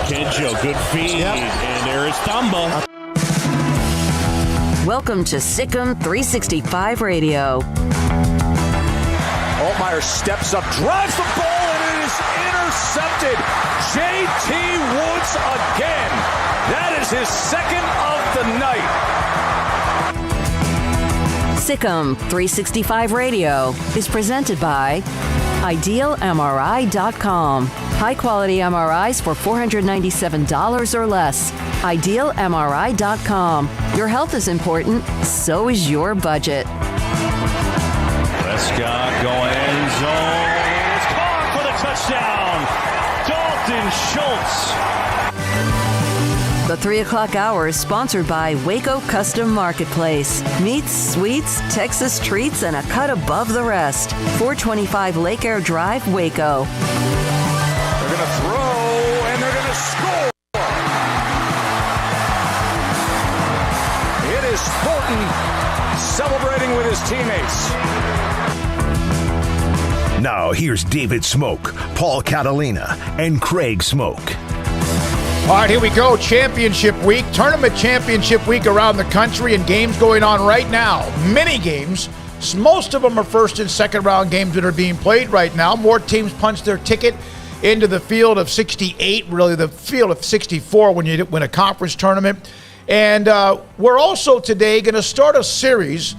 Kenjo, good feed, and there is Tamba. Welcome to Sikkim 365 Radio. Altmaier steps up, drives the ball, and it is intercepted. J.T. Woods again. That is his second of the night. Sikkim 365 Radio is presented by IdealMRI.com. High-quality MRIs for $497 or less. IdealMRI.com. Your health is important, so is your budget. Prescott going end zone. It's caught for the touchdown. Dalton Schultz. The 3 o'clock hour is sponsored by Waco Custom Marketplace. Meats, sweets, Texas treats, and a cut above the rest. 425 Lake Air Drive, Waco. They're going to throw, and they're going to score. It is Thornton celebrating with his teammates. Now here's David Smoak, Paul Catalina, and Craig Smoak. All right, here we go. Championship week, tournament championship week around the country, and games going on right now. Mini games. Most of them are first and second round games that are being played right now. More teams punch their ticket into the field of 68, really the field of 64 when you win a conference tournament. And we're also today going to start a series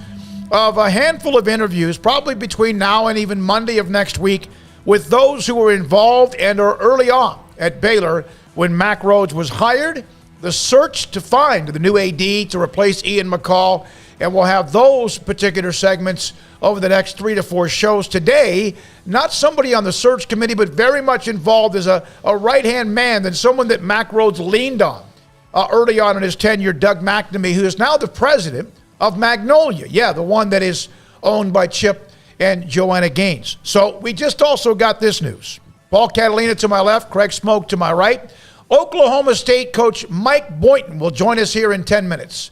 of a handful of interviews, probably between now and even Monday of next week, with those who were involved and are early on at Baylor when Mack Rhoades was hired, the search to find the new AD to replace Ian McCall, and we'll have those particular segments over the next 3 to 4 shows. Today, not somebody on the search committee, but very much involved as a right-hand man and someone that Mack Rhoades leaned on early on in his tenure, Doug McNamee, who is now the president of Magnolia. Yeah, the one that is owned by Chip and Joanna Gaines. So we just also got this news. Paul Catalina to my left, Craig Smoak to my right. Oklahoma State coach Mike Boynton will join us here in 10 minutes.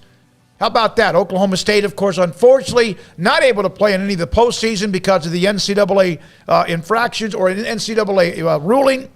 How about that? Oklahoma State, of course, unfortunately not able to play in any of the postseason because of the NCAA infractions or NCAA ruling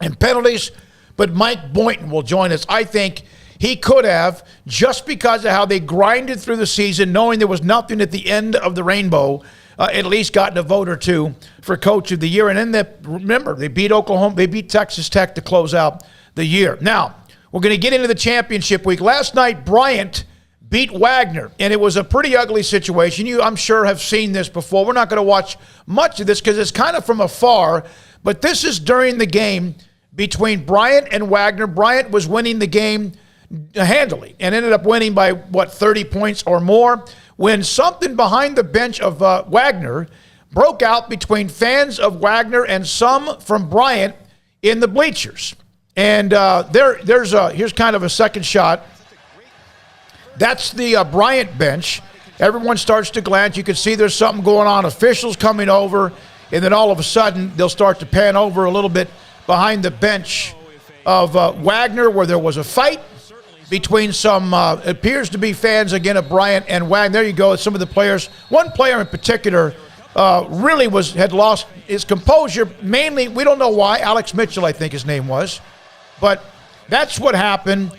and penalties. But Mike Boynton will join us. I think he could have, just because of how they grinded through the season, knowing there was nothing at the end of the rainbow, at least gotten a vote or two for Coach of the Year. And then, remember, they beat Oklahoma, they beat Texas Tech to close out the year. Now, we're going to get into the championship week. Last night, Bryant beat Wagner, and it was a pretty ugly situation. You, I'm sure, have seen this before. We're not going to watch much of this because it's kind of from afar, but this is during the game between Bryant and Wagner. Bryant was winning the game handily and ended up winning by, 30 points or more, when something behind the bench of Wagner broke out between fans of Wagner and some from Bryant in the bleachers. And here's kind of a second shot. That's the Bryant bench. Everyone starts to glance. You can see there's something going on. Officials coming over, and then all of a sudden they'll start to pan over a little bit behind the bench of Wagner, where there was a fight between some appears to be fans again of Bryant and Wagner. There you go. Some of the players. One player in particular really had lost his composure. Mainly, we don't know why. Alex Mitchell, I think his name was, but that's what happened.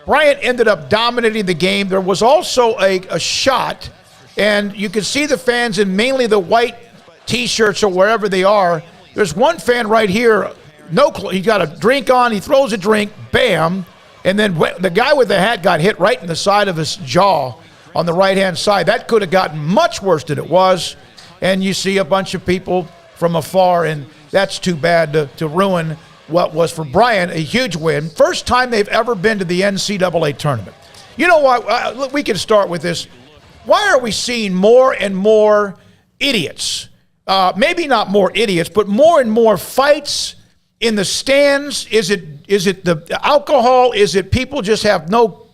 Bryant ended up dominating the game. There was also a shot, and you can see the fans in mainly the white T-shirts or wherever they are. There's one fan right here, he got a drink on, he throws a drink, bam, and then the guy with the hat got hit right in the side of his jaw on the right-hand side. That could have gotten much worse than it was, and you see a bunch of people from afar, and that's too bad to ruin what was for Bryant a huge win. First time they've ever been to the NCAA tournament. You know what? We can start with this. Why are we seeing more and more idiots? Maybe not more idiots, but more and more fights in the stands. Is it the alcohol? Is it people just have no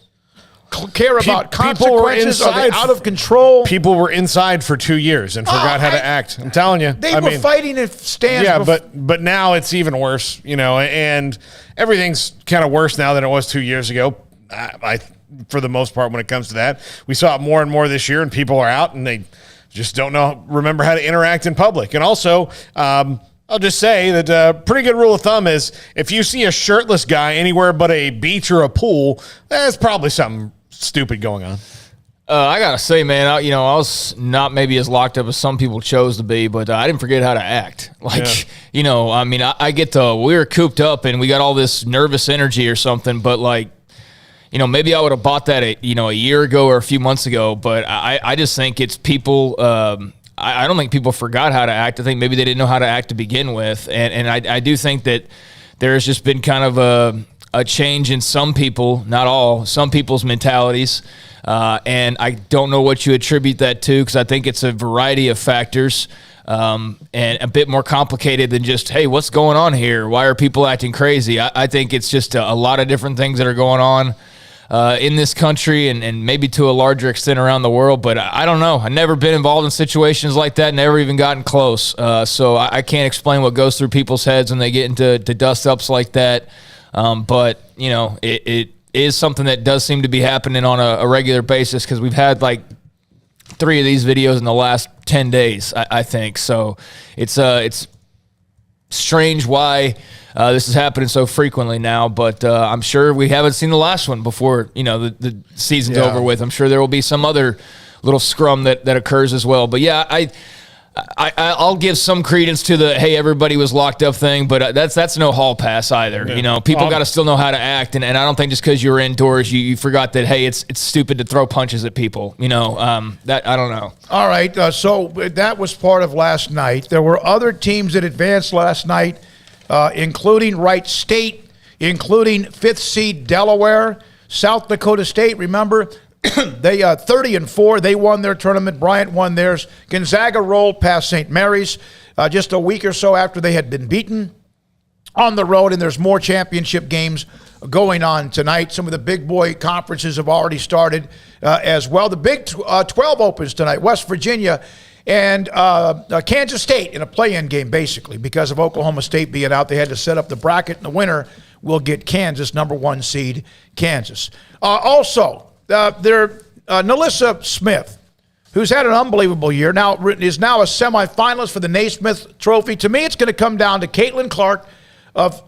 care about consequences? Are they out of control? People were inside for 2 years and forgot how to act. I'm telling you. They were fighting in stands. Yeah, but now it's even worse, and everything's kind of worse now than it was 2 years ago. For the most part, when it comes to that, we saw it more and more this year, and people are out and they just don't remember how to interact in public. And also, I'll just say that a pretty good rule of thumb is if you see a shirtless guy anywhere but a beach or a pool, there's probably something stupid going on. I gotta say, man, I was not maybe as locked up as some people chose to be, but I didn't forget how to act. I get we were cooped up and we got all this nervous energy or something, but maybe I would have bought that a year ago or a few months ago, but I just think it's people. I don't think people forgot how to act. I think maybe they didn't know how to act to begin with, and I do think that there's just been kind of a change in some people, not all, some people's mentalities. And I don't know what you attribute that to, because I think it's a variety of factors and a bit more complicated than just, hey, what's going on here? Why are people acting crazy? I think it's just a lot of different things that are going on in this country and maybe to a larger extent around the world. But I don't know. I've never been involved in situations like that, never even gotten close. So I can't explain what goes through people's heads when they get into dust-ups like that. But it is something that does seem to be happening on a regular basis, because we've had like 3 of these videos in the last 10 days, I think. So it's strange why this is happening so frequently now, but I'm sure we haven't seen the last one before the season's over with. I'm sure there will be some other little scrum that occurs as well. But yeah, I'll give some credence to the, hey, everybody was locked up thing, but that's no hall pass either. Yeah. People got to still know how to act, and I don't think just because you were indoors, you forgot that, hey, it's stupid to throw punches at people. That I don't know. All right, so that was part of last night. There were other teams that advanced last night, including Wright State, including 5th seed Delaware, South Dakota State. Remember, they 30-4. They won their tournament. Bryant won theirs. Gonzaga rolled past St. Mary's just a week or so after they had been beaten on the road, and there's more championship games going on tonight. Some of the big boy conferences have already started as well. The Big 12 opens tonight. West Virginia and Kansas State in a play-in game, basically, because of Oklahoma State being out. They had to set up the bracket, and the winner will get Kansas, number 1 seed Kansas. Nalissa Smith, who's had an unbelievable year, is now a semifinalist for the Naismith Trophy. To me, it's going to come down to Caitlin Clark of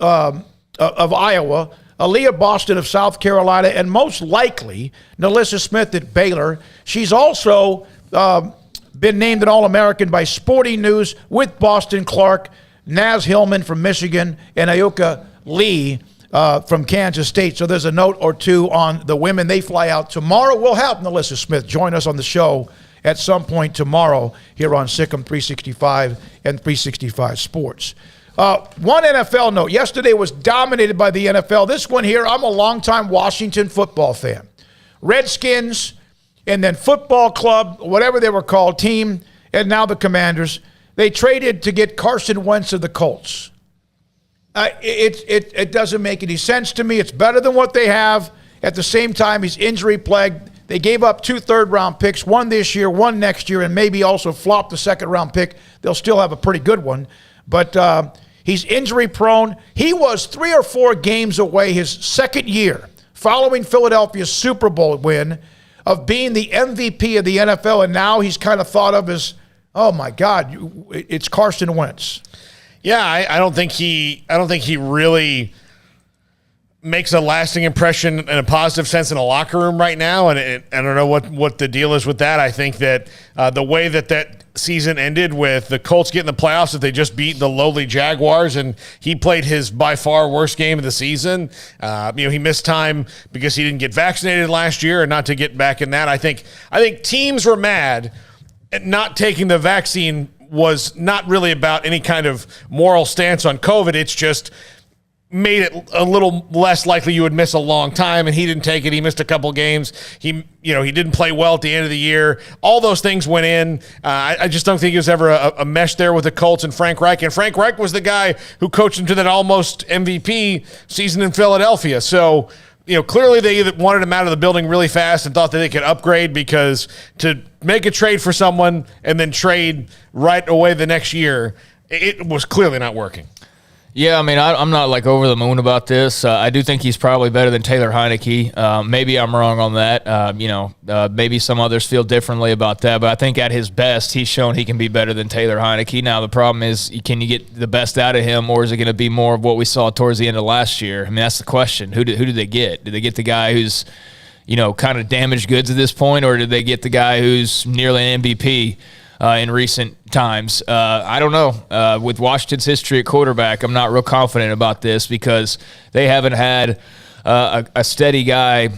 Iowa, Aaliyah Boston of South Carolina, and most likely Nalissa Smith at Baylor. She's also been named an All-American by Sporting News with Boston Clark, Naz Hillman from Michigan, and Ayuka Lee from Kansas State. So there's a note or two on the women. They fly out tomorrow. We'll have Nalissa Smith join us on the show at some point tomorrow here on Sikkim 365 and 365 Sports. One NFL note. Yesterday was dominated by the NFL. This one here, I'm a longtime Washington football fan. Redskins and then football club, whatever they were called, team, and now the Commanders. They traded to get Carson Wentz of the Colts. It doesn't make any sense to me. It's better than what they have. At the same time, he's injury-plagued. They gave up 2 third-round picks, one this year, one next year, and maybe also flopped the second-round pick. They'll still have a pretty good one. But he's injury-prone. He was 3 or 4 games away his second year, following Philadelphia's Super Bowl win, of being the MVP of the NFL, and now he's kind of thought of as, oh, my God, it's Carson Wentz. Yeah, I don't think he really makes a lasting impression in a positive sense in a locker room right now, and I don't know what the deal is with that. I think that the way that season ended with the Colts getting the playoffs, that they just beat the lowly Jaguars, and he played his by far worst game of the season. He missed time because he didn't get vaccinated last year, and not to get back in that. I think teams were mad at not taking the vaccine. Was not really about any kind of moral stance on COVID. It's just made it a little less likely you would miss a long time, and he didn't take it. He missed a couple games. He didn't play well at the end of the year. All those things went in. I just don't think he was ever a mesh there with the Colts and Frank Reich. And Frank Reich was the guy who coached him to that almost MVP season in Philadelphia. So, clearly they either wanted him out of the building really fast and thought that they could upgrade, because to make a trade for someone and then trade right away the next year, it was clearly not working. Yeah, I mean, I'm not like over the moon about this. I do think he's probably better than Taylor Heineke. Maybe I'm wrong on that. Maybe some others feel differently about that. But I think at his best, he's shown he can be better than Taylor Heineke. Now, the problem is, can you get the best out of him, or is it going to be more of what we saw towards the end of last year? I mean, that's the question. Who did they get? Did they get the guy who's, kind of damaged goods at this point, or did they get the guy who's nearly an MVP? In recent times. I don't know. With Washington's history at quarterback, I'm not real confident about this, because they haven't had a steady guy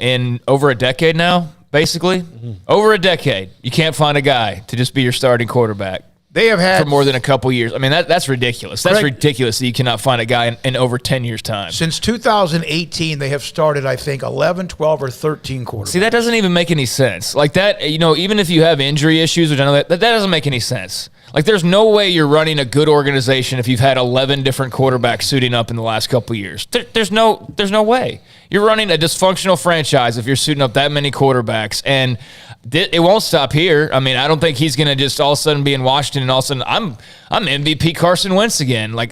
in over a decade now, basically. Mm-hmm. Over a decade. You can't find a guy to just be your starting quarterback. They have had for more than a couple years. I mean, that's ridiculous. That's ridiculous that you cannot find a guy in over 10 years' time. Since 2018, they have started, I think, 11, 12, or 13 quarterbacks. See, that doesn't even make any sense. Like that, even if you have injury issues, which I know that doesn't make any sense. Like, there's no way you're running a good organization if you've had 11 different quarterbacks suiting up in the last couple of years. There's no way. You're running a dysfunctional franchise if you're suiting up that many quarterbacks, and it won't stop here. I mean, I don't think he's going to just all of a sudden be in Washington and all of a sudden I'm MVP Carson Wentz again. Like,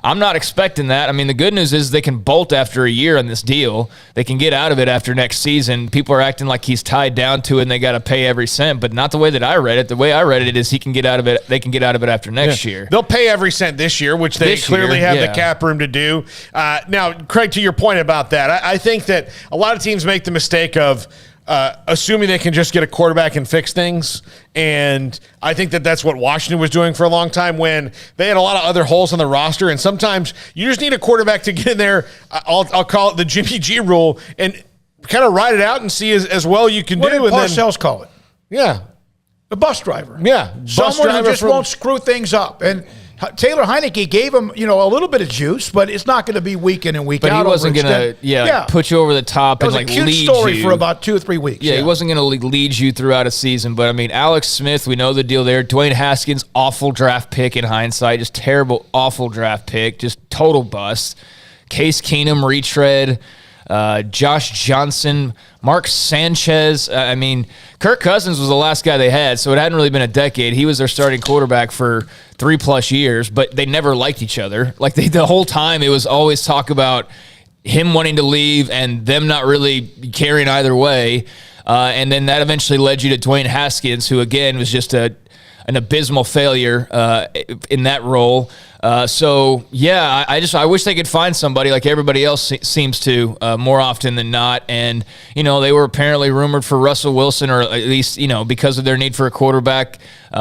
I'm not expecting that. I mean, the good news is they can bolt after a year on this deal. They can get out of it after next season. People are acting like he's tied down to it and they got to pay every cent, but not the way that I read it. The way I read it is he can get out of it. They can get out of it after next year. They'll pay every cent this year, which they clearly have the cap room to do. Now, Craig, to your point about that, I think that a lot of teams make the mistake of assuming they can just get a quarterback and fix things. And I think that that's what Washington was doing for a long time, when they had a lot of other holes on the roster. And sometimes you just need a quarterback to get in there. I'll call it the Jimmy G rule, and kind of ride it out and see as well you can do. What did Parcells call it? Yeah. A bus driver. Yeah. Someone who just won't screw things up. And Taylor Heineke gave him, a little bit of juice, but it's not going to be week in and week out. But he wasn't going to, put you over the top and lead you. It was a cute story for about 2 or 3 weeks. Yeah, he wasn't going to lead you throughout a season. But, I mean, Alex Smith, we know the deal there. Dwayne Haskins, awful draft pick in hindsight. Just terrible, awful draft pick. Just total bust. Case Keenum, retread. Josh Johnson, Mark Sanchez. I mean, Kirk Cousins was the last guy they had, so it hadn't really been a decade. He was their starting quarterback for 3+ years, but they never liked each other. Like, the whole time, it was always talk about him wanting to leave and them not really caring either way. And then that eventually led you to Dwayne Haskins, who, again, was just an abysmal failure in that role. I wish they could find somebody like everybody else seems to more often than not. And, they were apparently rumored for Russell Wilson, or at least, because of their need for a quarterback,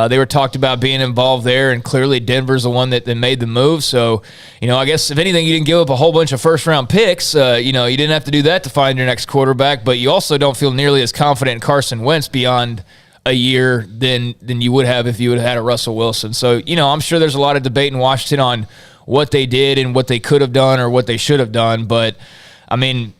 they were talked about being involved there. And clearly Denver's the one that made the move. So, I guess if anything, you didn't give up a whole bunch of first-round picks. You didn't have to do that to find your next quarterback, but you also don't feel nearly as confident in Carson Wentz beyond a year than you would have if you would have had a Russell Wilson. So, I'm sure there's a lot of debate in Washington on what they did and what they could have done or what they should have done. But, I mean,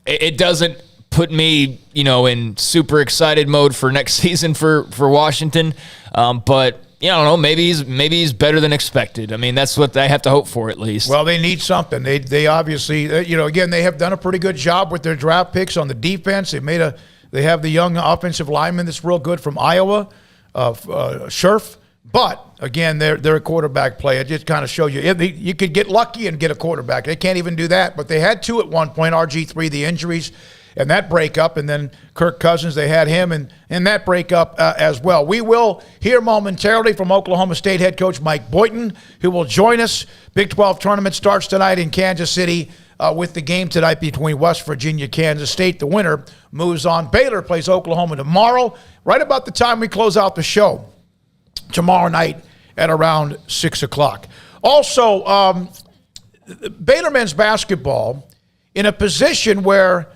it doesn't put me, in super excited mode for next season for Washington. But, I don't know, maybe he's better than expected. I mean, that's what I have to hope for at least. Well, they need something. They obviously, again, they have done a pretty good job with their draft picks on the defense. They have the young offensive lineman that's real good from Iowa, Scherf. But again, they're a quarterback play. It just kind of shows you you could get lucky and get a quarterback. They can't even do that. But they had two at one point. RG3, the injuries. And that breakup, and then Kirk Cousins, they had him and that breakup as well. We will hear momentarily from Oklahoma State head coach Mike Boynton, who will join us. Big 12 tournament starts tonight in Kansas City with the game tonight between West Virginia, Kansas State. The winner moves on. Baylor plays Oklahoma tomorrow, right about the time we close out the show tomorrow night at around 6 o'clock. Also, Baylor men's basketball in a position where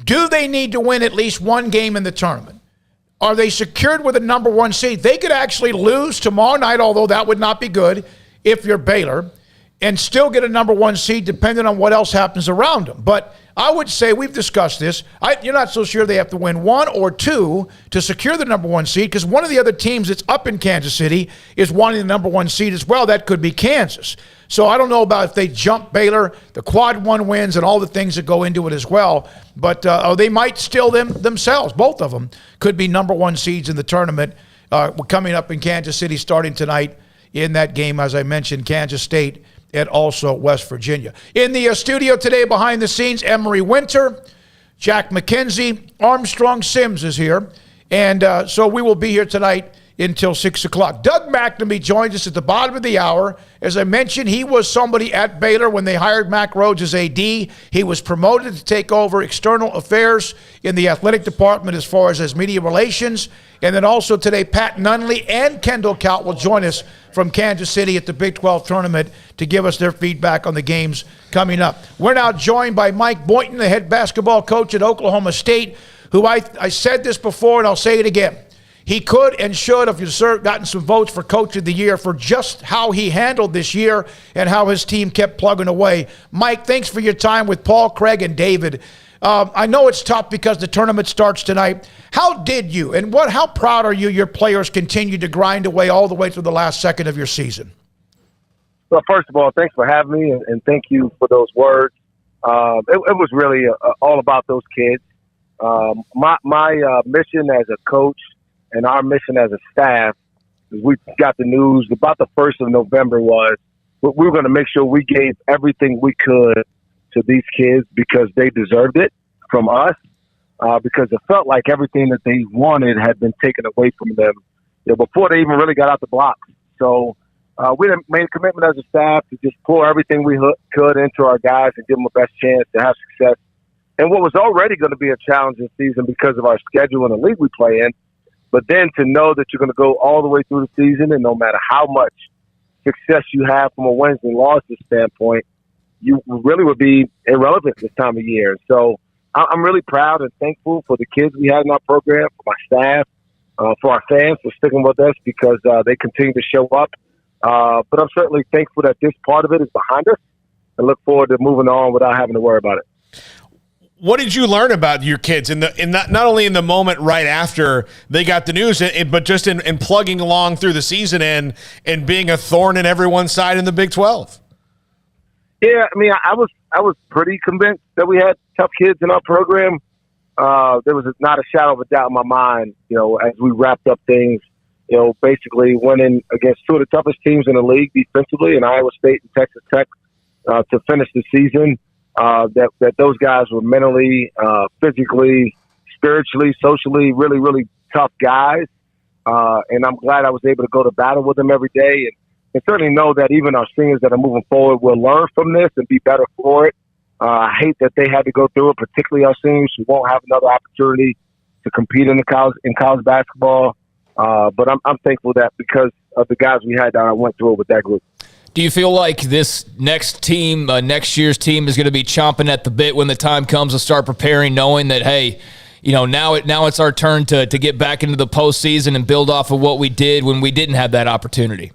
do they need to win at least one game in the tournament? Are they secured with a number one seed? They could actually lose tomorrow night, although that would not be good if you're Baylor, and still get a number one seed depending on what else happens around them. But I would say, we've discussed this, you're not so sure they have to win one or two to secure the number one seed, because one of the other teams that's up in Kansas City is wanting the number one seed as well. That could be Kansas. So I don't know about if they jump Baylor, the quad one wins, and all the things that go into it as well. But they might still themselves, both of them, could be number one seeds in the tournament coming up in Kansas City starting tonight in that game, as I mentioned, Kansas State and also West Virginia. In the studio today, behind the scenes, Emery Winter, Jack McKenzie, Armstrong Sims is here. And so we will be here tonight until 6 o'clock. Doug McNamee joins us at the bottom of the hour. As I mentioned, he was somebody at Baylor when they hired Mack Rhodes as AD. He was promoted to take over external affairs in the athletic department as far as media relations. And then also today, Pat Nunley and Kendall Kaut will join us from Kansas City at the Big 12 tournament to give us their feedback on the games coming up. We're now joined by Mike Boynton, the head basketball coach at Oklahoma State, who I said this before and I'll say it again. He could and should have gotten some votes for Coach of the Year for just how he handled this year and how his team kept plugging away. Mike, thanks for your time with Paul, Craig, and David. I know it's tough because the tournament starts tonight. How did you and how proud are you your players continued to grind away all the way through the last second of your season? Well, first of all, thanks for having me, and thank you for those words. It was really all about those kids. My mission as a coach and our mission as a staff, we got the news about the 1st of November was we were going to make sure we gave everything we could to these kids because they deserved it from us, because it felt like everything that they wanted had been taken away from them before they even really got out the blocks. So we made a commitment as a staff to just pour everything we could into our guys and give them the best chance to have success. And what was already going to be a challenging season because of our schedule and the league we play in, but then to know that you're going to go all the way through the season, and no matter how much success you have from a wins and losses standpoint, you really would be irrelevant this time of year. So I'm really proud and thankful for the kids we had in our program, for my staff, for our fans for sticking with us because they continue to show up. But I'm certainly thankful that this part of it is behind us and look forward to moving on without having to worry about it. What did you learn about your kids not only in the moment right after they got the news, but just in plugging along through the season and being a thorn in everyone's side in the Big 12? Yeah, I mean, I was pretty convinced that we had tough kids in our program. There was not a shadow of a doubt in my mind, as we wrapped up things, basically winning against two of the toughest teams in the league defensively in Iowa State and Texas Tech to finish the season. That those guys were mentally, physically, spiritually, socially, really, really tough guys. And I'm glad I was able to go to battle with them every day and certainly know that even our seniors that are moving forward will learn from this and be better for it. I hate that they had to go through it, particularly our seniors who won't have another opportunity to compete in college basketball. But I'm thankful that because of the guys we had, I went through it with that group. Do you feel like this next team, next year's team, is going to be chomping at the bit when the time comes to start preparing, knowing that, hey, now it's our turn to get back into the postseason and build off of what we did when we didn't have that opportunity?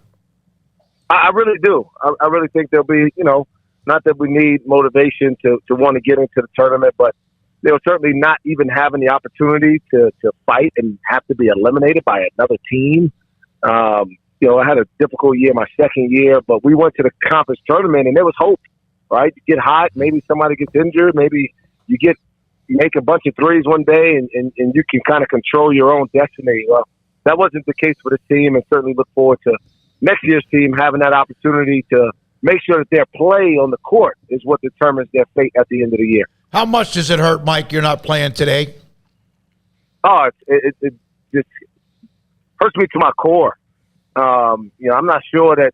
I really do. I really think there'll be, not that we need motivation to want to get into the tournament, but certainly not even having the opportunity to fight and have to be eliminated by another team. I had a difficult year my second year, but we went to the conference tournament, and there was hope, right? You get hot, maybe somebody gets injured, maybe you make a bunch of threes one day, and you can kind of control your own destiny. Well, that wasn't the case for the team, and certainly look forward to next year's team having that opportunity to make sure that their play on the court is what determines their fate at the end of the year. How much does it hurt, Mike, you're not playing today? Oh, it just hurts me to my core. I'm not sure that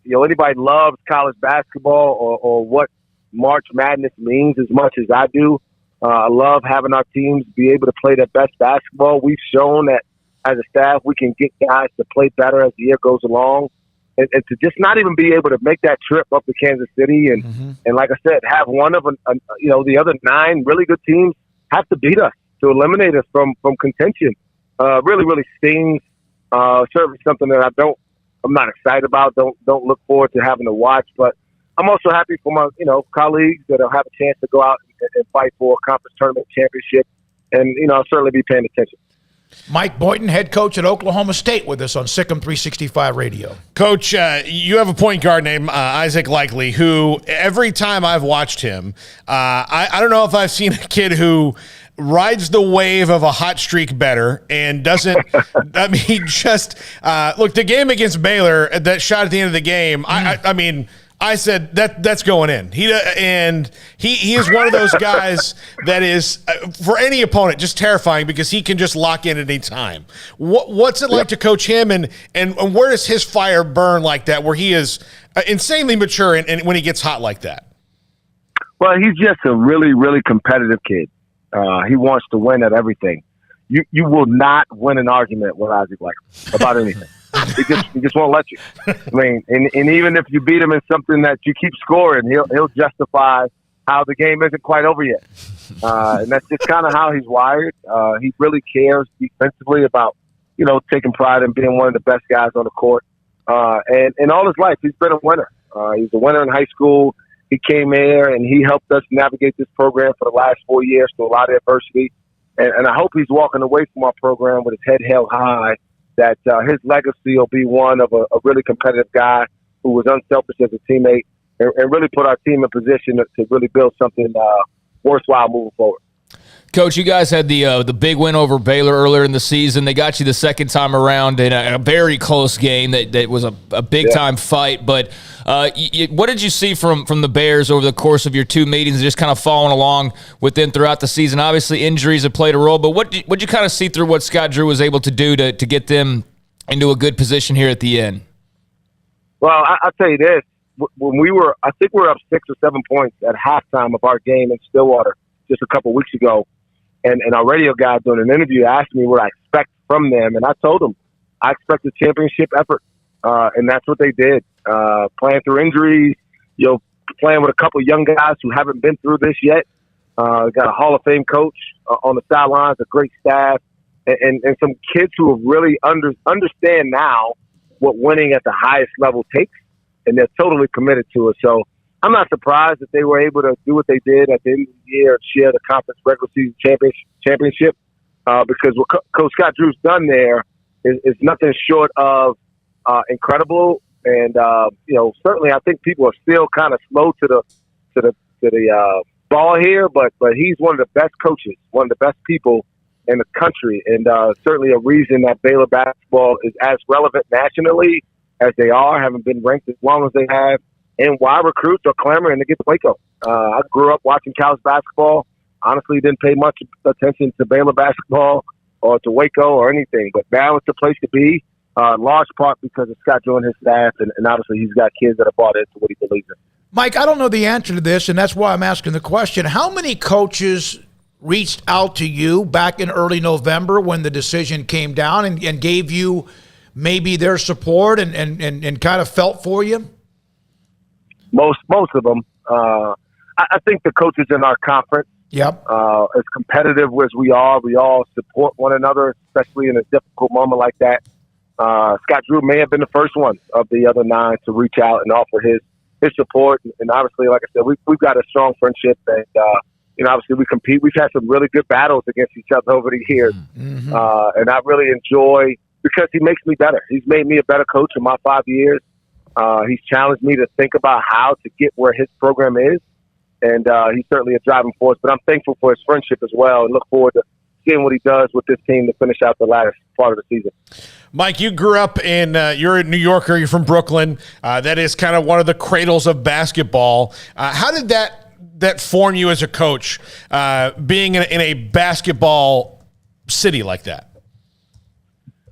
anybody loves college basketball or what March Madness means as much as I do. I love having our teams be able to play their best basketball. We've shown that as a staff we can get guys to play better as the year goes along. And to just not even be able to make that trip up to Kansas City and like I said, have one of the other 9 really good teams have to beat us to eliminate us from contention. Really, really stings. Certainly something that I'm not excited about. Don't look forward to having to watch. But I'm also happy for my colleagues that'll have a chance to go out and fight for a conference tournament championship. And I'll certainly be paying attention. Mike Boynton, head coach at Oklahoma State, with us on Sikkim 365 Radio. Coach, you have a point guard named Isaac Likely, who every time I've watched him, I don't know if I've seen a kid who rides the wave of a hot streak better and doesn't – look, the game against Baylor, that shot at the end of the game, I mean – I said that's going in. He is one of those guys that is for any opponent just terrifying because he can just lock in at any time. What's it like to coach him, and where does his fire burn like that, where he is insanely mature and when he gets hot like that? Well, he's just a really, really competitive kid. He wants to win at everything. You will not win an argument with Isaac Likely about anything. He just won't let you. I mean, and even if you beat him in something that you keep scoring, he'll justify how the game isn't quite over yet. And that's just kind of how he's wired. He really cares defensively about, taking pride in being one of the best guys on the court. And all his life, he's been a winner. He's a winner in high school. He came here and he helped us navigate this program for the last 4 years through a lot of adversity. And I hope he's walking away from our program with his head held high, that his legacy will be one of a really competitive guy who was unselfish as a teammate and really put our team in position to really build something worthwhile moving forward. Coach, you guys had the big win over Baylor earlier in the season. They got you the second time around in a very close game that was a big-time fight. But what did you see from the Bears over the course of your two meetings, just kind of following along with them throughout the season? Obviously, injuries have played a role, but what did you kind of see through what Scott Drew was able to do to get them into a good position here at the end? Well, I'll tell you this. When I think we were up 6 or 7 points at halftime of our game in Stillwater just a couple weeks ago. And our radio guy doing an interview asked me what I expect from them. And I told him I expect a championship effort. And that's what they did. Playing through injuries, playing with a couple of young guys who haven't been through this yet. Got a Hall of Fame coach on the sidelines, a great staff, and some kids who have really understand now what winning at the highest level takes. And they're totally committed to it. So I'm not surprised that they were able to do what they did at the end of the year and share the conference regular season championship because what Coach Scott Drew's done there is nothing short of incredible. And certainly I think people are still kind of slow to the ball here, but he's one of the best coaches, one of the best people in the country, and certainly a reason that Baylor basketball is as relevant nationally as they are, haven't been ranked as long as they have. And why recruits are clamoring to get to Waco. I grew up watching college basketball. Honestly, didn't pay much attention to Baylor basketball or to Waco or anything. But now it's the place to be, large part because of Scott Drew and his staff. And obviously he's got kids that are bought into what he believes in. Mike, I don't know the answer to this, and that's why I'm asking the question. How many coaches reached out to you back in early November when the decision came down and gave you maybe their support and kind of felt for you? Most of them. I think the coaches in our conference, as competitive as we all support one another, especially in a difficult moment like that. Scott Drew may have been the first one of the other 9 to reach out and offer his support. And obviously, like I said, we've got a strong friendship, and obviously we compete. We've had some really good battles against each other over the years, and I really enjoy because he makes me better. He's made me a better coach in my 5 years. He's challenged me to think about how to get where his program is, and he's certainly a driving force. But I'm thankful for his friendship as well, and look forward to seeing what he does with this team to finish out the last part of the season. Mike, you grew up you're a New Yorker, you're from Brooklyn. That is kind of one of the cradles of basketball. How did that form you as a coach, being in a basketball city like that?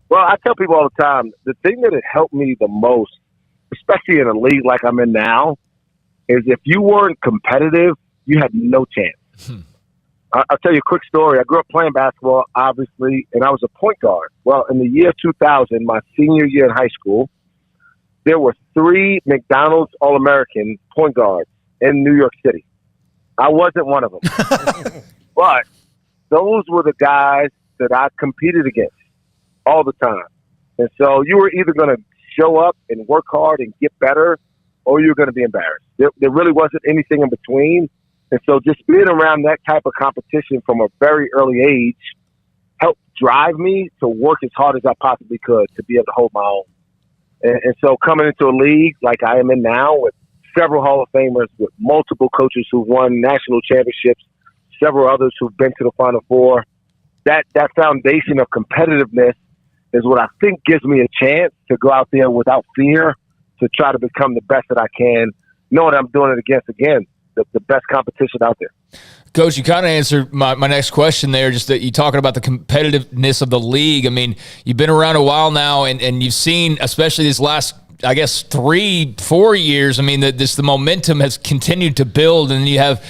Well, I tell people all the time, the thing that had helped me the most, especially in a league like I'm in now, is if you weren't competitive, you had no chance. I'll tell you a quick story. I grew up playing basketball, obviously, and I was a point guard. Well, in the year 2000, my senior year in high school, there were 3 McDonald's All-American point guards in New York City. I wasn't one of them. But those were the guys that I competed against all the time. And so you were either going to show up and work hard and get better, or you were going to be embarrassed. There really wasn't anything in between. And so just being around that type of competition from a very early age helped drive me to work as hard as I possibly could to be able to hold my own. And so coming into a league like I am in now with several Hall of Famers, with multiple coaches who've won national championships, several others who've been to the Final Four, that foundation of competitiveness is what I think gives me a chance to go out there without fear to try to become the best that I can, knowing I'm doing it against, again, the best competition out there. Coach, you kind of answered my next question there, just that you talking about the competitiveness of the league. I mean, you've been around a while now, and you've seen, especially these last, I guess, 3-4 years, I mean, the momentum has continued to build, and you have,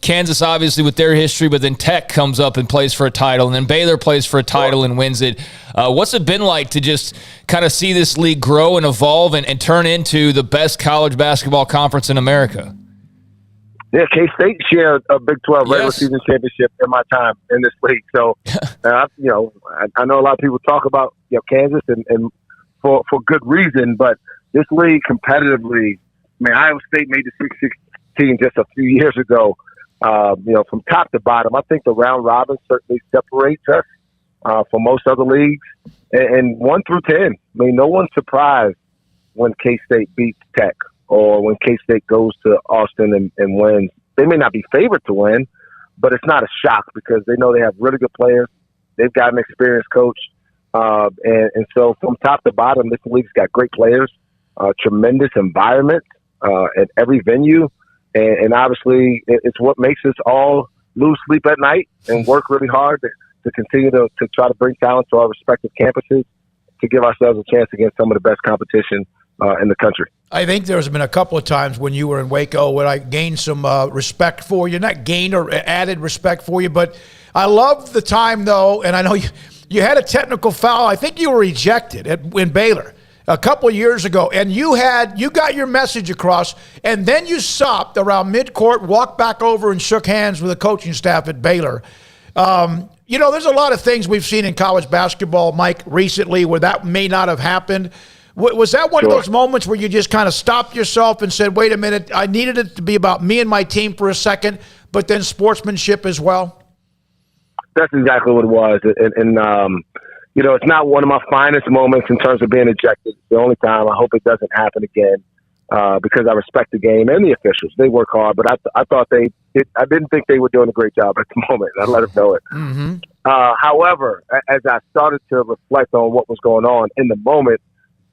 Kansas obviously with their history, but then Tech comes up and plays for a title, and then Baylor plays for a title and wins it. What's it been like to just kind of see this league grow and evolve and turn into the best college basketball conference in America? Yeah, K-State shared a Big 12 regular season championship in my time in this league. So, I know a lot of people talk about Kansas and for good reason, but this league competitively, Iowa State made the Sweet 16 just a few years ago. From top to bottom, I think the round robin certainly separates us from most other leagues. And 1 through 10, no one's surprised when K-State beats Tech, or when K-State goes to Austin and wins. They may not be favored to win, but it's not a shock because they know they have really good players. They've got an experienced coach. And so from top to bottom, this league's got great players, tremendous environment at every venue. And obviously, it's what makes us all lose sleep at night and work really hard to continue to try to bring talent to our respective campuses to give ourselves a chance against some of the best competition in the country. I think there's been a couple of times when you were in Waco when I gained some respect for you, not gained or added respect for you, but I love the time though, and I know you had a technical foul. I think you were ejected in Baylor a couple of years ago, and you got your message across, and then you stopped around midcourt, walked back over and shook hands with the coaching staff at Baylor. There's a lot of things we've seen in college basketball, Mike, recently where that may not have happened. Was that one of those moments where you just kind of stopped yourself and said, wait a minute, I needed it to be about me and my team for a second, but then sportsmanship as well? That's exactly what it was. And it's not one of my finest moments in terms of being ejected. It's the only time. I hope it doesn't happen again because I respect the game and the officials. They work hard, but I thought I didn't think they were doing a great job at the moment. I let them know it. Mm-hmm. However, as I started to reflect on what was going on in the moment,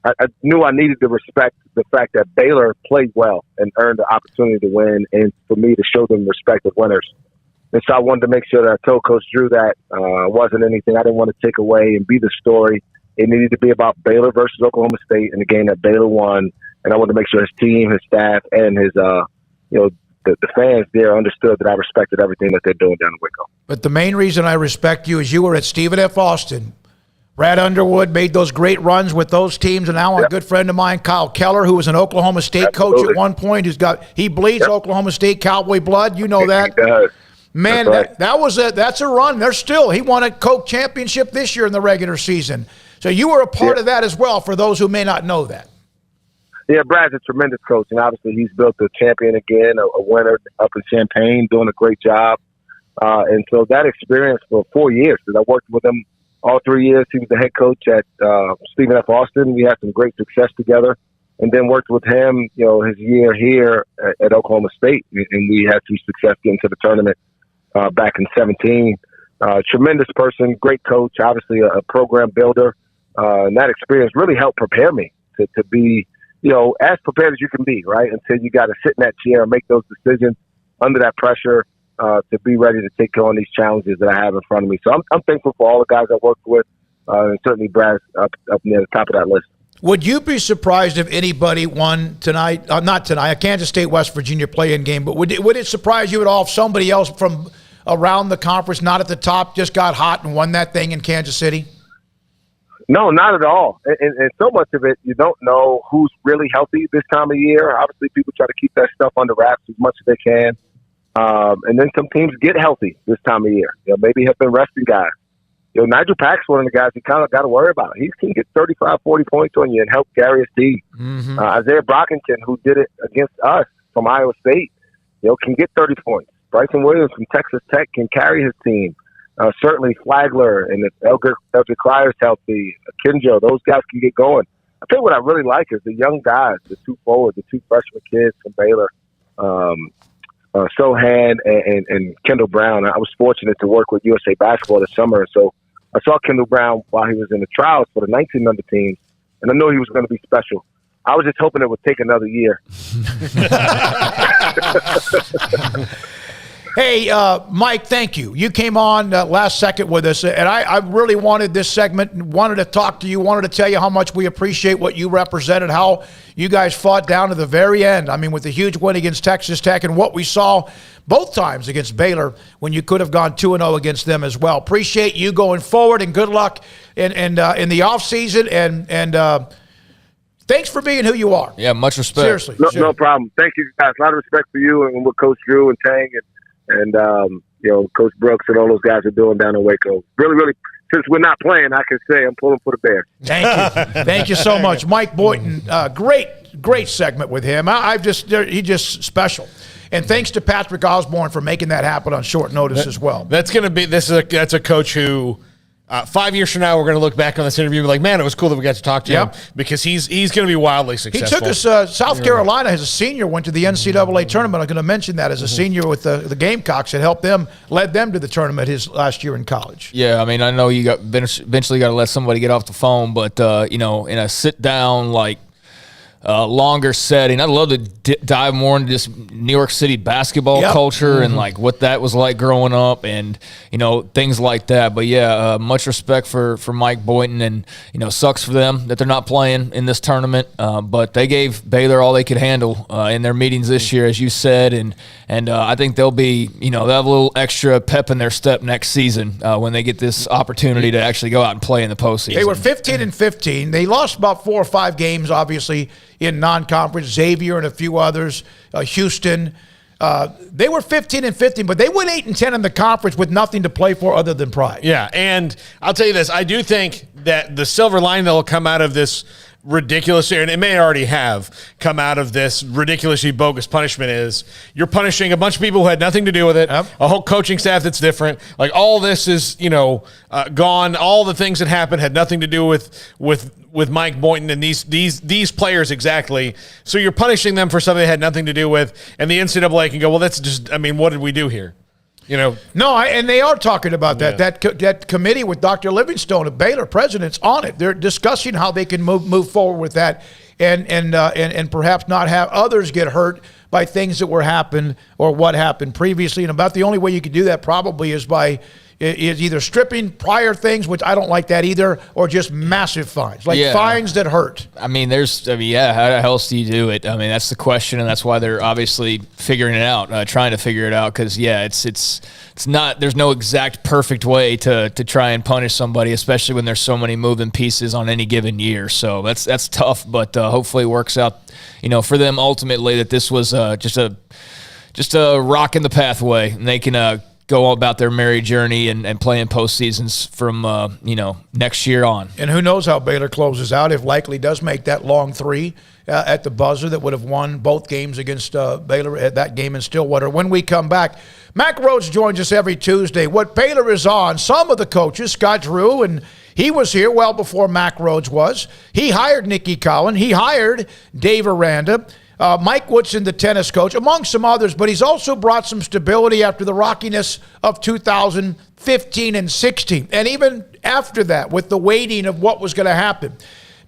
I knew I needed to respect the fact that Baylor played well and earned the opportunity to win, and for me to show them respect as winners. And so I wanted to make sure that I told Coach Drew that wasn't anything I didn't want to take away and be the story. It needed to be about Baylor versus Oklahoma State and the game that Baylor won. And I wanted to make sure his team, his staff, and his the fans there understood that I respected everything that they're doing down in Waco. But the main reason I respect you is you were at Stephen F. Austin. Brad Underwood made those great runs with those teams, and now a good friend of mine, Kyle Keller, who was an Oklahoma State coach at one point, he bleeds Oklahoma State Cowboy blood. You know that. He does. Man, right. That's a run. He won a Coke championship this year in the regular season. So you were a part of that as well, for those who may not know that. Yeah, Brad's a tremendous coach, and obviously he's built a champion again, a winner up in Champaign, doing a great job. And so that experience for 4 years, because I worked with him all 3 years he was the head coach at Stephen F. Austin. We had some great success together, and then worked with him, his year here at Oklahoma State, and we had some success getting to the tournament back in 2017. Tremendous person, great coach, obviously a program builder, and that experience really helped prepare me to be, as prepared as you can be, right? Until you got to sit in that chair and make those decisions under that pressure to be ready to take on these challenges that I have in front of me. So I'm thankful for all the guys I worked with, and certainly Brad's up near the top of that list. Would you be surprised if anybody won tonight? Not tonight, a Kansas State, West Virginia play-in game, but would it surprise you at all if somebody else from around the conference, not at the top, just got hot and won that thing in Kansas City? No, not at all. And so much of it, you don't know who's really healthy this time of year. Obviously, people try to keep that stuff under wraps as much as they can. And then some teams get healthy this time of year. Maybe have been resting guys. Nigel Pack's one of the guys you kind of got to worry about. He can get 35, 40 points on you and help carry his team. Mm-hmm. Isaiah Brockington, who did it against us from Iowa State, can get 30 points. Bryson Williams from Texas Tech can carry his team. Certainly Flagler, and if Eldrick Cryer's healthy, Kinjo, those guys can get going. I think what I really like is the young guys, the two forwards, the two freshman kids from Baylor, Sohan and Kendall Brown. I was fortunate to work with USA Basketball this summer, so I saw Kendall Brown while he was in the trials for the 19-member teams, and I knew he was going to be special. I was just hoping it would take another year. Hey, Mike, thank you. You came on last second with us, and I really wanted this segment and wanted to talk to you, wanted to tell you how much we appreciate what you represented, how you guys fought down to the very end. I mean, with the huge win against Texas Tech and what we saw both times against Baylor when you could have gone 2-0 against them as well. Appreciate you going forward, and good luck in the offseason, and thanks for being who you are. Yeah, much respect. Seriously. No problem. Thank you, guys. A lot of respect for you and what Coach Drew and Tang and Coach Brooks and all those guys are doing down in Waco. Really, really, since we're not playing, I can say I'm pulling for the Bears. Thank you. Thank you so much. Mike Boynton, great segment with him. He's just special. And thanks to Patrick Osborne for making that happen on short notice as well. That's a coach who 5 years from now, we're going to look back on this interview and be like, man, it was cool that we got to talk to him, because he's going to be wildly successful. He took us, South Carolina as a senior, went to the NCAA tournament. I'm going to mention that as a senior with the Gamecocks. It helped them, led them to the tournament his last year in college. Yeah, I mean, I know you eventually got to let somebody get off the phone, but, in a sit-down, longer setting. I'd love to dive more into this New York City basketball culture and what that was like growing up and, things like that. But yeah, much respect for Mike Boynton, and, sucks for them that they're not playing in this tournament. But they gave Baylor all they could handle in their meetings this year, as you said. And I think they'll be, they'll have a little extra pep in their step next season when they get this opportunity to actually go out and play in the postseason. They were 15-15. They lost about 4 or 5 games, obviously, in non-conference, Xavier and a few others, Houston. They were 15-15, but they went 8-10 in the conference with nothing to play for other than pride. Yeah, and I'll tell you this. I do think that the silver lining that will come out of this ridiculous, and it may already have come out of this ridiculously bogus punishment, is you're punishing a bunch of people who had nothing to do with it, a whole coaching staff that's different. All this is, gone. All the things that happened had nothing to do with Mike Boynton and these players exactly. So you're punishing them for something they had nothing to do with, and the NCAA can go, well, that's just, what did we do here? No, and they are talking about that. Yeah. That committee with Dr. Livingstone of Baylor, president's on it. They're discussing how they can move forward with that, and perhaps not have others get hurt by things that were happened or what happened previously. And about the only way you could do that probably is by either stripping prior things, which I don't like that either, or just massive fines, fines that hurt. How else do you do it? That's the question, and that's why they're obviously figuring it out, trying to figure it out, because, it's not, there's no exact perfect way to try and punish somebody, especially when there's so many moving pieces on any given year. So that's tough, but hopefully it works out, for them ultimately, that this was just a rock in the pathway, and they can go about their merry journey and play in postseasons from next year on. And who knows how Baylor closes out if Likely does make that long three at the buzzer that would have won both games against Baylor at that game in Stillwater. When we come back, Mack Rhoades joins us every Tuesday. What Baylor is on, some of the coaches, Scott Drew, and he was here well before Mack Rhoades was. He hired Nikki Cowan. He hired Dave Aranda. Mike Woodson, the tennis coach, among some others, but he's also brought some stability after the rockiness of 2015 and 16. And even after that, with the waiting of what was going to happen.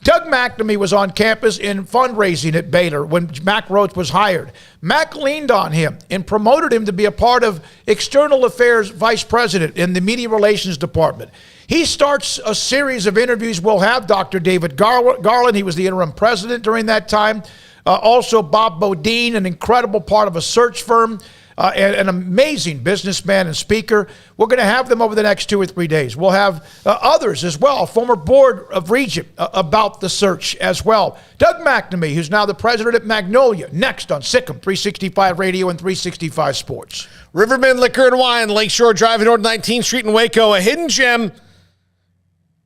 Doug McNamee was on campus in fundraising at Baylor when Mack Rhoades was hired. Mack leaned on him and promoted him to be a part of external affairs vice president in the media relations department. He starts a series of interviews. We'll have Dr. David Garland. He was the interim president during that time. Also, Bob Bodine, an incredible part of a search firm, and an amazing businessman and speaker. We're going to have them over the next 2 or 3 days. We'll have others as well, former board of Regent, about the search as well. Doug McNamee, who's now the president at Magnolia, next on Sikkim 365 Radio and 365 Sports. Riverbend Liquor and Wine, Lakeshore Drive at North 19th Street in Waco, a hidden gem.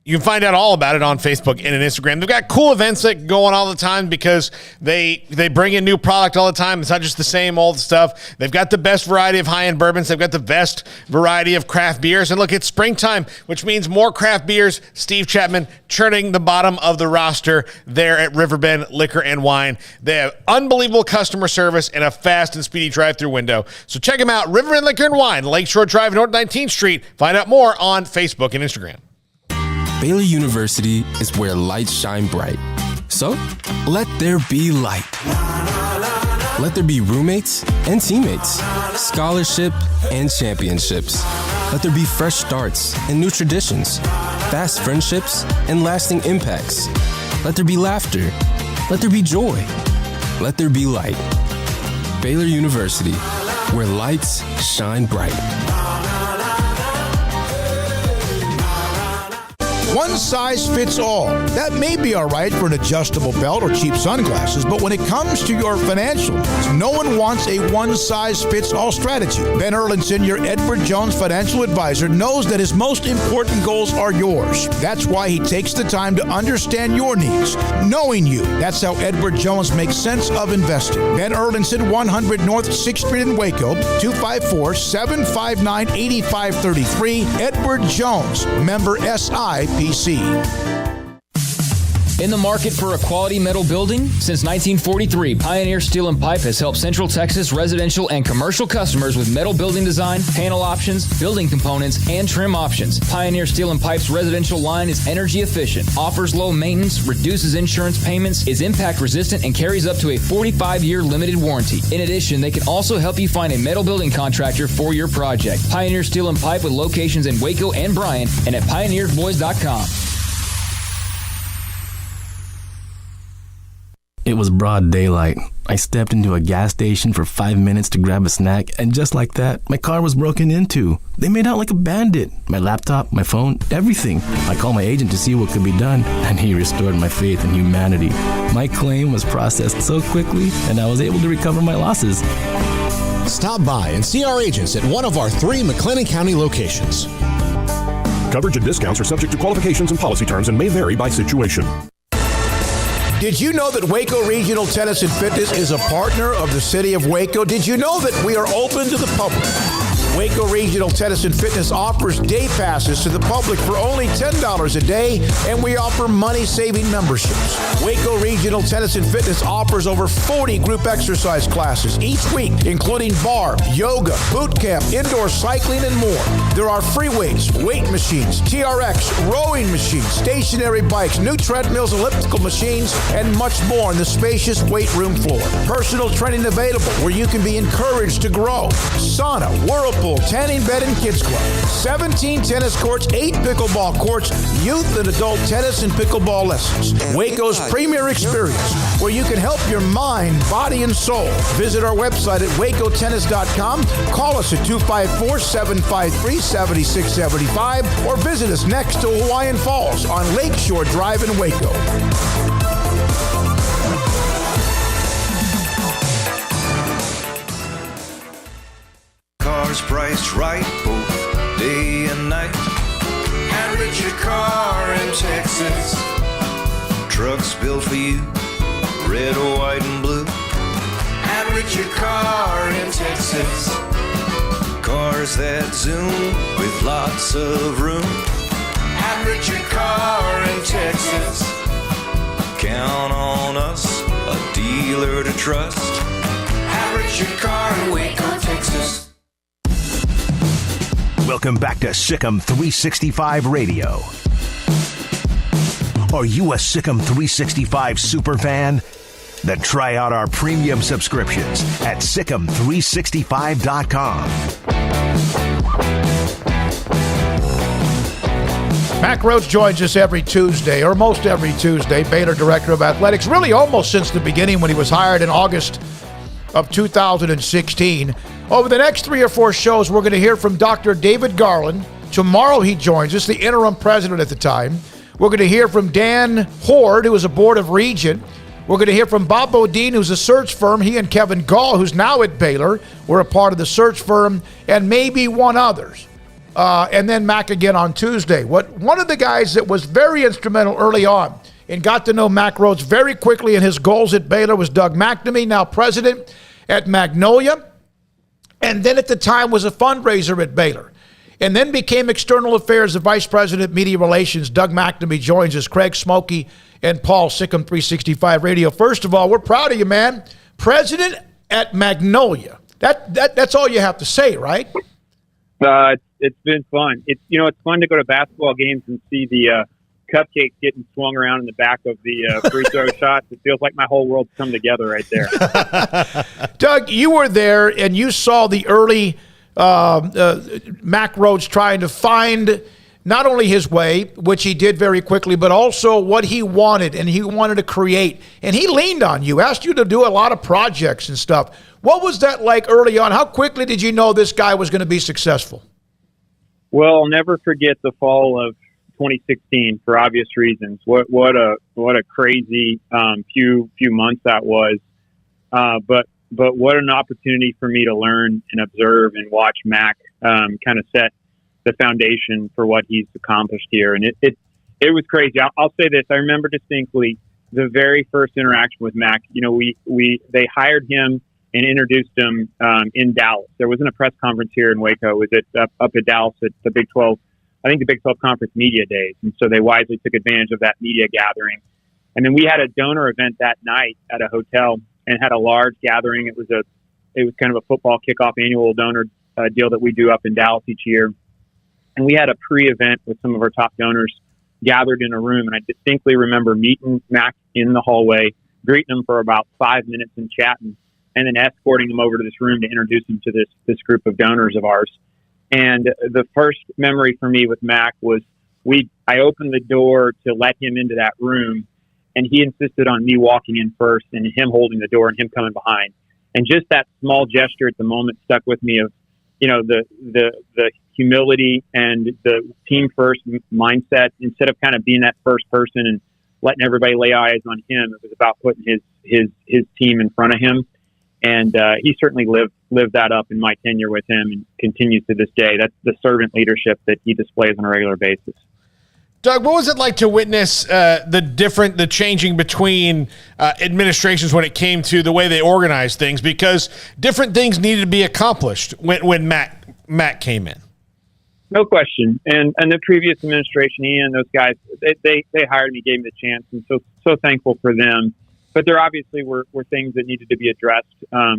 You can find out all about it on Facebook and on Instagram. They've got cool events that go on all the time because they bring in new product all the time. It's not just the same old stuff. They've got the best variety of high-end bourbons. They've got the best variety of craft beers. And look, it's springtime, which means more craft beers. Steve Chapman churning the bottom of the roster there at Riverbend Liquor and Wine. They have unbelievable customer service and a fast and speedy drive-through window. So check them out, Riverbend Liquor and Wine, Lakeshore Drive, North 19th Street. Find out more on Facebook and Instagram. Baylor University is where lights shine bright. So, let there be light. Let there be roommates and teammates, scholarship and championships. Let there be fresh starts and new traditions, fast friendships and lasting impacts. Let there be laughter. Let there be joy. Let there be light. Baylor University, where lights shine bright. One size fits all. That may be all right for an adjustable belt or cheap sunglasses, but when it comes to your financial needs, no one wants a one-size-fits-all strategy. Ben Erlinson, your Edward Jones financial advisor, knows that his most important goals are yours. That's why he takes the time to understand your needs, knowing you. That's how Edward Jones makes sense of investing. Ben Erlinson, 100 North 6th Street in Waco, 254-759-8533. Edward Jones, member SIPC. In the market for a quality metal building? Since 1943, Pioneer Steel & Pipe has helped Central Texas residential and commercial customers with metal building design, panel options, building components, and trim options. Pioneer Steel & Pipe's residential line is energy efficient, offers low maintenance, reduces insurance payments, is impact resistant, and carries up to a 45-year limited warranty. In addition, they can also help you find a metal building contractor for your project. Pioneer Steel & Pipe with locations in Waco and Bryan and at pioneerboys.com. It was broad daylight. I stepped into a gas station for 5 minutes to grab a snack, and just like that, my car was broken into. They made out like a bandit. My laptop, my phone, everything. I called my agent to see what could be done, and he restored my faith in humanity. My claim was processed so quickly, and I was able to recover my losses. Stop by and see our agents at one of our 3 McLennan County locations. Coverage and discounts are subject to qualifications and policy terms and may vary by situation. Did you know that Waco Regional Tennis and Fitness is a partner of the City of Waco? Did you know that we are open to the public? Waco Regional Tennis and Fitness offers day passes to the public for only $10 a day, and we offer money-saving memberships. Waco Regional Tennis and Fitness offers over 40 group exercise classes each week, including barre, yoga, boot camp, indoor cycling, and more. There are free weights, weight machines, TRX, rowing machines, stationary bikes, new treadmills, elliptical machines, and much more on the spacious weight room floor. Personal training available where you can be encouraged to grow. Sauna, whirlpool, tanning bed, and kids club. 17 tennis courts, 8 pickleball courts, youth and adult tennis and pickleball lessons. Waco's premier experience where you can help your mind, body, and soul. Visit our website at wacotennis.com. Call us at 254-753-7675 or visit us next to Hawaiian Falls on Lakeshore Drive in Waco. Cars priced right, rainbow for you, red, white, and blue. And Richard car in Texas, cars that zoom with lots of room. And Richard car in Texas, count on us, a dealer to trust. And Richard car in Waco, Texas. Welcome back to Sikkim 365 Radio. Are you a Sikkim 365 superfan? Then try out our premium subscriptions at Sikkim365.com. Mack Rhodes joins us every Tuesday, or most every Tuesday, Baylor Director of Athletics, really almost since the beginning when he was hired in August of 2016. Over the next 3 or 4 shows, we're going to hear from Dr. David Garland. Tomorrow he joins us, the interim president at the time. We're going to hear from Dan Horde, who is a board of regent. We're going to hear from Bob Bodine, who's a search firm. He and Kevin Gall, who's now at Baylor, were a part of the search firm, and maybe one others. And then Mack again on Tuesday. One of the guys that was very instrumental early on and got to know Mack Rhodes very quickly in his goals at Baylor was Doug McNamee, now president at Magnolia, and then at the time was a fundraiser at Baylor, and then became external affairs, the vice president, media relations. Doug McNamee joins us, Craig Smoak and Paul, Sikkim 365 Radio. First of all, we're proud of you, man. President at Magnolia. That's all you have to say, right? It's been fun. It's fun to go to basketball games and see the cupcakes getting swung around in the back of the free throw shots. It feels like my whole world's come together right there. Doug, you were there and you saw the early Mack Rhodes trying to find not only his way, which he did very quickly, but also what he wanted, and he wanted to create. And he leaned on you, asked you to do a lot of projects and stuff. What was that like early on? How quickly did you know this guy was going to be successful? Well, I'll never forget the fall of 2016 for obvious reasons. What a crazy few months that was. But what an opportunity for me to learn and observe and watch Mack kind of set the foundation for what he's accomplished here. And it was crazy. I'll say this. I remember distinctly the very first interaction with Mack. They hired him and introduced him in Dallas. There wasn't a press conference here in Waco. It was up at Dallas at the Big 12, I think the Big 12 Conference Media Days. And so they wisely took advantage of that media gathering. And then we had a donor event that night at a hotel and had a large gathering. It was kind of a football kickoff annual donor deal that we do up in Dallas each year. And we had a pre-event with some of our top donors gathered in a room. And I distinctly remember meeting Mack in the hallway, greeting him for about 5 minutes and chatting, and then escorting him over to this room to introduce him to this group of donors of ours. And the first memory for me with Mack was I opened the door to let him into that room, and he insisted on me walking in first and him holding the door and him coming behind. And just that small gesture at the moment stuck with me of, the humility and the team first mindset. Instead of kind of being that first person and letting everybody lay eyes on him, it was about putting his team in front of him. And he certainly lived that up in my tenure with him and continues to this day. That's the servant leadership that he displays on a regular basis. Doug, what was it like to witness the changing between administrations when it came to the way they organized things? Because different things needed to be accomplished when Matt came in. No question. And the previous administration, Ian, those guys, they hired me, gave me the chance, and so thankful for them. But there obviously were things that needed to be addressed,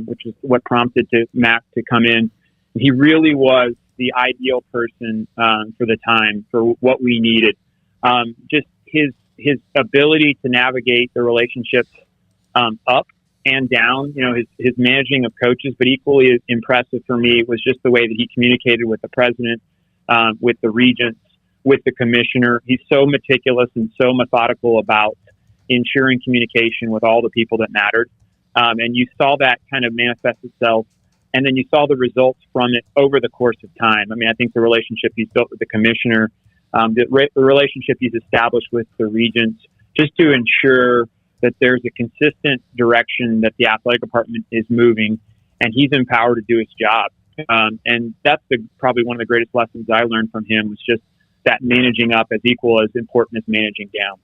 which is what prompted Matt to come in. He really was the ideal person for the time, for what we needed. Just his ability to navigate the relationships up and down, his managing of coaches, but equally impressive for me was just the way that he communicated with the president, with the regents, with the commissioner. He's so meticulous and so methodical about ensuring communication with all the people that mattered. And you saw that kind of manifest itself. And then you saw the results from it over the course of time. I mean, I think the relationship he's built with the commissioner, the relationship he's established with the regents, just to ensure that there's a consistent direction that the athletic department is moving, and he's empowered to do his job. And that's probably one of the greatest lessons I learned from him, was just that managing up as equal as important as managing down.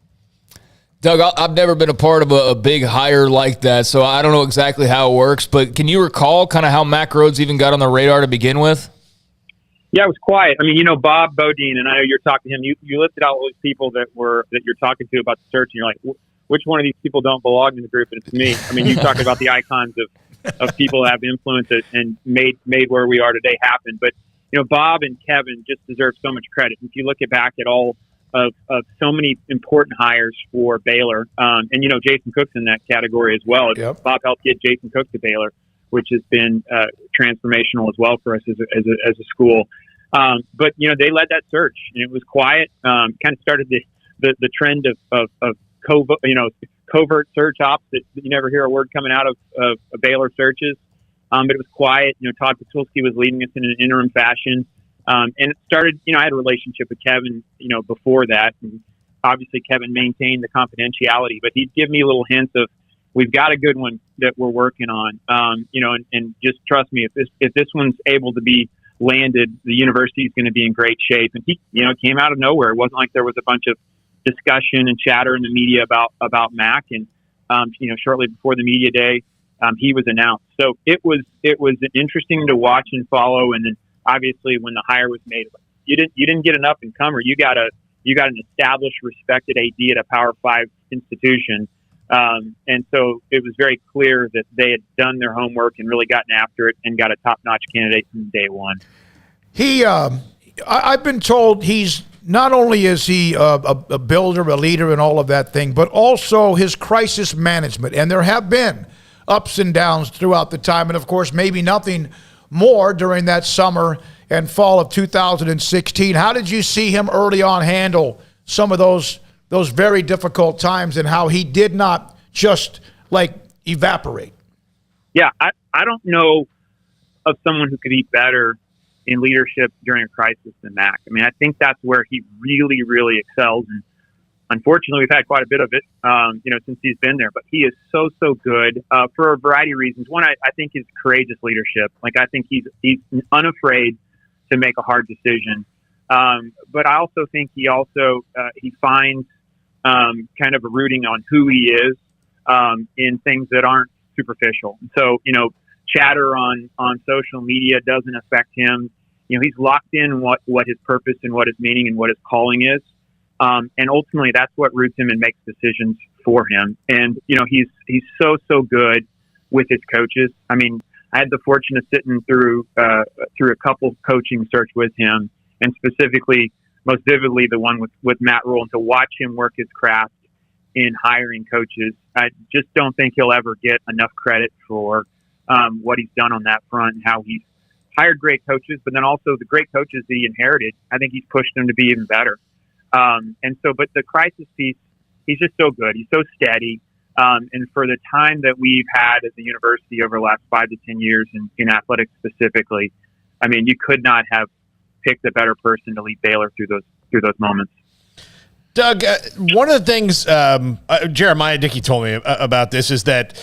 Doug, I've never been a part of a big hire like that, so I don't know exactly how it works, but can you recall kind of how Mack Rhoades even got on the radar to begin with? Yeah, it was quiet. I mean, Bob Bodine, and I know you're talking to him. You listed out all those people that you're talking to about the search, and you're like, which one of these people don't belong in the group? And it's me. I mean, you talked about the icons of people that have influenced it and made where we are today happen. But Bob and Kevin just deserve so much credit. If you look back at all of so many important hires for Baylor, and Jason Cook's in that category as well. Yep. Bob helped get Jason Cook to Baylor, which has been transformational as well for us as a school. But they led that search, and it was quiet. Kind of started the trend of covert search ops that you never hear a word coming out of Baylor searches. But it was quiet. Todd Patulski was leading us in an interim fashion. And it started, I had a relationship with Kevin, before that. And obviously Kevin maintained the confidentiality, but he'd give me little hints of, we've got a good one that we're working on. And just trust me, if this one's able to be landed, the university is going to be in great shape. And he, came out of nowhere. It wasn't like there was a bunch of discussion and chatter in the media about Mack. And, shortly before the media day, he was announced. So it was interesting to watch and follow. And then obviously when the hire was made, you didn't get an up and comer. You got an established, respected AD at a Power 5 institution. And so it was very clear that they had done their homework and really gotten after it and got a top-notch candidate from day one. I've been told he's not only is he a builder, a leader, and all of that thing, but also his crisis management. And there have been ups and downs throughout the time, and of course, maybe nothing more during that summer and fall of 2016. How did you see him early on handle some of those very difficult times, and how he did not just evaporate? Yeah, I don't know of someone who could be better in leadership during a crisis than Mack. I mean, I think that's where he really, really excels. And unfortunately, we've had quite a bit of it, since he's been there. But he is so good for a variety of reasons. One, I think is courageous leadership. I think he's unafraid to make a hard decision. But I also think he finds kind of a rooting on who he is in things that aren't superficial. So, chatter on social media doesn't affect him. He's locked in what his purpose and what his meaning and what his calling is. And ultimately that's what roots him and makes decisions for him. And, he's so good with his coaches. I mean, I had the fortune of sitting through a couple coaching search with him, and specifically, most vividly, the one with Matt Rhule, and to watch him work his craft in hiring coaches. I just don't think he'll ever get enough credit for what he's done on that front and how he's hired great coaches, but then also the great coaches that he inherited. I think he's pushed them to be even better. But the crisis piece, he's just so good. He's so steady. And for the time that we've had as a university over the last 5 to 10 years in athletics specifically, I mean, you could not have picked a better person to lead Baylor through those moments. Doug, one of the things Jeremiah Dickey told me about this is that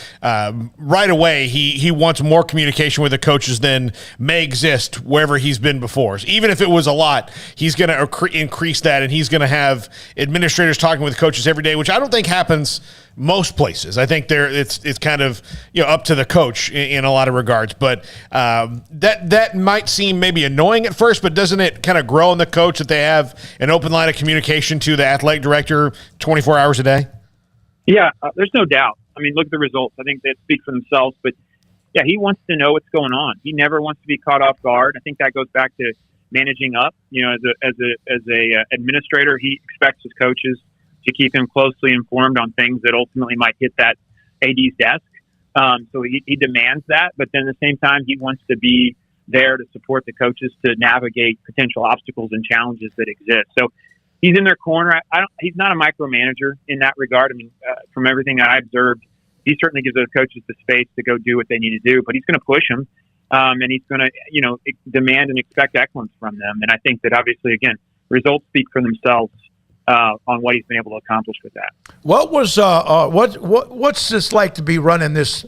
right away he wants more communication with the coaches than may exist wherever he's been before. So even if it was a lot, he's going to increase that, and he's going to have administrators talking with coaches every day, which I don't think happens most places. I think it's kind of up to the coach in a lot of regards. But that might seem maybe annoying at first, but doesn't it kind of grow on the coach that they have an open line of communication to the athletic director 24 hours a day? Yeah, there's no doubt. I mean, look at the results. I think they speak for themselves. But yeah, he wants to know what's going on. He never wants to be caught off guard. I think that goes back to managing up. As a administrator, he expects his coaches to keep him closely informed on things that ultimately might hit that AD's desk. So he demands that, but then at the same time, he wants to be there to support the coaches to navigate potential obstacles and challenges that exist. So he's in their corner. He's not a micromanager in that regard. I mean, from everything that I observed, he certainly gives those coaches the space to go do what they need to do, but he's going to push them. And he's going to, demand and expect excellence from them. And I think that obviously, again, results speak for themselves on what he's been able to accomplish with that. What was what's this like to be running this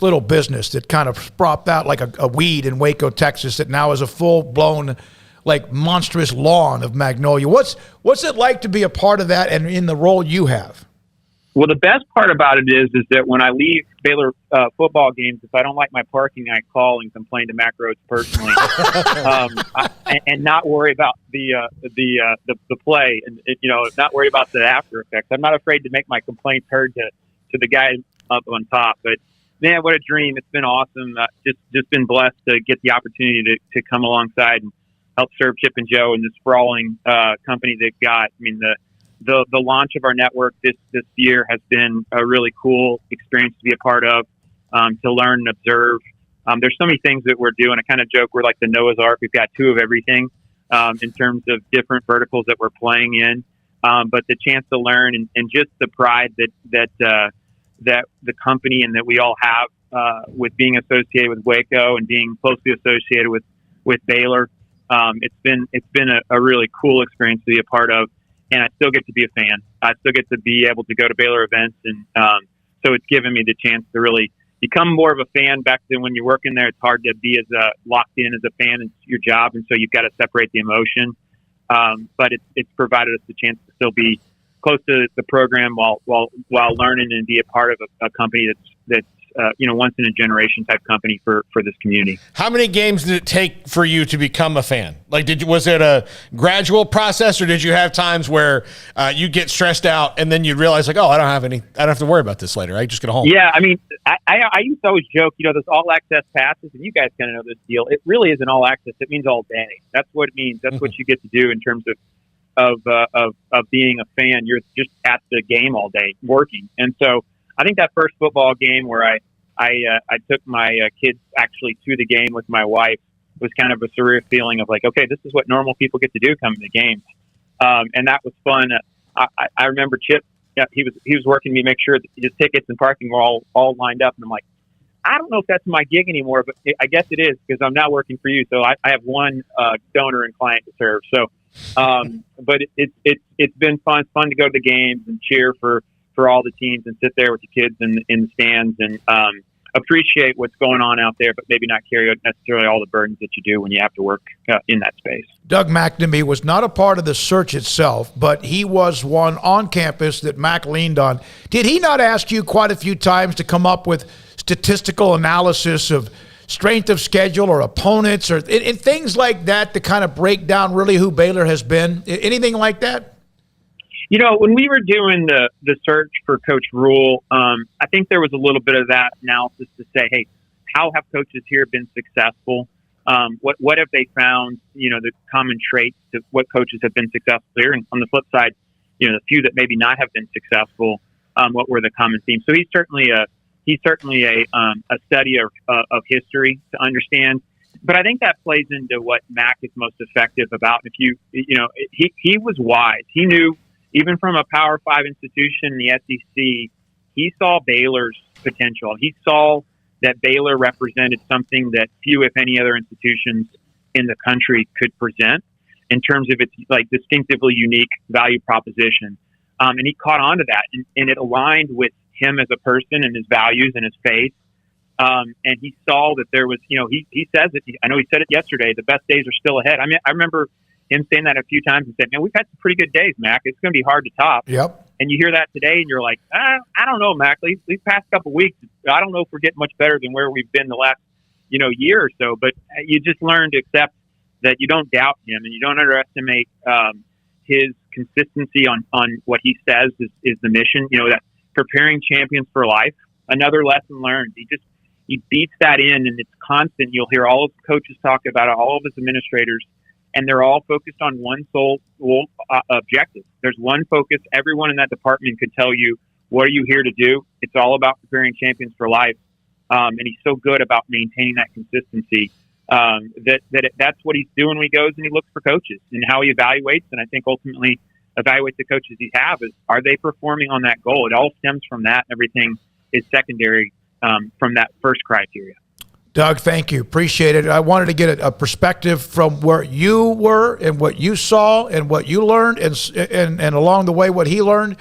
little business that kind of spropped out like a weed in Waco, Texas, that now is a full-blown, monstrous lawn of Magnolia? What's it like to be a part of that and in the role you have? Well, the best part about it is that when I leave Baylor football games, if I don't like my parking, I call and complain to Mac Rhodes personally, and not worry about the play, and not worry about the after effects. I'm not afraid to make my complaints heard to the guy up on top. But man, what a dream! It's been awesome. Just been blessed to get the opportunity to come alongside and help serve Chip and Joe and this sprawling company they've got. I mean, the launch of our network this year has been a really cool experience to be a part of, to learn and observe. There's so many things that we're doing. I kind of joke we're like the Noah's Ark. We've got two of everything in terms of different verticals that we're playing in. But the chance to learn and just the pride that the company and that we all have with being associated with Waco and being closely associated with Baylor. It's been a really cool experience to be a part of. And I still get to be a fan. I still get to be able to go to Baylor events. And so it's given me the chance to really become more of a fan. Back then when you're working there, it's hard to be as locked in as a fan. It's your job. And so you've got to separate the emotion. But it's provided us the chance to still be close to the program while learning and be a part of a company that's once in a generation type company for this community. How many games did it take for you to become a fan? Like, was it a gradual process, or did you have times where you get stressed out and then you realize like, oh, I don't have to worry about this later. I just get home. Yeah. I mean, I used to always joke, this all access passes, and you guys kind of know this deal. It really isn't all access. It means all day. That's what it means. That's what you get to do in terms of being a fan. You're just at the game all day working. And so I think that first football game where I took my kids actually to the game with my wife was kind of a surreal feeling of like, okay, this is what normal people get to do coming to games. And that was fun. I remember Chip, he was working me, make sure that his tickets and parking were all lined up. And I'm like, I don't know if that's my gig anymore, but I guess it is because I'm now working for you. So I have one donor and client to serve. So, but it's been fun. It's fun to go to the games and cheer for all the teams and sit there with the kids in the stands and appreciate what's going on out there, but maybe not carry necessarily all the burdens that you do when you have to work in that space. Doug McNamee was not a part of the search itself, but he was one on campus that Mac leaned on. Did he not ask you quite a few times to come up with statistical analysis of strength of schedule or opponents or and things like that to kind of break down really who Baylor has been? Anything like that? When we were doing the search for Coach Rule, I think there was a little bit of that analysis to say, hey, how have coaches here been successful? What have they found, the common traits of what coaches have been successful here? And on the flip side, the few that maybe not have been successful, what were the common themes? So he's certainly a study of history to understand. But I think that plays into what Mac is most effective about. If he was wise. He knew, even from a Power 5 institution in the SEC, he saw Baylor's potential. He saw that Baylor represented something that few, if any, other institutions in the country could present in terms of its like distinctively unique value proposition. And he caught on to that, and it aligned with him as a person and his values and his faith. And he saw that there was, he says it. I know he said it yesterday. The best days are still ahead. I mean, I remember him saying that a few times and said, man, we've had some pretty good days, Mac. It's going to be hard to top. Yep. And you hear that today and you're like, I don't know, Mac. These past couple of weeks, I don't know if we're getting much better than where we've been the last, year or so. But you just learn to accept that you don't doubt him and you don't underestimate his consistency on what he says is the mission, that preparing champions for life. Another lesson learned. He beats that in, and it's constant. You'll hear all of the coaches talk about it, all of his administrators, and they're all focused on one sole objective. There's one focus. Everyone in that department could tell you, what are you here to do? It's all about preparing champions for life. And he's so good about maintaining that consistency that's what he's doing when he goes and he looks for coaches and how he evaluates. And I think ultimately evaluates the coaches he has is, are they performing on that goal? It all stems from that. Everything is secondary from that first criteria. Doug, thank you. Appreciate it. I wanted to get a perspective from where you were and what you saw and what you learned and along the way what he learned.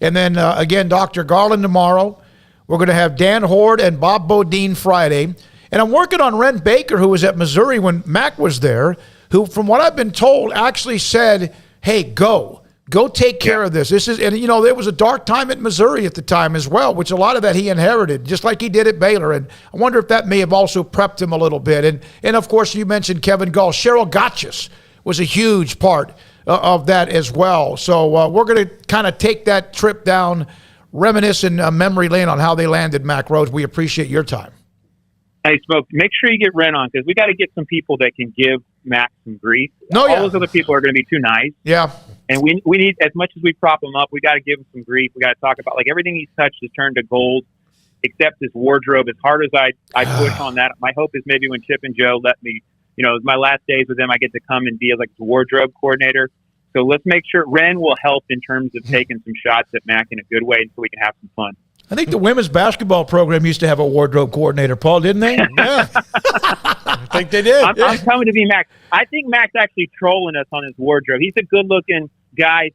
And then, again, Dr. Garland tomorrow. We're going to have Dan Horde and Bob Bodine Friday. And I'm working on Ren Baker, who was at Missouri when Mac was there, who, from what I've been told, actually said, hey, go Go take care of this. And there was a dark time at Missouri at the time as well, which a lot of that he inherited, just like he did at Baylor. And I wonder if that may have also prepped him a little bit. And of course, you mentioned Kevin Gall. Cheryl Gotchis was a huge part of that as well. So we're going to kind of take that trip down, reminisce in memory lane on how they landed Mac Rhodes. We appreciate your time. Hey, Smoak, make sure you get Ren on, because we got to get some people that can give Mac some grief. All those other people are going to be too nice. Yeah. And we need, as much as we prop him up, we got to give him some grief. We got to talk about, like, everything he's touched has turned to gold, except his wardrobe. As hard as I push on that, my hope is maybe when Chip and Joe let me, my last days with them, I get to come and be like the wardrobe coordinator. So let's make sure Ren will help in terms of taking some shots at Mac in a good way so we can have some fun. I think the women's basketball program used to have a wardrobe coordinator, Paul, didn't they? Yeah. I think they did. I'm coming to be Mac. I think Mac's actually trolling us on his wardrobe. He's a good-looking guy.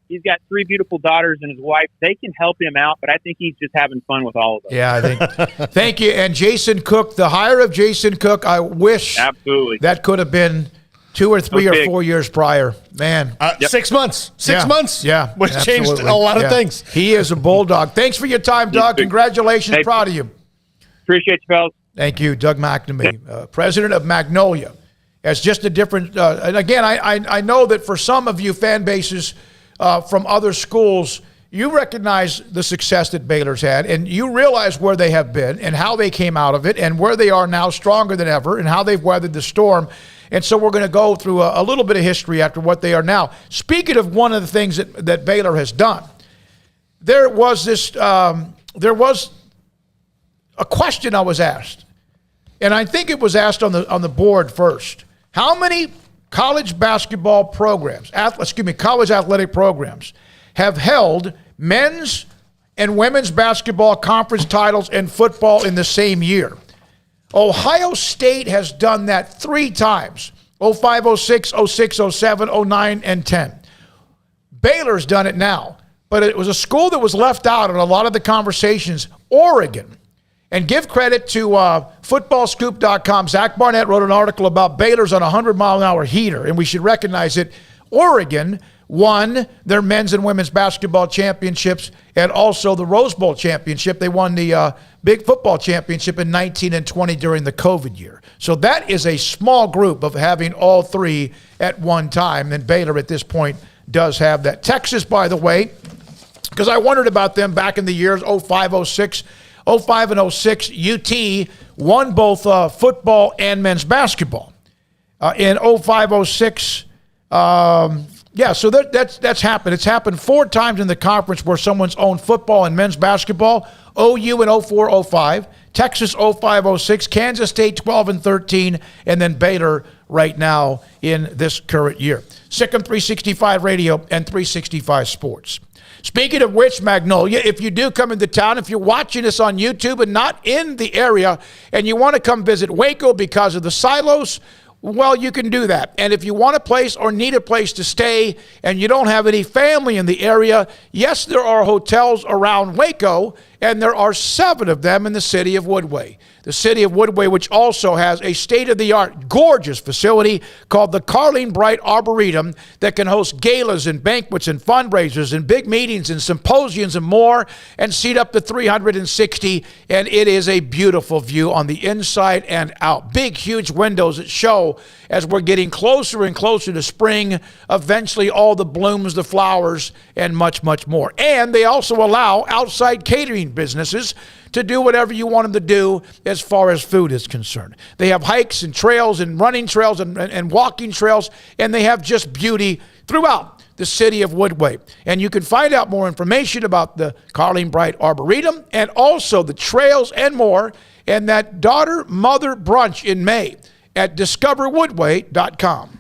He's got 3 beautiful daughters and his wife. They can help him out, but I think he's just having fun with all of them. Yeah, I think. Thank you. And Jason Cook, the hire of Jason Cook, I wish absolutely that could have been 2 or 3 or 4 years prior. Man. 6 months. 6 months. Yeah. Which changed a lot of things. He is a bulldog. Thanks for your time, Doug. Congratulations. Hey, proud of you. Appreciate you, fellas. Thank you, Doug McNamee, president of Magnolia. As just a different, and again, I know that for some of you fan bases from other schools, you recognize the success that Baylor's had, and you realize where they have been and how they came out of it and where they are now stronger than ever and how they've weathered the storm. And so we're going to go through a little bit of history after what they are now. Speaking of one of the things that Baylor has done, there was a question I was asked, and I think it was asked on the board first. How many college basketball programs, college athletic programs, have held men's and women's basketball conference titles and football in the same year? Ohio State has done that 3 times, 05, 06, 06, 07, 09, and 10. Baylor's done it now, but it was a school that was left out in a lot of the conversations, Oregon. And give credit to footballscoop.com. Zach Barnett wrote an article about Baylor's on a 100-mile-an-hour heater, and we should recognize it. Oregon won their men's and women's basketball championships and also the Rose Bowl championship. They won the big football championship in 19 and 20 during the COVID year. So that is a small group of having all 3 at one time, and Baylor at this point does have that. Texas, by the way, because I wondered about them back in the years 05, 06, 05 and 06, UT won both football and men's basketball. In 05, 06, so that's happened. It's happened 4 times in the conference where someone's owned football and men's basketball. OU in 04, 05, Texas 05, 06, Kansas State 12 and 13, and then Baylor right now in this current year. Sikkim 365 Radio and 365 Sports. Speaking of which, Magnolia, if you do come into town, if you're watching us on YouTube and not in the area and you want to come visit Waco because of the silos, well, you can do that. And if you want a place or need a place to stay and you don't have any family in the area, yes, there are hotels around Waco, and there are 7 of them in the city of Woodway. The city of Woodway, which also has a state-of-the-art, gorgeous facility called the Carling Bright Arboretum that can host galas and banquets and fundraisers and big meetings and symposiums and more, and seat up to 360, and it is a beautiful view on the inside and out. Big, huge windows that show as we're getting closer and closer to spring, eventually all the blooms, the flowers, and much, much more. And they also allow outside catering businesses to do whatever you want them to do as far as food is concerned. They have hikes and trails and running trails and walking trails, and they have just beauty throughout the city of Woodway. And you can find out more information about the Carling Bright Arboretum and also the trails and more and that daughter-mother brunch in May at discoverwoodway.com.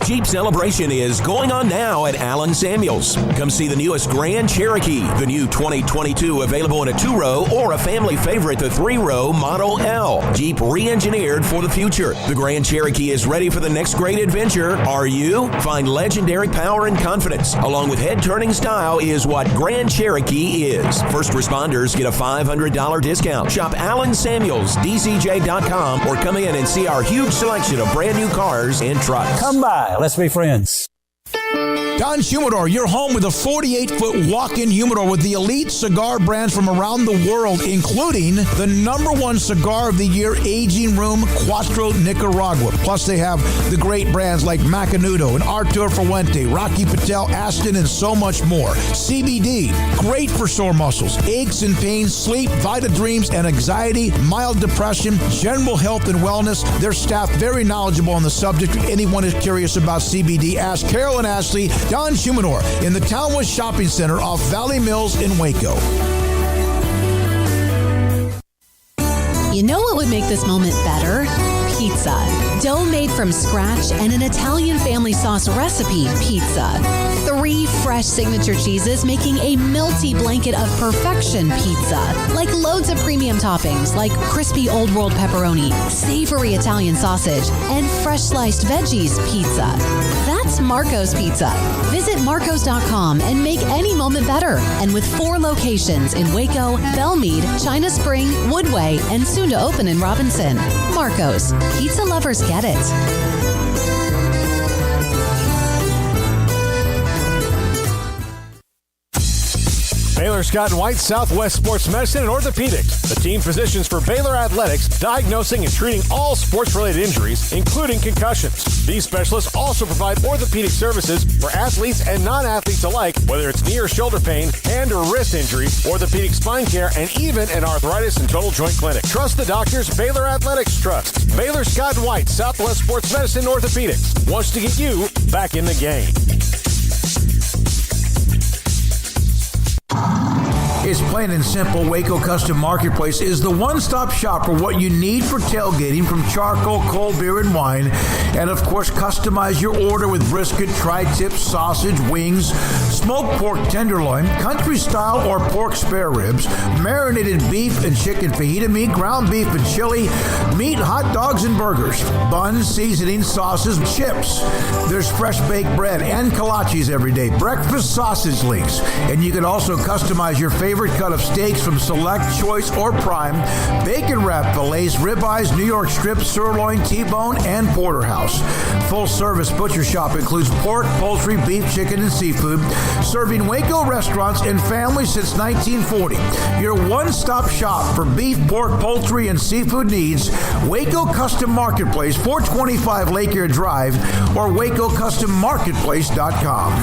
Jeep Celebration is going on now at Allen Samuels. Come see the newest Grand Cherokee, the new 2022 available in a 2-row or a family favorite, the 3-row Model L. Jeep re-engineered for the future. The Grand Cherokee is ready for the next great adventure. Are you? Find legendary power and confidence, along with head-turning style, is what Grand Cherokee is. First responders get a $500 discount. Shop Allen Samuels, DCJ.com, or come in and see our huge selection of brand new cars and trucks. Come by. Let's be friends. Don Humidor, your home with a 48-foot walk-in humidor with the elite cigar brands from around the world, including the #1 cigar of the year, Aging Room Cuatro Nicaragua. Plus, they have the great brands like Macanudo and Artur Fuente, Rocky Patel, Aston, and so much more. CBD, great for sore muscles, aches and pains, sleep, Vita Dreams, and anxiety, mild depression, general health and wellness. Their staff very knowledgeable on the subject. If anyone is curious about CBD, ask Carol and Ashley. Don Humidor in the Townwest Shopping Center off Valley Mills in Waco. You know what would make this moment better? Pizza. Dough made from scratch and an Italian family sauce recipe pizza. 3 fresh signature cheeses making a melty blanket of perfection pizza. Like loads of premium toppings like crispy Old World pepperoni, savory Italian sausage, and fresh sliced veggies pizza. That's Marco's Pizza. Visit marcos.com and make any moment better. And with 4 locations in Waco, Belmead, China Spring, Woodway, and soon to open in Robinson. Marco's. Pizza lovers get it. Baylor Scott and White, Southwest Sports Medicine and Orthopedics. The team physicians for Baylor Athletics, diagnosing and treating all sports-related injuries, including concussions. These specialists also provide orthopedic services for athletes and non-athletes alike, whether it's knee or shoulder pain, hand or wrist injury, orthopedic spine care, and even an arthritis and total joint clinic. Trust the doctors Baylor Athletics trusts. Baylor Scott and White, Southwest Sports Medicine and Orthopedics wants to get you back in the game. It's plain and simple. Waco Custom Marketplace is the one-stop shop for what you need for tailgating, from charcoal, cold beer, and wine. And, of course, customize your order with brisket, tri-tip, sausage, wings, smoked pork tenderloin, country-style or pork spare ribs, marinated beef and chicken fajita meat, ground beef and chili, meat, hot dogs, and burgers, buns, seasoning, sauces, chips. There's fresh baked bread and kolaches every day, breakfast sausage links. And you can also customize your favorite cut of steaks from Select, Choice, or Prime, bacon wrap fillets, ribeyes, New York strip, sirloin, T-bone, and porterhouse. Full service butcher shop includes pork, poultry, beef, chicken, and seafood, serving Waco restaurants and families since 1940. Your one-stop shop for beef, pork, poultry, and seafood needs. Waco Custom Marketplace, 425 Lake Air Drive, or WacoCustomMarketplace.com.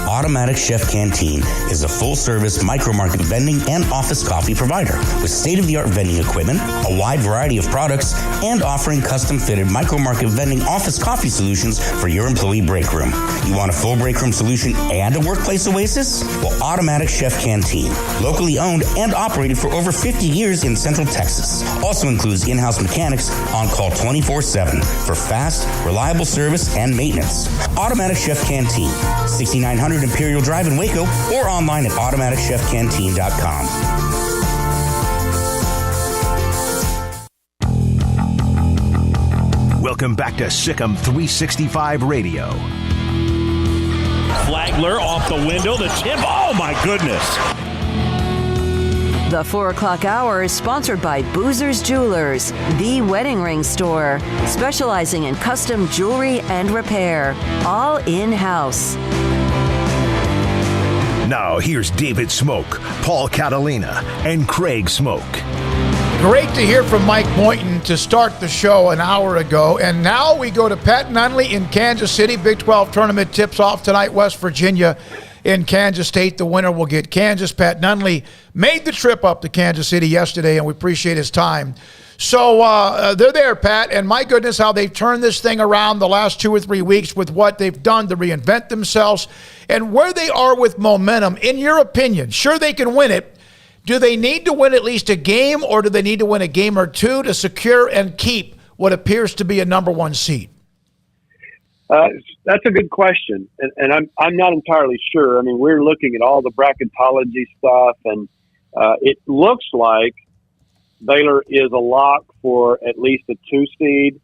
Automatic Chef Canteen is a full-service micro-market vending and office coffee provider with state-of-the-art vending equipment, a wide variety of products, and offering custom-fitted micro-market vending office coffee solutions for your employee break room. You want a full break room solution and a workplace oasis? Well, Automatic Chef Canteen, locally owned and operated for over 50 years in Central Texas, also includes in-house mechanics on call 24/7 for fast, reliable service and maintenance. Automatic Chef Canteen, 6900 Imperial Drive in Waco, or online at automaticchefcanteen.com. Welcome back to Sikkim 365 Radio. Flagler off the window, the tip. Oh, my goodness. The 4 o'clock hour is sponsored by Boozer's Jewelers, the wedding ring store, specializing in custom jewelry and repair, all in-house. Now, here's David Smoak, Paul Catalina, and Craig Smoak. Great to hear from Mike Boynton to start the show an hour ago. And now we go to Pat Nunley in Kansas City. Big 12 tournament tips off tonight. West Virginia in Kansas State. The winner will get Kansas. Pat Nunley made the trip up to Kansas City yesterday, and we appreciate his time. So they're there, Pat, and my goodness, how they've turned this thing around the last 2 or 3 weeks with what they've done to reinvent themselves and where they are with momentum. In your opinion, sure they can win it. Do they need to win at least a game, or do they need to win a game or two to secure and keep what appears to be a number 1 seed? That's a good question, and I'm not entirely sure. I mean, we're looking at all the bracketology stuff, and it looks like Baylor is a lock for at least a 2 seed,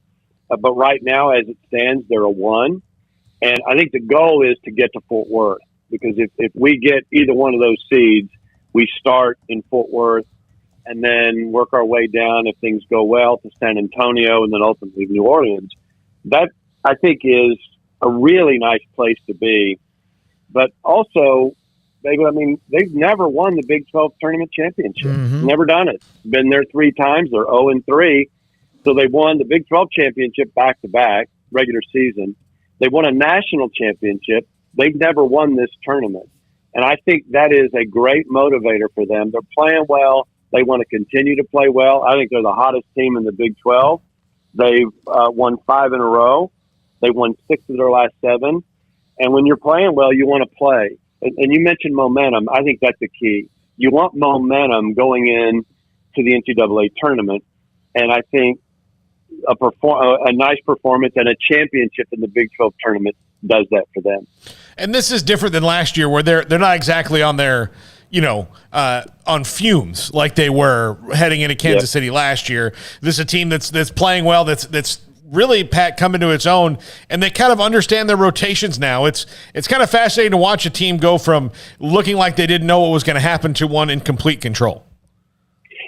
but right now, as it stands, they're a 1. And I think the goal is to get to Fort Worth, because if we get either one of those seeds, we start in Fort Worth, and then work our way down, if things go well, to San Antonio and then ultimately New Orleans. That, I think, is a really nice place to be. But also, they've never won the Big 12 tournament championship. Never done it. Been there 3 times. They're 0-3. So they won the Big 12 championship back-to-back, regular season. They won a national championship. They've never won this tournament. And I think that is a great motivator for them. They're playing well. They want to continue to play well. I think they're the hottest team in the Big 12. They've won 5 in a row. They won 6 of their last 7. And when you're playing well, you want to play. And you mentioned momentum. I think that's the key. You want momentum going in to the NCAA tournament. And I think a nice performance and a championship in the Big 12 tournament does that for them. And this is different than last year, where they're not exactly on their, on fumes like they were heading into Kansas City last year. This is a team that's playing well, that's really, Pat, coming to its own, and they kind of understand their rotations now. It's kind of fascinating to watch a team go from looking like they didn't know what was going to happen to one in complete control.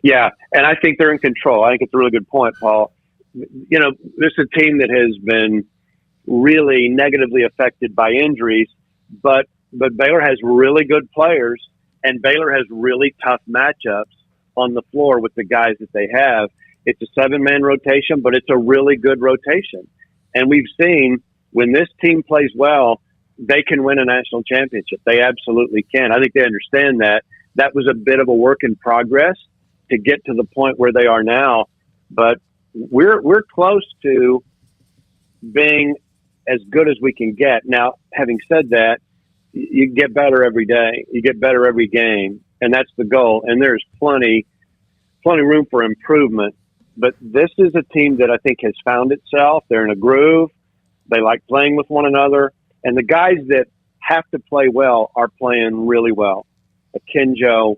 Yeah, and I think they're in control. I think it's a really good point, Paul. This is a team that has been really negatively affected by injuries, but Baylor has really good players, and Baylor has really tough matchups on the floor with the guys that they have. It's a 7-man rotation, but it's a really good rotation. And we've seen when this team plays well, they can win a national championship. They absolutely can. I think they understand that. That was a bit of a work in progress to get to the point where they are now. But we're close to being as good as we can get. Now, having said that, you get better every day. You get better every game, and that's the goal. And there's plenty room for improvement. But this is a team that I think has found itself. They're in a groove. They like playing with one another. And the guys that have to play well are playing really well. Akinjo,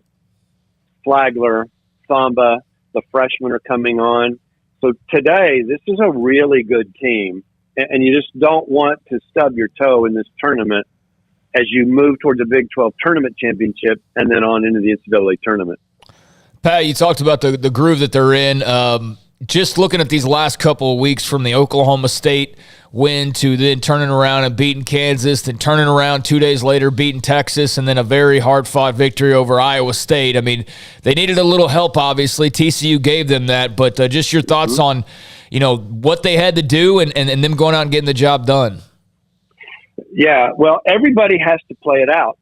Flagler, Thamba, the freshmen are coming on. So today, this is a really good team. And you just don't want to stub your toe in this tournament as you move towards the Big 12 tournament championship and then on into the NCAA tournament. Pat, you talked about the groove that they're in. Just looking at these last couple of weeks, from the Oklahoma State win to then turning around and beating Kansas, then turning around 2 days later, beating Texas, and then a very hard-fought victory over Iowa State. I mean, they needed a little help, obviously. TCU gave them that, but just your thoughts on, what they had to do and them going out and getting the job done. Yeah, well, everybody has to play it out.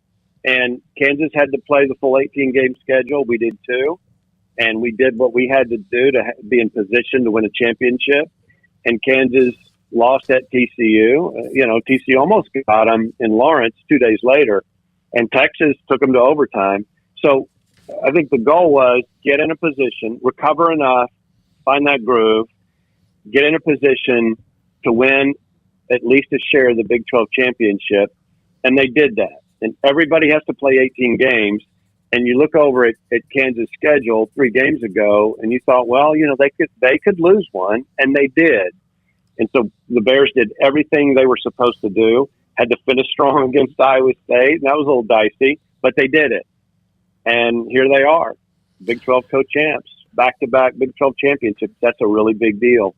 And Kansas had to play the full 18-game schedule. We did too. And we did what we had to do to be in position to win a championship. And Kansas lost at TCU. TCU almost got them in Lawrence 2 days later. And Texas took them to overtime. So I think the goal was get in a position, recover enough, find that groove, get in a position to win at least a share of the Big 12 championship. And they did that. And everybody has to play 18 games. And you look over at Kansas' schedule 3 games ago, and you thought, well, they could lose one, and they did. And so the Bears did everything they were supposed to do, had to finish strong against Iowa State, and that was a little dicey, but they did it. And here they are, Big 12 co-champs, back-to-back Big 12 championships. That's a really big deal.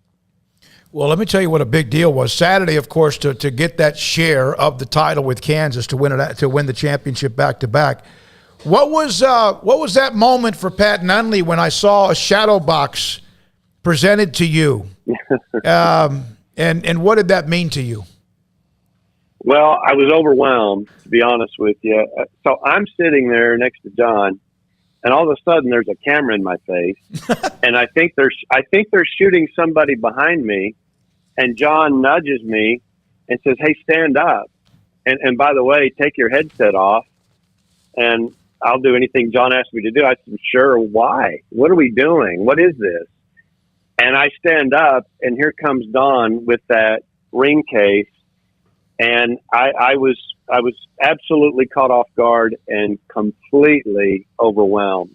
Well, let me tell you what a big deal was. Saturday, of course, to get that share of the title with Kansas, to win the championship back-to-back. What was that moment for Pat Nunley when I saw a shadow box presented to you? And what did that mean to you? Well, I was overwhelmed, to be honest with you. So I'm sitting there next to John, and all of a sudden there's a camera in my face, and I think they're shooting somebody behind me, and John nudges me and says, "Hey, stand up. And by the way, take your headset off." And I'll do anything John asked me to do. I said, "Sure, why? What are we doing? What is this?" And I stand up, and here comes Don with that ring case. And I was absolutely caught off guard and completely overwhelmed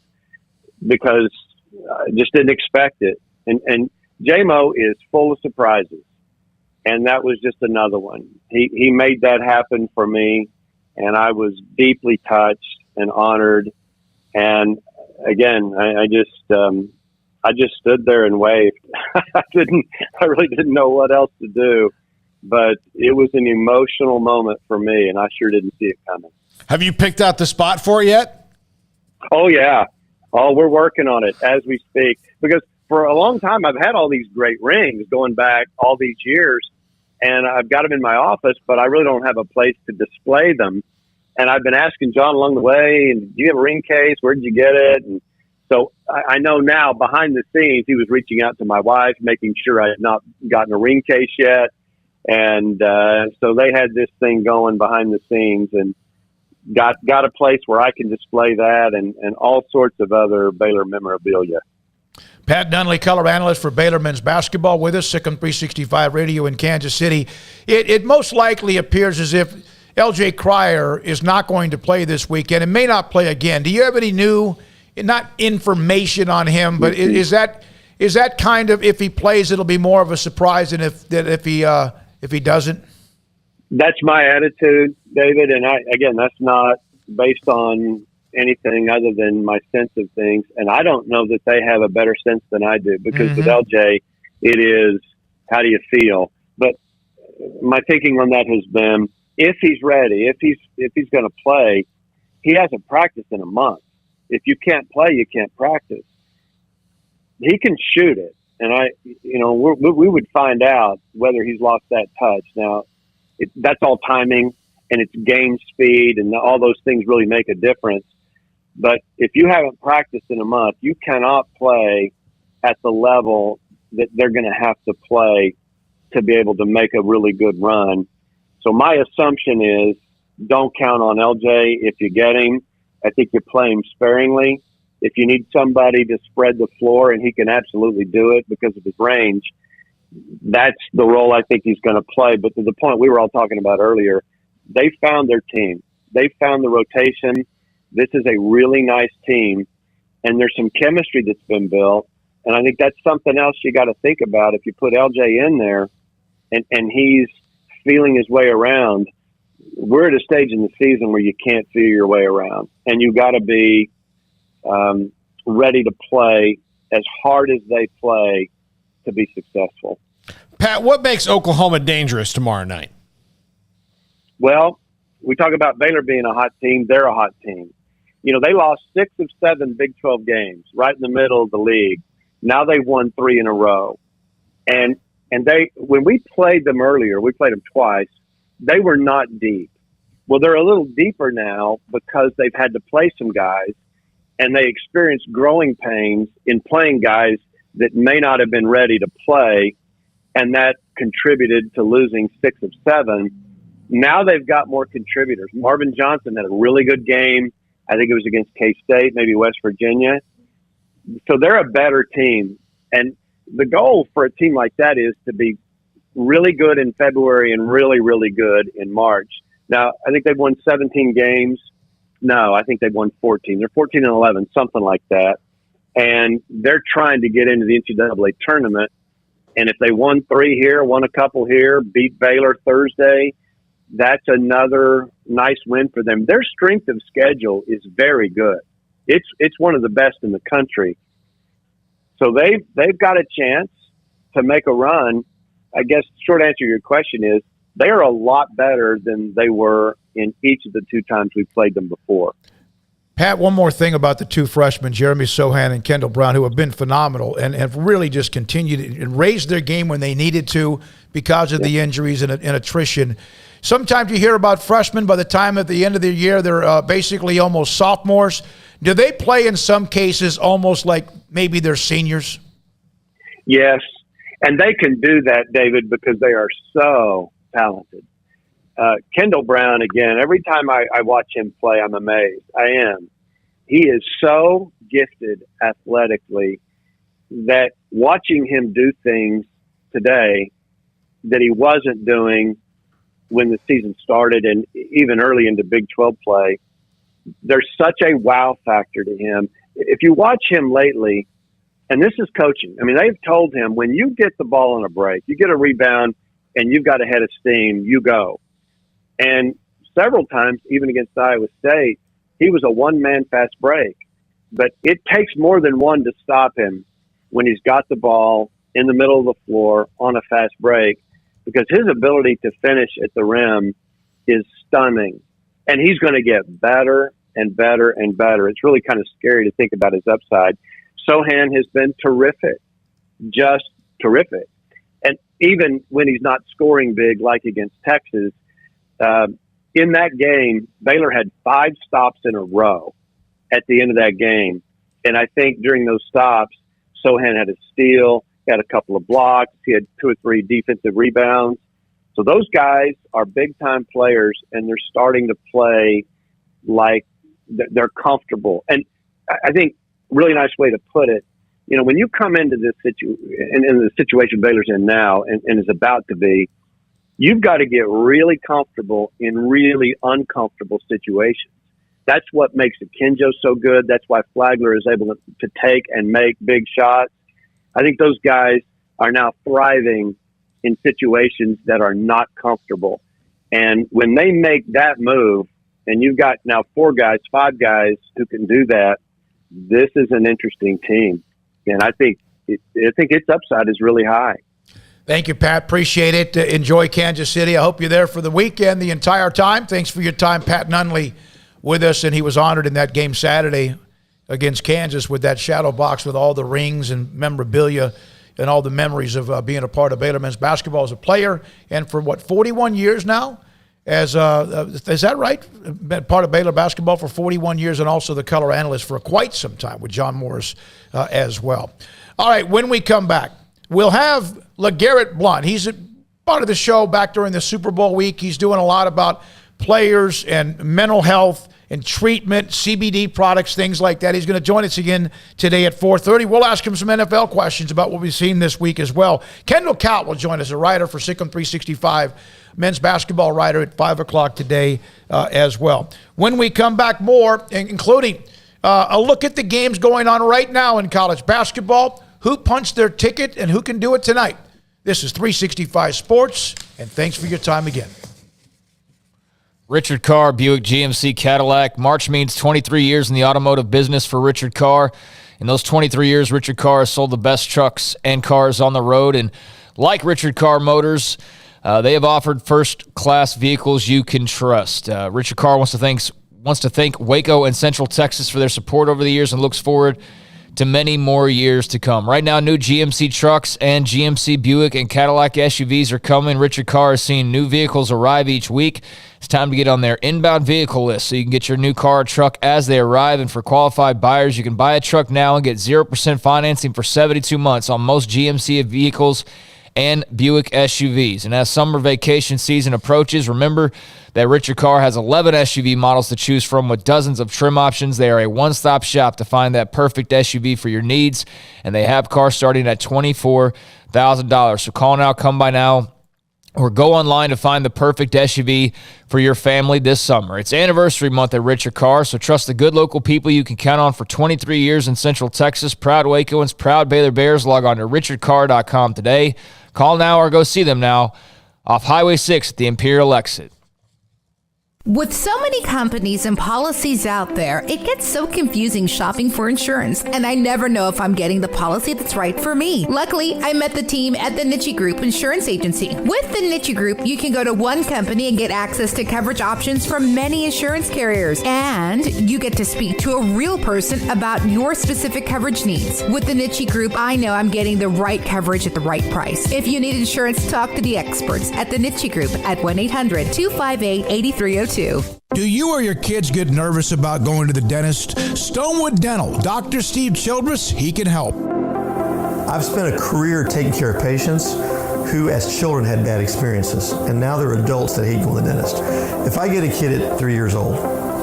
because I just didn't expect it. And J-Mo is full of surprises. And that was just another one. He made that happen for me, and I was deeply touched and honored. And again, I just stood there and waved. I really didn't know what else to do, but it was an emotional moment for me, and I sure didn't see it coming. Have you picked out the spot for it yet? Oh yeah. Oh, we're working on it as we speak, because for a long time I've had all these great rings going back all these years, and I've got them in my office, but I really don't have a place to display them. And I've been asking John along the way, and do you have a ring case? Where did you get it? And so I know now behind the scenes, he was reaching out to my wife, making sure I had not gotten a ring case yet. And so they had this thing going behind the scenes, and got a place where I can display that and all sorts of other Baylor memorabilia. Pat Nunley, color analyst for Baylor men's basketball, with us, Sikkim 365 Radio in Kansas City. It most likely appears as if LJ Cryer is not going to play this weekend and may not play again. Do you have any new, not information on him, but is that kind of, if he plays, it'll be more of a surprise than if he doesn't? That's my attitude, David. And that's not based on anything other than my sense of things. And I don't know that they have a better sense than I do, because with LJ, it is, how do you feel? But my thinking on that has been, if he's ready, if he's going to play, he hasn't practiced in a month. If you can't play, you can't practice. He can shoot it. And we would find out whether he's lost that touch. Now, that's all timing, and it's game speed, and all those things really make a difference. But if you haven't practiced in a month, you cannot play at the level that they're going to have to play to be able to make a really good run. So my assumption is, don't count on LJ if you get him. I think you play him sparingly. If you need somebody to spread the floor, and he can absolutely do it because of his range, that's the role I think he's going to play. But to the point we were all talking about earlier, they found their team. They found the rotation. This is a really nice team, and there's some chemistry that's been built. And I think that's something else you got to think about. If you put LJ in there and he's feeling his way around, we're at a stage in the season where you can't feel your way around, and you got to be ready to play as hard as they play to be successful. Pat, what makes Oklahoma dangerous tomorrow night? Well, we talk about Baylor being a hot team. They're a hot team. They lost 6 of 7 Big 12 games, right in the middle of the league. Now they've won 3 in a row. And when we played them earlier, we played them twice, they were not deep. Well, they're a little deeper now because they've had to play some guys, and they experienced growing pains in playing guys that may not have been ready to play, and that contributed to losing 6 of 7. Now they've got more contributors. Marvin Johnson had a really good game. I think it was against K-State, maybe West Virginia. So they're a better team. And the goal for a team like that is to be really good in February and really, really good in March. Now, I think they've won 17 games. No, I think they've won 14. They're 14 and 11, something like that. And they're trying to get into the NCAA tournament. And if they won 3 here, won a couple here, beat Baylor Thursday, that's another nice win for them. Their strength of schedule is very good. It's one of the best in the country. So they've got a chance to make a run. I guess short answer to your question is, they are a lot better than they were in each of the 2 times we played them before. Pat, one more thing about the 2 freshmen, Jeremy Sohan and Kendall Brown, who have been phenomenal and have really just continued and raised their game when they needed to because of the injuries and attrition. Sometimes you hear about freshmen, by the time at the end of the year, they're basically almost sophomores. Do they play in some cases almost like maybe they're seniors? Yes, and they can do that, David, because they are so talented. Kendall Brown, again, every time I watch him play, I'm amazed. I am. He is so gifted athletically that watching him do things today that he wasn't doing when the season started and even early into Big 12 play, there's such a wow factor to him. If you watch him lately, and this is coaching, I mean, they've told him, when you get the ball on a break, you get a rebound and you've got a head of steam, you go. And several times, even against Iowa State, he was a one-man fast break. But it takes more than one to stop him when he's got the ball in the middle of the floor on a fast break, because his ability to finish at the rim is stunning. And he's going to get better and better and better. It's really kind of scary to think about his upside. Sohan has been terrific, just terrific. And even when he's not scoring big like against Texas, in that game, Baylor had 5 stops in a row at the end of that game. And I think during those stops, Sohan had a steal, had a couple of blocks, he had 2 or 3 defensive rebounds. So those guys are big-time players, and they're starting to play like they're comfortable. And I think really nice way to put it, you know, when you come into this in the situation Baylor's in now and is about to be, you've got to get really comfortable in really uncomfortable situations. That's what makes Akinjo so good. That's why Flagler is able to take and make big shots. I think those guys are now thriving in situations that are not comfortable. And when they make that move, and you've got now 5 guys who can do that, this is an interesting team. And I think its upside is really high. Thank you, Pat. Appreciate it. Enjoy Kansas City. I hope you're there for the weekend the entire time. Thanks for your time, Pat Nunley, with us. And he was honored in that game Saturday against Kansas with that shadow box with all the rings and memorabilia and all the memories of being a part of Baylor men's basketball as a player. And for, 41 years now? Is that right? Been part of Baylor basketball for 41 years, and also the color analyst for quite some time with John Morris as well. All right, when we come back, we'll have Legarrette Blount. He's a part of the show back during the Super Bowl week. He's doing a lot about players and mental health and treatment, CBD products, things like that. He's going to join us again today at 4:30. We'll ask him some NFL questions about what we've seen this week as well. Kendall Kaut will join us, a writer for Sikkim 365, men's basketball writer, at 5 o'clock today as well. When we come back, more, including a look at the games going on right now in college basketball, who punched their ticket and who can do it tonight. This is 365 Sports, and thanks for your time again. Richard Carr, Buick GMC Cadillac. March means 23 years in the automotive business for Richard Carr. In those 23 years, Richard Carr has sold the best trucks and cars on the road. And like Richard Carr Motors, they have offered first-class vehicles you can trust. Richard Carr wants to thank Waco and Central Texas for their support over the years and looks forward to many more years to come. Right now, new GMC trucks and GMC Buick and Cadillac SUVs are coming. Richard Carr is seeing new vehicles arrive each week. It's time to get on their inbound vehicle list so you can get your new car or truck as they arrive. And for qualified buyers, you can buy a truck now and get 0% financing for 72 months on most GMC vehicles and Buick SUVs. And as summer vacation season approaches, remember that Richard Carr has 11 SUV models to choose from with dozens of trim options. They are a one-stop shop to find that perfect SUV for your needs, and they have cars starting at $24,000. So call now, come by now, or go online to find the perfect SUV for your family this summer. It's anniversary month at Richard Carr, so trust the good local people you can count on for 23 years in Central Texas. Proud Wacoans, proud Baylor Bears. Log on to richardcarr.com today. Call now or go see them now off Highway 6 at the Imperial exit. With so many companies and policies out there, it gets so confusing shopping for insurance, and I never know if I'm getting the policy that's right for me. Luckily, I met the team at the Niche Group Insurance Agency. With the Niche Group, you can go to one company and get access to coverage options from many insurance carriers, and you get to speak to a real person about your specific coverage needs. With the Niche Group, I know I'm getting the right coverage at the right price. If you need insurance, talk to the experts at the Niche Group at 1-800-258-8302. Do you or your kids get nervous about going to the dentist? Stonewood Dental, Dr. Steve Childress, he can help. I've spent a career taking care of patients who as children had bad experiences, and now they're adults that hate going to the dentist. If I get a kid at 3 years old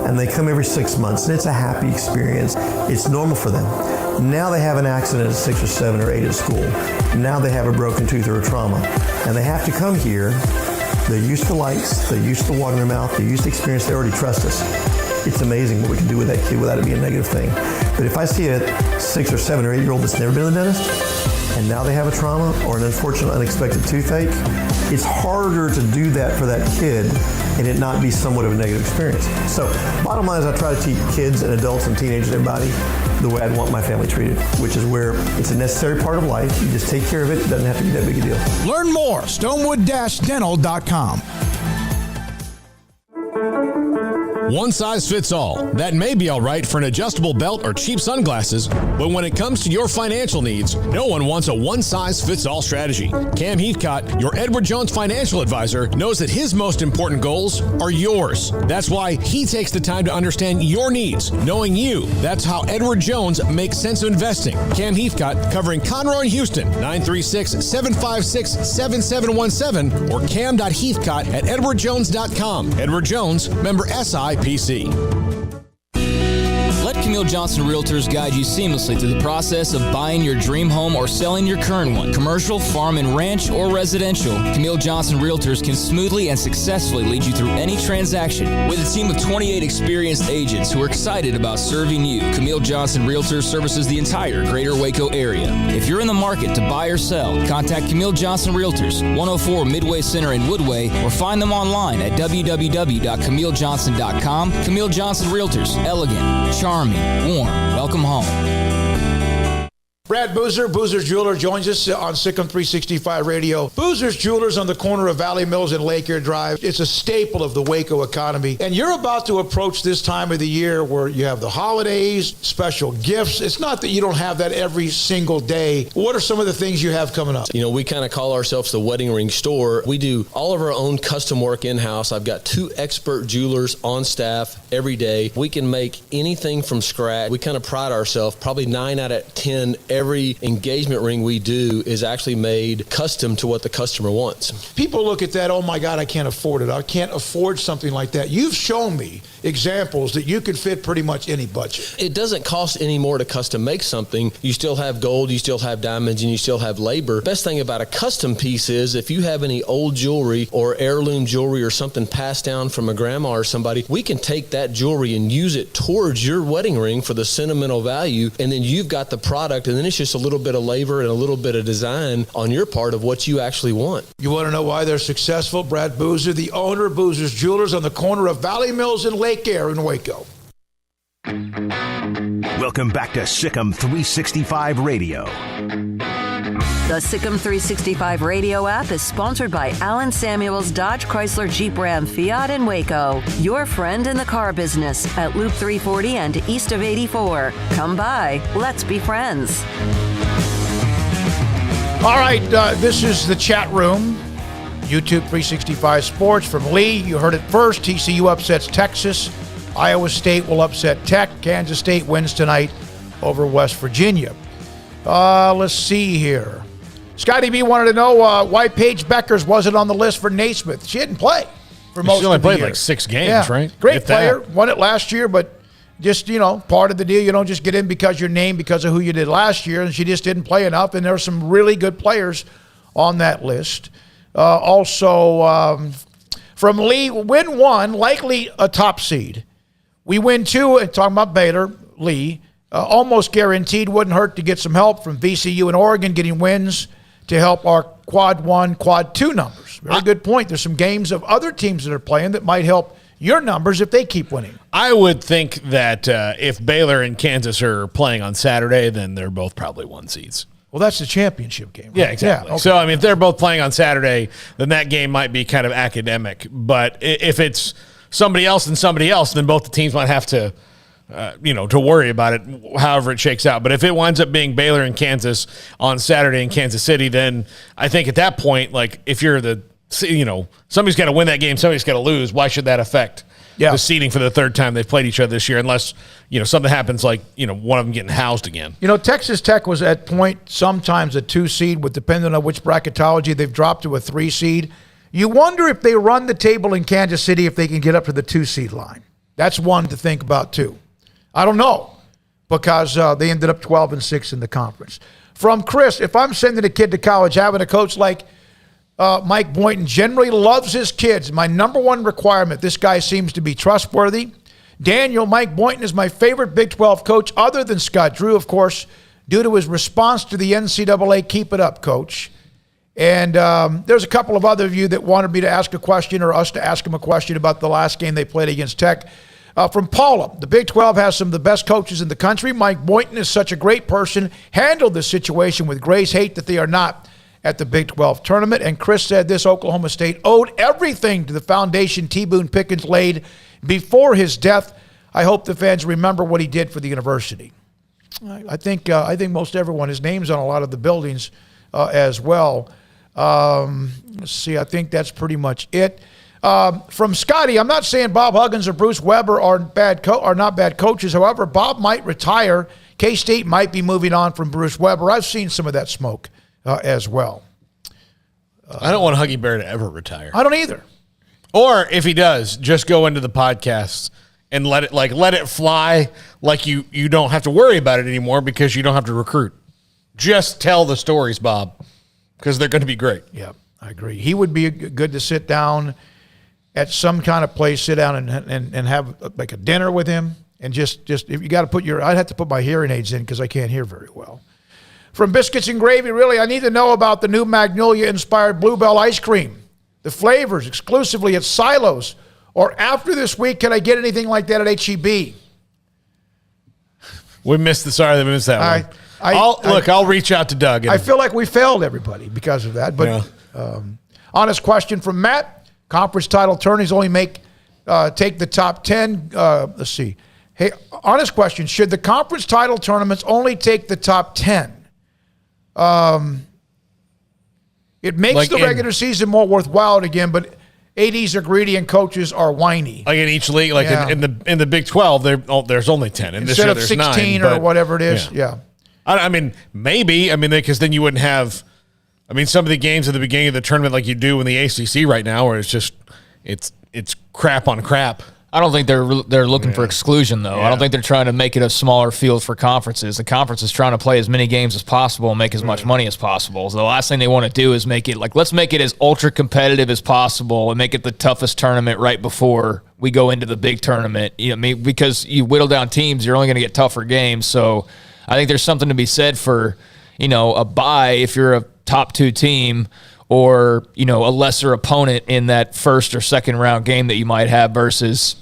and they come every 6 months and it's a happy experience, it's normal for them. Now they have an accident at 6 or 7 or 8 at school. Now they have a broken tooth or a trauma, and they have to come here. They're used to lights, they're used to water in their mouth, they're used to experience, they already trust us. It's amazing what we can do with that kid without it being a negative thing. But if I see a 6 or 7 or 8 year old that's never been to the dentist, and now they have a trauma or an unfortunate unexpected toothache, it's harder to do that for that kid and it not be somewhat of a negative experience. So bottom line is I try to teach kids and adults and teenagers and everybody the way I'd want my family treated, which is where it's a necessary part of life. You just take care of it. It doesn't have to be that big a deal. Learn more, stonewood-dental.com. One size fits all. That may be all right for an adjustable belt or cheap sunglasses, but when it comes to your financial needs, no one wants a one-size-fits-all strategy. Cam Heathcott, your Edward Jones financial advisor, knows that his most important goals are yours. That's why he takes the time to understand your needs, knowing you. That's how Edward Jones makes sense of investing. Cam Heathcott, covering Conroe and Houston, 936-756-7717 or cam.heathcott@edwardjones.com. Edward Jones, member SIPC. Let Camille Johnson Realtors guide you seamlessly through the process of buying your dream home or selling your current one. Commercial, farm and ranch, or residential, Camille Johnson Realtors can smoothly and successfully lead you through any transaction. With a team of 28 experienced agents who are excited about serving you, Camille Johnson Realtors services the entire greater Waco area. If you're in the market to buy or sell, contact Camille Johnson Realtors, 104 Midway Center in Woodway, or find them online at www.camillejohnson.com. Camille Johnson Realtors, elegant, charming, warm. Welcome home. Brad Boozer, Boozer's Jeweler, joins us on Sikkim 365 Radio. Boozer's Jewelers on the corner of Valley Mills and Lake Air Drive. It's a staple of the Waco economy. And you're about to approach this time of the year where you have the holidays, special gifts. It's not that you don't have that every single day. What are some of the things you have coming up? You know, we kind of call ourselves the wedding ring store. We do all of our own custom work in-house. I've got 2 expert jewelers on staff every day. We can make anything from scratch. We kind of pride ourselves, probably 9 out of 10 every engagement ring we do is actually made custom to what the customer wants. People look at that, oh my God, I can't afford it. I can't afford something like that. You've shown me examples that you could fit pretty much any budget. It doesn't cost any more to custom make something. You still have gold, you still have diamonds, and you still have labor. Best thing about a custom piece is if you have any old jewelry or heirloom jewelry or something passed down from a grandma or somebody, we can take that jewelry and use it towards your wedding ring for the sentimental value, and then you've got the product, and then it's just a little bit of labor and a little bit of design on your part of what you actually want. You want to know why they're successful? Brad Boozer, the owner of Boozer's Jewelers on the corner of Valley Mills and Lake Air in Waco. Welcome back to Sikkim 365 Radio. The Sikkim 365 Radio app is sponsored by Alan Samuels Dodge Chrysler Jeep Ram Fiat in Waco. Your friend in the car business at Loop 340 and east of 84. Come by. Let's be friends. All right, this is the chat room. YouTube 365 Sports from Lee. You heard it first. TCU upsets Texas. Iowa State will upset Tech. Kansas State wins tonight over West Virginia. Let's see here. Scotty B wanted to know why Paige Beckers wasn't on the list for Naismith. She didn't play for most of the year. She only played like 6 games, right? Great player. Won it last year, but just, part of the deal, you don't just get in because you're named because of who you did last year, and she just didn't play enough, and there are some really good players on that list. Also, from Lee, win 1, likely a top seed. We win 2, and talking about Baylor, Lee, almost guaranteed. Wouldn't hurt to get some help from VCU and Oregon getting wins to help our quad 1, quad 2 numbers. Very good point. There's some games of other teams that are playing that might help your numbers if they keep winning. I would think that if Baylor and Kansas are playing on Saturday, then they're both probably 1 seeds. Well, that's the championship game. Right? Yeah, exactly. Yeah, okay. So, if they're both playing on Saturday, then that game might be kind of academic. But if it's somebody else and somebody else, then both the teams might have to, to worry about it, however it shakes out. But if it winds up being Baylor and Kansas on Saturday in Kansas City, then I think at that point, like if you're somebody's got to win that game, somebody's got to lose. Why should that affect the seeding for the 3rd time they've played each other this year? Unless something happens, like one of them getting housed again. Texas Tech was at point sometimes a 2 seed, with depending on which bracketology they've dropped to a 3 seed. You wonder if they run the table in Kansas City if they can get up to the 2 seed line. That's one to think about too. I don't know, because they ended up 12-6 in the conference. From Chris, if I'm sending a kid to college, having a coach like Mike Boynton generally loves his kids. My number 1 requirement, this guy seems to be trustworthy. Daniel, Mike Boynton is my favorite Big 12 coach other than Scott Drew, of course, due to his response to the NCAA. Keep it up, coach. And there's a couple of other of you that wanted me to ask a question or us to ask them a question about the last game they played against Tech. From Paula, the Big 12 has some of the best coaches in the country. Mike Boynton is such a great person, handled this situation with grace, hate that they are not at the Big 12 tournament. And Chris said this Oklahoma State owed everything to the foundation T. Boone Pickens laid before his death. I hope the fans remember what he did for the university. I think most everyone, his name's on a lot of the buildings as well. Let's see, I think that's pretty much it. From Scotty, I'm not saying Bob Huggins or Bruce Weber are not bad coaches. However, Bob might retire. K-State might be moving on from Bruce Weber. I've seen some of that smoke as well. I don't want Huggy Bear to ever retire. I don't either. Or if he does, just go into the podcast and let it fly. Like you don't have to worry about it anymore because you don't have to recruit. Just tell the stories, Bob, because they're going to be great. Yeah, I agree. He would be good to sit down at some kind of place, sit down and have like a dinner with him, and just if you got to put I'd have to put my hearing aids in because I can't hear very well. From Biscuits and Gravy, really, I need to know about the new Magnolia-inspired Bluebell ice cream. The flavors exclusively at Silos, or after this week, can I get anything like that at H-E-B? We missed that one. I'll reach out to Doug. I feel like we failed everybody because of that. But honest question from Matt. Conference title tourneys only take the top 10. Let's see. Hey, honest question. Should the conference title tournaments only take the top 10? It makes the regular season more worthwhile again, but ADs are greedy and coaches are whiny. Like in each league, in the Big 12, there's only 10. And instead this of year there's 16 9, or whatever it is. Yeah. I mean, maybe. I mean, because then you wouldn't have. I mean, some of the games at the beginning of the tournament, like you do in the ACC right now, where it's just it's crap on crap. I don't think they're looking for exclusion, though. I don't think they're trying to make it a smaller field for conferences. The conference is trying to play as many games as possible and make as much money as possible. So the last thing they want to do is make it let's make it as ultra competitive as possible and make it the toughest tournament right before we go into the big tournament. You know, I mean, because you whittle down teams, you're only going to get tougher games. So I think there's something to be said for, a bye if you're a top 2 team, or, a lesser opponent in that first or second round game that you might have versus,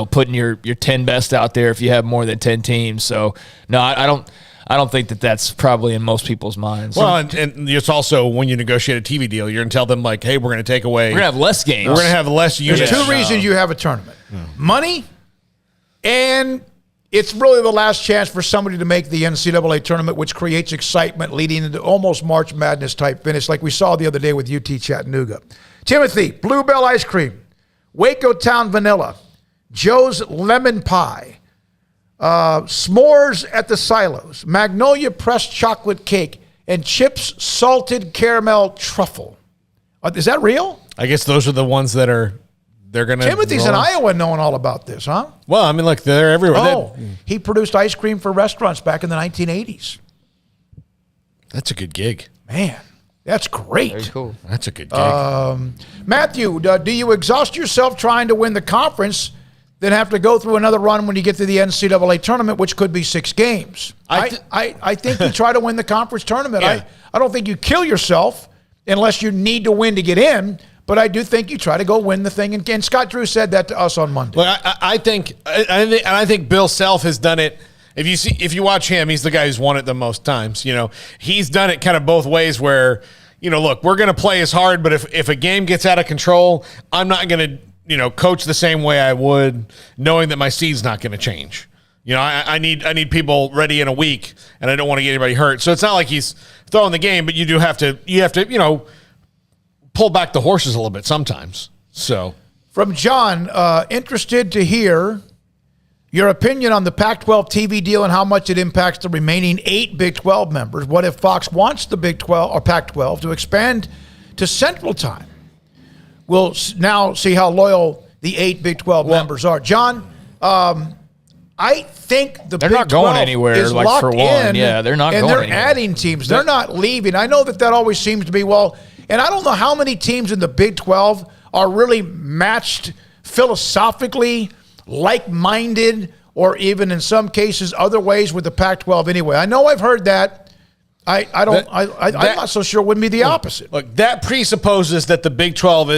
putting your 10 best out there if you have more than 10 teams. So, no, I don't think that's probably in most people's minds. Well, and it's also when you negotiate a TV deal, you're going to tell them, like, hey, we're going to take away. We're going to have less games. We're going to have less units. There's 2 reasons you have a tournament. Money, and it's really the last chance for somebody to make the NCAA tournament, which creates excitement leading into almost March Madness type finish like we saw the other day with UT Chattanooga. Timothy, Bluebell ice cream, Waco Town vanilla, Joe's lemon pie, s'mores at the Silos, Magnolia pressed chocolate cake, and Chips salted caramel truffle. Is that real? I guess those are the ones that they're going to. Timothy's in Iowa knowing all about this, huh? Well, I mean, look, they're everywhere. Oh, he produced ice cream for restaurants back in the 1980s. That's a good gig. Man, that's great. Very cool. That's a good gig. Matthew, do you exhaust yourself trying to win the conference, then have to go through another run when you get to the NCAA tournament, which could be 6 games? I think you try to win the conference tournament. Yeah. I don't think you kill yourself unless you need to win to get in. But I do think you try to go win the thing. And Scott Drew said that to us on Monday. Well, I think Bill Self has done it. If you watch him, he's the guy who's won it the most times. He's done it kind of both ways where, look, we're going to play as hard, but if a game gets out of control, I'm not going to, coach the same way I would, knowing that my seed's not going to change. I need people ready in a week, and I don't want to get anybody hurt. So it's not like he's throwing the game, but you have to, pull back the horses a little bit sometimes. So, from John, interested to hear your opinion on the Pac-12 TV deal and how much it impacts the remaining 8 Big 12 members. What if Fox wants the Big 12 or Pac-12 to expand to Central Time? We'll now see how loyal the 8 Big 12 members are. John, I think they're Big not going 12 anywhere. Is like locked for one, in, yeah, they're not and going they're anywhere. adding teams. They're not leaving. I know that always seems to be and I don't know how many teams in the Big 12 are really matched philosophically, like-minded, or even in some cases other ways with the Pac-12 anyway. I know I've heard that I'm not so sure it wouldn't be the opposite. Look, that presupposes that the Big 12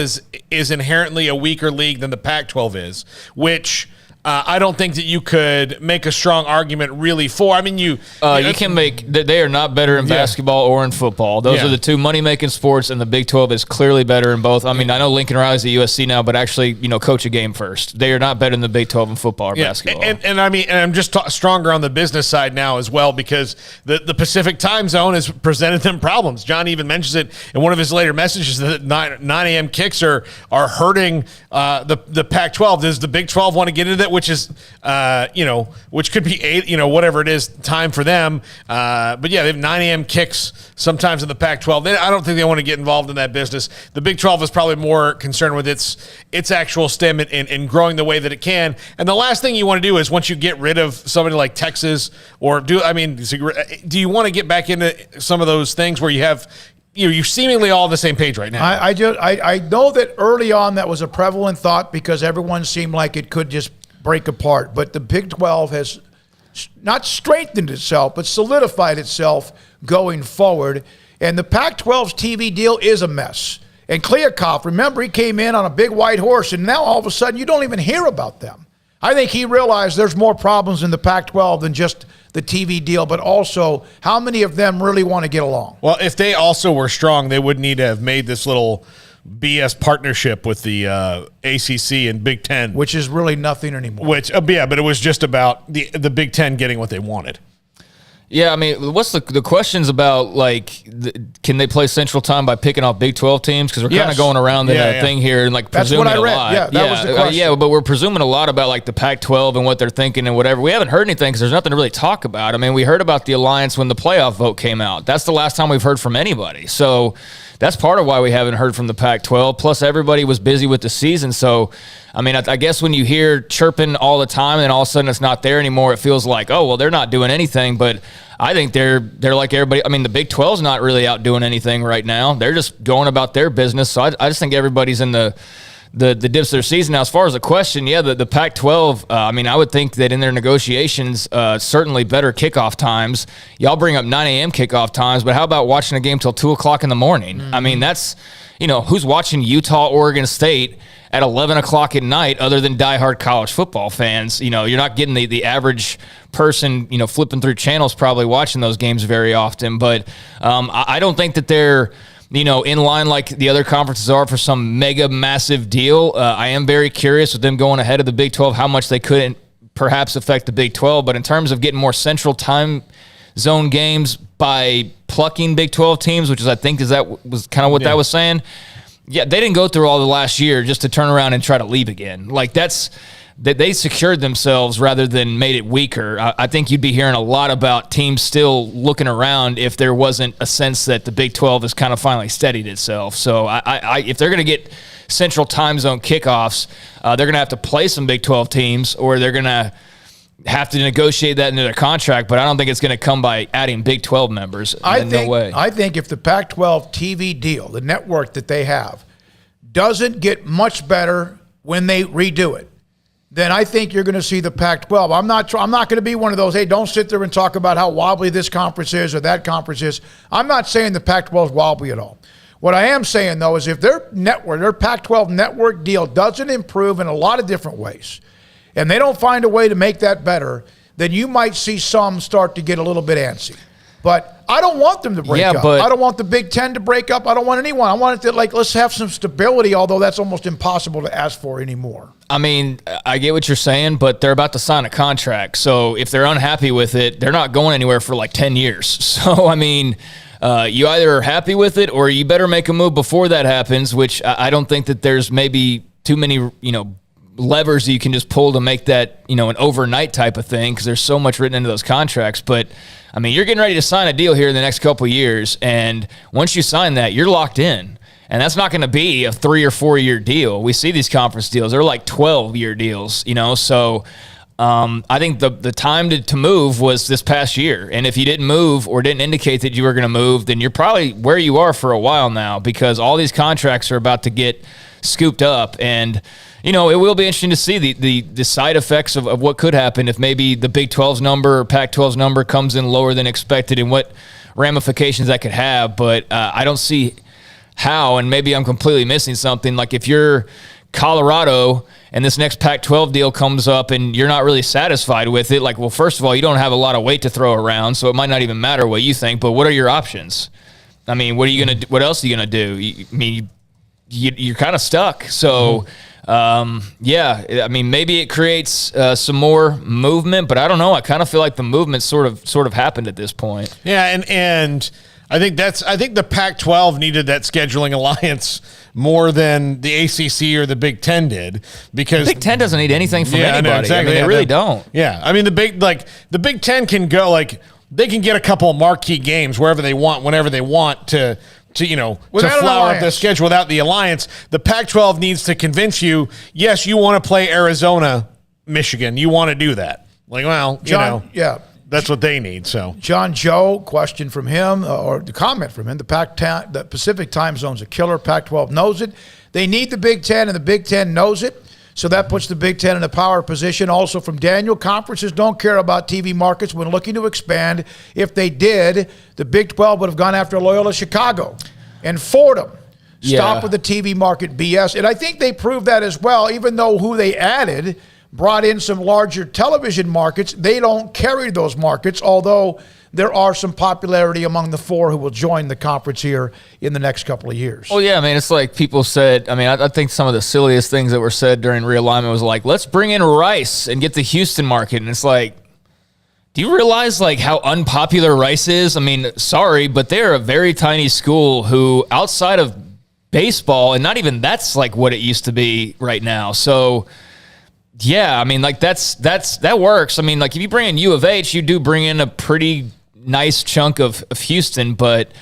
is inherently a weaker league than the Pac-12 is, which I don't think that you could make a strong argument really for. I mean, you can make that they are not better in basketball or in football. Those are the two money-making sports, and the Big 12 is clearly better in both. I mean, I know Lincoln Riley's at USC now, but actually, coach a game first. They are not better than the Big 12 in football or basketball. And I mean, and I'm just stronger on the business side now as well, because the Pacific time zone has presented them problems. John even mentions it in one of his later messages that 9 a.m. kicks are hurting the Pac-12. Does the Big 12 want to get into that? Which is, which could be 8, whatever it is, time for them. But yeah, they have 9 a.m. kicks sometimes in the Pac-12. I don't think they want to get involved in that business. The Big 12 is probably more concerned with its actual stem and growing the way that it can. And the last thing you want to do is, once you get rid of somebody like Texas, do you want to get back into some of those things where you have you're seemingly all on the same page right now? I know that early on that was a prevalent thought, because everyone seemed like it could just break apart. But the Big 12 has not strengthened itself, but solidified itself going forward. And the Pac-12's TV deal is a mess. And Kliavkoff, remember, he came in on a big white horse, and now all of a sudden you don't even hear about them. I think he realized there's more problems in the Pac-12 than just the TV deal, but also how many of them really want to get along. Well, if they also were strong, they would need to have made this little BS partnership with the ACC and Big Ten, which is really nothing anymore. But it was just about the Big Ten getting what they wanted. Yeah, I mean, what's the questions about, can they play Central Time by picking off Big 12 teams? Because we're kind of going around the thing here and presuming That's what I read. A lot. Yeah, that was the question. But we're presuming a lot about the Pac-12 and what they're thinking and whatever. We haven't heard anything because there's nothing to really talk about. I mean, we heard about the alliance when the playoff vote came out. That's the last time we've heard from anybody. So that's part of why we haven't heard from the Pac-12. Plus, everybody was busy with the season. So, I mean, I guess when you hear chirping all the time and all of a sudden it's not there anymore, it feels like, oh, well, they're not doing anything. But I think they're like everybody. I mean, the Big 12's not really out doing anything right now. They're just going about their business. So I just think everybody's in the dips of their season. Now, as far as the question, the Pac-12, I would think that in their negotiations, certainly better kickoff times. Y'all bring up 9 a.m. kickoff times, but how about watching a game till 2 o'clock in the morning? Mm-hmm. I mean, that's, who's watching Utah, Oregon State at 11 o'clock at night other than diehard college football fans? You're not getting the average person, flipping through channels probably watching those games very often. But I don't think that they're in line like the other conferences are for some mega massive deal. I am very curious with them going ahead of the Big 12, how much they could perhaps affect the Big 12. But in terms of getting more central time zone games by plucking Big 12 teams, which is, I think, that was kind of what that was saying. Yeah, they didn't go through all the last year just to turn around and try to leave again. They secured themselves rather than made it weaker. I think you'd be hearing a lot about teams still looking around if there wasn't a sense that the Big 12 has kind of finally steadied itself. So if they're going to get central time zone kickoffs, they're going to have to play some Big 12 teams, or they're going to have to negotiate that into their contract. But I don't think it's going to come by adding Big 12 members. No way. I think if the Pac-12 TV deal, the network that they have, doesn't get much better when they redo it, then I think you're going to see the Pac-12. I'm not going to be one of those, hey, don't sit there and talk about how wobbly this conference is or that conference is. I'm not saying the Pac-12 is wobbly at all. What I am saying, though, is if their Pac-12 network deal doesn't improve in a lot of different ways, and they don't find a way to make that better, then you might see some start to get a little bit antsy. But I don't want them to break up. I don't want the Big Ten to break up. I don't want anyone. I want it to, let's have some stability, although that's almost impossible to ask for anymore. I mean, I get what you're saying, but they're about to sign a contract. So if they're unhappy with it, they're not going anywhere for 10 years. So, I mean, you either are happy with it or you better make a move before that happens, which I don't think that there's maybe too many, levers that you can just pull to make that, an overnight type of thing, because there's so much written into those contracts. But I mean, you're getting ready to sign a deal here in the next couple of years, and once you sign that, you're locked in. And that's not going to be a 3 or 4 year deal. We see these conference deals; they're 12-year deals, So I think the time to move was this past year. And if you didn't move or didn't indicate that you were going to move, then you're probably where you are for a while now, because all these contracts are about to get scooped up. And it will be interesting to see the side effects of what could happen if maybe the Big 12's number or Pac-12's number comes in lower than expected, and what ramifications that could have, but I don't see how, and maybe I'm completely missing something. Like if you're Colorado and this next Pac-12 deal comes up and you're not really satisfied with it, like, well, first of all, you don't have a lot of weight to throw around, so it might not even matter what you think, but what are your options? I mean, what else are you going to do? You're kind of stuck. So, yeah, I mean, maybe it creates some more movement, but I don't know. I kind of feel like the movement sort of happened at this point. Yeah, and I think the Pac-12 needed that scheduling alliance more than the ACC or the Big Ten did, because the Big Ten doesn't need anything from anybody. Exactly. I mean, they really don't. Yeah, I mean the Big Ten can go, like, they can get a couple of marquee games wherever they want, whenever they want to flower up their schedule without the alliance. The Pac-12 needs to convince you, yes, you want to play Arizona, Michigan, you want to do that. Like, well, John, yeah. That's what they need. So, John Joe, question from him, or the comment from him: the Pacific time zone's a killer. Pac-12 knows it. They need the Big Ten, and the Big Ten knows it. So that puts the Big Ten in a power position. Also from Daniel, conferences don't care about TV markets when looking to expand. If they did, the Big 12 would have gone after Loyola Chicago and Fordham. Stop with the TV market BS. And I think they proved that as well, even though who they added brought in some larger television markets. They don't carry those markets, although there are some popularity among the four who will join the conference here in the next couple of years. Well, yeah, I mean, it's like people said, I mean, I think some of the silliest things that were said during realignment was like, let's bring in Rice and get the Houston market. And it's like, do you realize like how unpopular Rice is? I mean, sorry, but they're a very tiny school who outside of baseball, and not even that's like what it used to be right now. So yeah, I mean, like that works. I mean, like if you bring in U of H, you do bring in a pretty nice chunk of Houston, but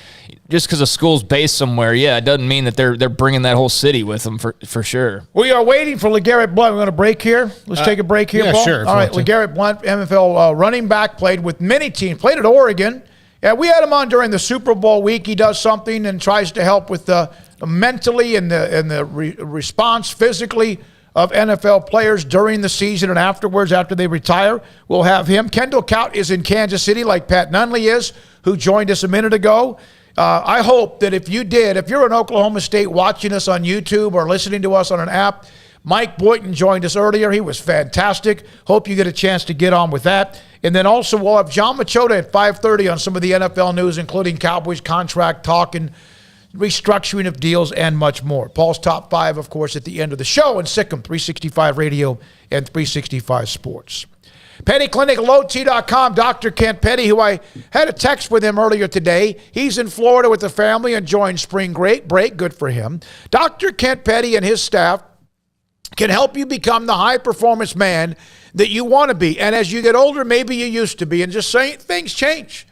just because a school's based somewhere, yeah, it doesn't mean that they're bringing that whole city with them for sure. We are waiting for Legarrette Blount. We're going to break here. Let's take a break here, Paul. Sure. All right, Legarrette Blount, MFL running back, played with many teams, played at Oregon. Yeah, we had him on during the Super Bowl week. He does something and tries to help with the mentally and the response physically of NFL players during the season and afterwards, after they retire. We'll have him. Kendall Kaut is in Kansas City, like Pat Nunley is, who joined us a minute ago. I hope that if you're in Oklahoma State watching us on YouTube or listening to us on an app, Mike Boynton joined us earlier. He was fantastic. Hope you get a chance to get on with that. And then also we'll have John Machota at 5:30 on some of the NFL news, including Cowboys contract talk and restructuring of deals, and much more. Paul's Top 5, of course, at the end of the show, and Sikkim 365 Radio and 365 Sports. Petty Clinic, lowt.com. Dr. Kent Petty, who I had a text with him earlier today. He's in Florida with the family enjoying spring break. Good for him. Dr. Kent Petty and his staff can help you become the high-performance man that you want to be. And as you get older, maybe you used to be, and just saying things change.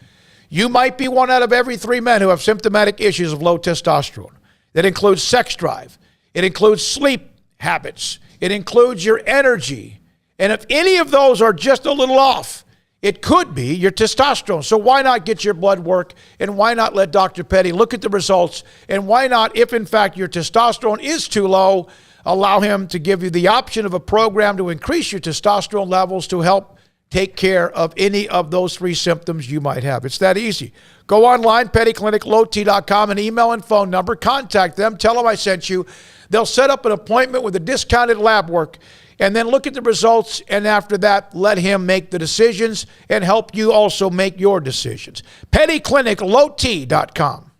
You might be one out of every 3 men who have symptomatic issues of low testosterone. That includes sex drive. It includes sleep habits. It includes your energy. And if any of those are just a little off, it could be your testosterone. So why not get your blood work, and why not let Dr. Petty look at the results, and why not, if in fact your testosterone is too low, allow him to give you the option of a program to increase your testosterone levels to help take care of any of those 3 symptoms you might have. It's that easy. Go online, pettycliniclowt.com, and email and phone number. Contact them. Tell them I sent you. They'll set up an appointment with a discounted lab work, and then look at the results, and after that, let him make the decisions and help you also make your decisions. pettycliniclowt.com.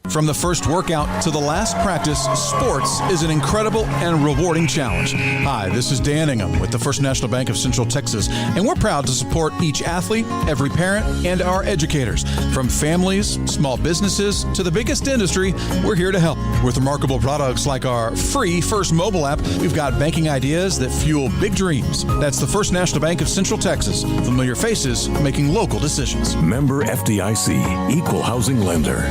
From the first workout to the last practice, sports is an incredible and rewarding challenge. Hi, this is Dan Ingham with the First National Bank of Central Texas, and we're proud to support each athlete, every parent, and our educators. From families, small businesses, to the biggest industry, we're here to help. With remarkable products like our free First mobile app, we've got banking ideas that fuel big dreams. That's the First National Bank of Central Texas. Familiar faces making local decisions. Member FDIC, Equal Housing Lender.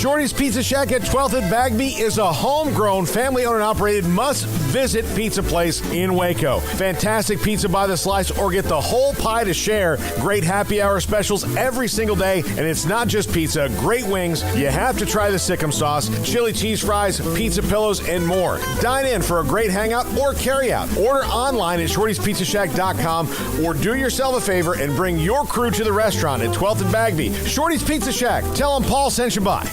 Shorty's Pizza Shack at 12th and Bagby is a homegrown, family-owned and operated must-visit pizza place in Waco. Fantastic pizza by the slice or get the whole pie to share. Great happy hour specials every single day, and it's not just pizza. Great wings. You have to try the Sikkim sauce, chili cheese fries, pizza pillows, and more. Dine in for a great hangout or carry-out. Order online at shortyspizzashack.com or do yourself a favor and bring your crew to the restaurant at 12th and Bagby. Shorty's Pizza Shack. Tell them Paul sent you by.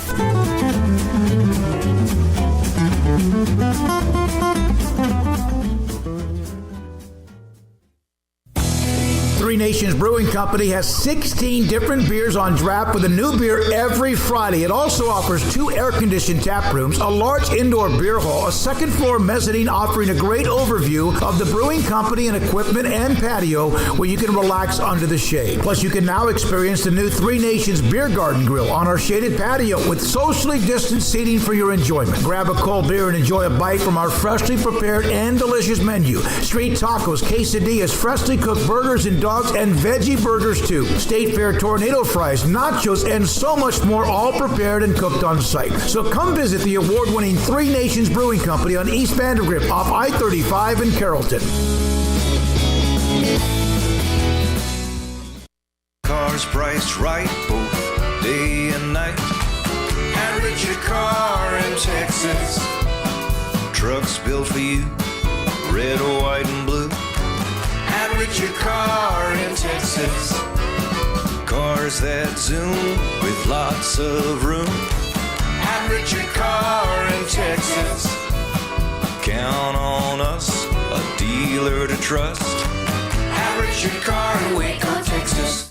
Three Nations Brewing Company has 16 different beers on draft with a new beer every Friday. It also offers 2 air-conditioned tap rooms, a large indoor beer hall, a second-floor mezzanine offering a great overview of the brewing company and equipment and patio where you can relax under the shade. Plus, you can now experience the new Three Nations Beer Garden Grill on our shaded patio with socially distanced seating for your enjoyment. Grab a cold beer and enjoy a bite from our freshly prepared and delicious menu. Street tacos, quesadillas, freshly cooked burgers and dogs, and veggie burgers too. State Fair tornado fries, nachos, and so much more, all prepared and cooked on site. So come visit the award-winning Three Nations Brewing Company on East Vandergrift off I-35 in Carrollton. Cars priced right both day and night. At Richard Car in Texas. Trucks built for you, red, white, and blue. At Richard Car in Texas. Cars that zoom with lots of room. At Richard Car in Texas. Count on us, a dealer to trust. At Richard Car in Waco, Texas.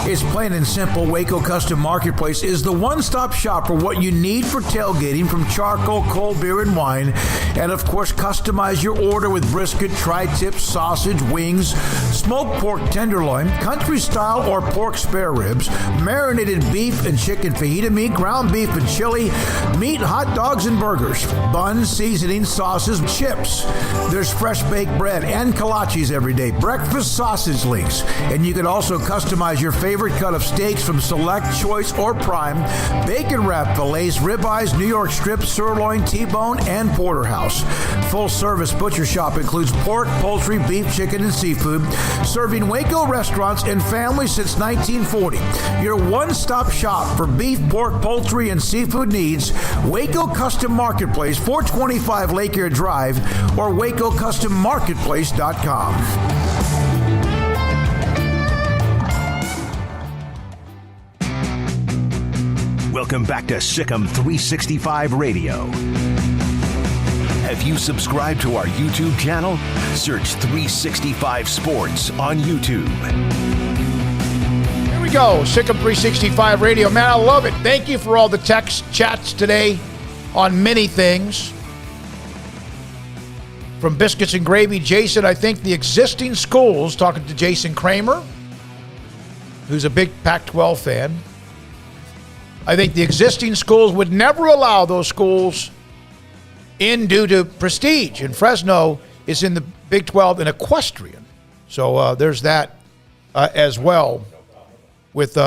It's plain and simple. Waco Custom Marketplace is the one-stop shop for what you need for tailgating, from charcoal, cold beer, and wine. And, of course, customize your order with brisket, tri-tip, sausage, wings, smoked pork tenderloin, country-style or pork spare ribs, marinated beef and chicken fajita meat, ground beef and chili, meat, hot dogs, and burgers, buns, seasoning, sauces, chips. There's fresh baked bread and kolaches every day, breakfast sausage links. And you can also customize your favorite cut of steaks from Select, Choice, or Prime, bacon wrap fillets, ribeyes, New York strip, sirloin, T-bone, and porterhouse. Full service butcher shop includes pork, poultry, beef, chicken, and seafood, serving Waco restaurants and families since 1940. Your one-stop shop for beef, pork, poultry, and seafood needs. Waco Custom Marketplace, 425 Lake Air Drive, or WacoCustomMarketplace.com. Welcome back to Sikkim 365 Radio. Have you subscribed to our YouTube channel? Search 365 Sports on YouTube. Here we go, Sikkim 365 Radio. Man, I love it. Thank you for all the text chats today on many things. From Biscuits and Gravy, Jason, I think the existing schools, talking to Jason Kramer, who's a big Pac-12 fan, I think the existing schools would never allow those schools in due to prestige. And Fresno is in the Big 12 in equestrian. So there's that as well with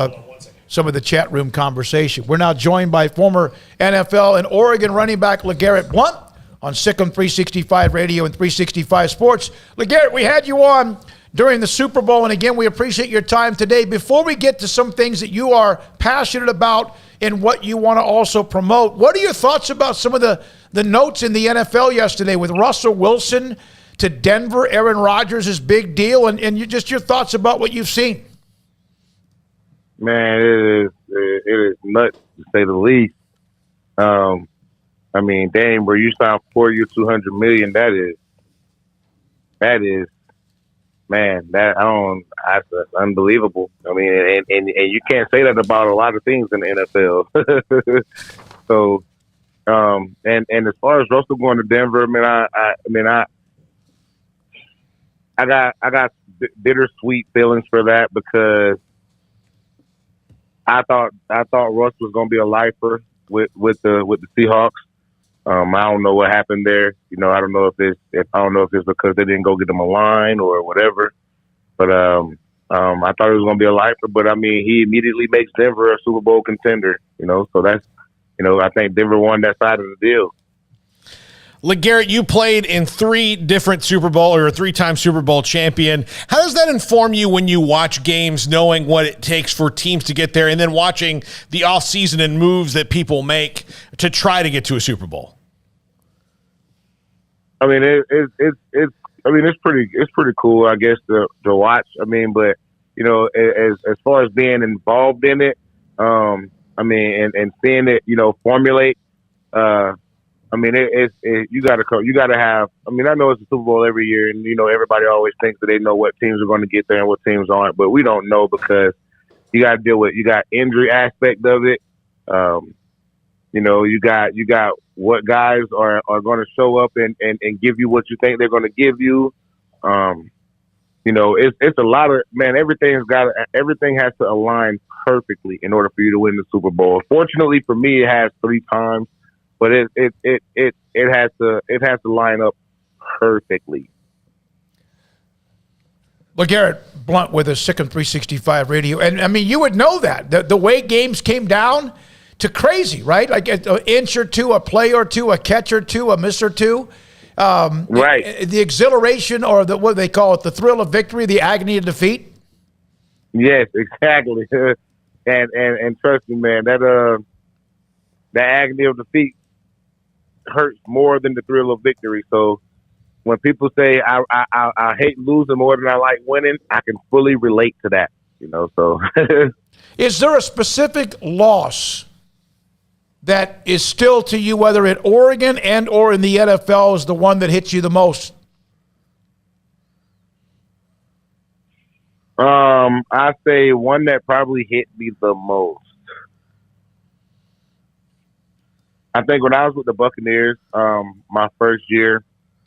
some of the chat room conversation. We're now joined by former NFL and Oregon running back Legarrette Blount on Sikkim 365 Radio and 365 Sports. Legarrette, we had you on during the Super Bowl, and again, we appreciate your time today. Before we get to some things that you are passionate about and what you want to also promote, what are your thoughts about some of the notes in the NFL yesterday with Russell Wilson to Denver, Aaron Rodgers' big deal, and just your thoughts about what you've seen? Man, it is nuts to say the least. I mean, dang, where you signed 4 years, $200 million, that is, man, that's unbelievable. I mean, and you can't say that about a lot of things in the NFL. So, and as far as Russell going to Denver, I got bittersweet feelings for that, because I thought Russ was going to be a lifer with the Seahawks. I don't know what happened there. You know, I don't know if it's because they didn't go get him a line or whatever. But I thought it was going to be a lifer, but I mean, he immediately makes Denver a Super Bowl contender. So that's I think Denver won that side of the deal. Legarrette, you played in 3 different Super Bowl or a 3-time Super Bowl champion. How does that inform you when you watch games, knowing what it takes for teams to get there, and then watching the offseason and moves that people make to try to get to a Super Bowl? I mean, it's pretty cool, I guess, to watch. I mean, but as far as being involved in it, I mean, and seeing it, formulate. I mean, you got to have. I mean, I know it's a Super Bowl every year, and everybody always thinks that they know what teams are going to get there and what teams aren't, but we don't know because you got to deal with injury aspect of it. You got what guys are going to show up and give you what you think they're going to give you. It's a lot of everything has to align perfectly in order for you to win the Super Bowl. Fortunately for me, it has 3 times. But it has to line up perfectly. Legarrette Blount with a Sikkim 365 radio, and I mean you would know that the way games came down to crazy, right? Like an inch or two, a play or two, a catch or two, a miss or two. Right. The exhilaration, or what they call it, the thrill of victory, the agony of defeat. Yes, exactly. and trust me, man, that agony of defeat hurts more than the thrill of victory. So when people say I hate losing more than I like winning, I can fully relate to that. So is there a specific loss that is still to you, whether at Oregon and or in the NFL, is the one that hits you the most? I say one that probably hit me the most. I think when I was with the Buccaneers, my first year,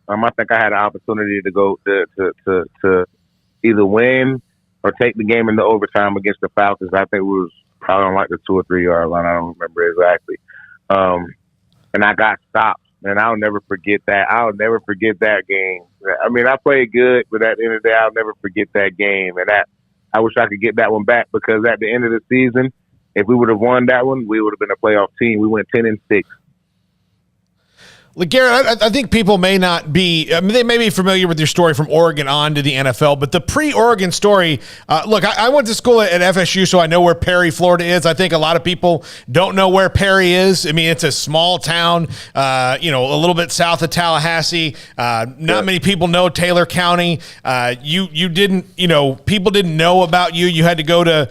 I think I had an opportunity to go to either win or take the game into overtime against the Falcons. I think it was probably on like the 2 or 3 yard line. I don't remember exactly. And I got stopped, and I'll never forget that. I'll never forget that game. I mean, I played good, but at the end of the day, I'll never forget that game. And I wish I could get that one back, because at the end of the season, if we would have won that one, we would have been a playoff team. We went 10-6. Legarrette, I think people may not be, they may be familiar with your story from Oregon on to the NFL, but the pre-Oregon story, look, I went to school at FSU, so I know where Perry, Florida is. I think a lot of people don't know where Perry is. I mean, it's a small town, a little bit south of Tallahassee. Not many people know Taylor County. You didn't, people didn't know about you. You had to go to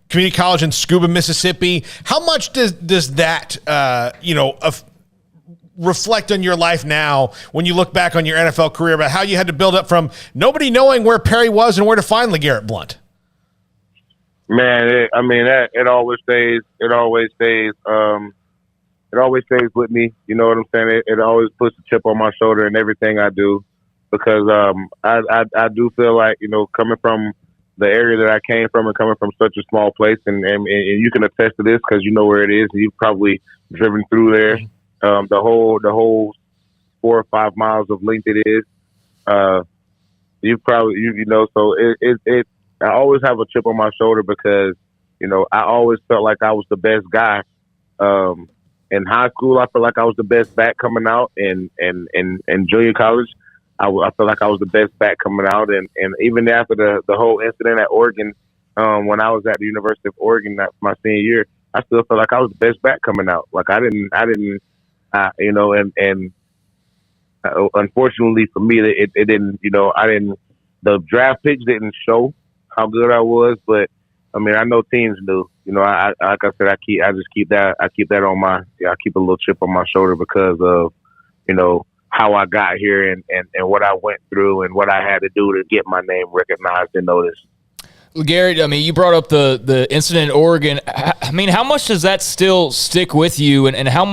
community college in Scuba, Mississippi. How much does that, reflect on your life now when you look back on your NFL career, about how you had to build up from nobody knowing where Perry was and where to find Legarrette Blount? Man, it always stays. It always stays with me. You know what I'm saying? It always puts a chip on my shoulder in everything I do, because I do feel like, coming from the area that I came from and coming from such a small place, and you can attest to this because you know where it is. You've probably driven through there. The whole 4 or 5 miles of length it is. You probably, so it I always have a chip on my shoulder, because, I always felt like I was the best guy. In high school, I felt like I was the best back coming out, and junior college, I felt like I was the best back coming out. And even after the whole incident at Oregon, when I was at the University of Oregon, my senior year, I still felt like I was the best back coming out. Like I didn't, unfortunately for me, it didn't, the draft picks didn't show how good I was, but I mean, I know teams do. Like I said, I keep that on I keep a little chip on my shoulder because of, how I got here and what I went through and what I had to do to get my name recognized and noticed. Legarrette, I mean, you brought up the incident in Oregon. I mean, how much does that still stick with you, and how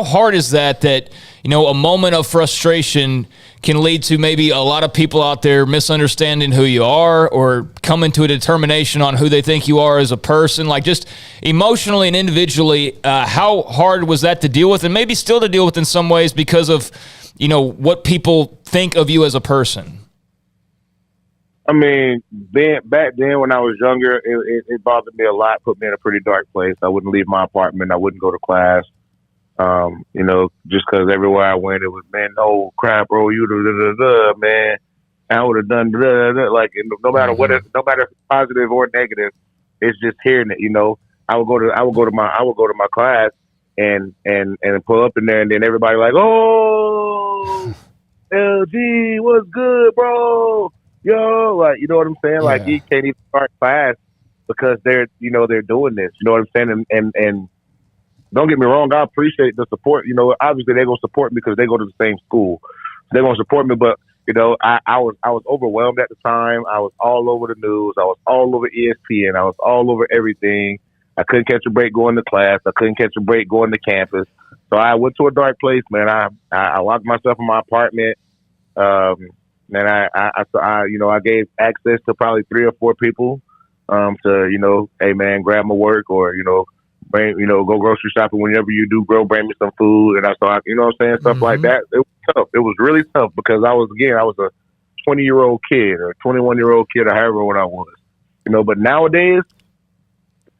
hard is that a moment of frustration can lead to maybe a lot of people out there misunderstanding who you are, or coming to a determination on who they think you are as a person? Like, just emotionally and individually, how hard was that to deal with, and maybe still to deal with in some ways because of, what people think of you as a person? I mean, back then when I was younger, it bothered me a lot. Put me in a pretty dark place. I wouldn't leave my apartment. I wouldn't go to class. Just because everywhere I went, it was, man, oh crap, bro, you man. I would have done like no matter what, no matter if it's positive or negative, it's just hearing it. I would go to my class and pull up in there, and then everybody like, oh, LG, what's good, bro? Yo, like, you know what I'm saying? Yeah. Like, you can't even start class because they're doing this. You know what I'm saying? And don't get me wrong, I appreciate the support. Obviously they're gonna support me because they go to the same school. They're gonna support me, but I was overwhelmed at the time. I was all over the news. I was all over ESPN. I was all over everything. I couldn't catch a break going to class. I couldn't catch a break going to campus. So I went to a dark place, man. I locked myself in my apartment. And I gave access to probably 3 or 4 people, to, hey man, grab my work or, bring, go grocery shopping whenever you do, bring me some food. And I started, you know what I'm saying? Stuff like that. It was tough. It was really tough because I was a 20-year-old kid or 21-year-old kid or however old I was, but nowadays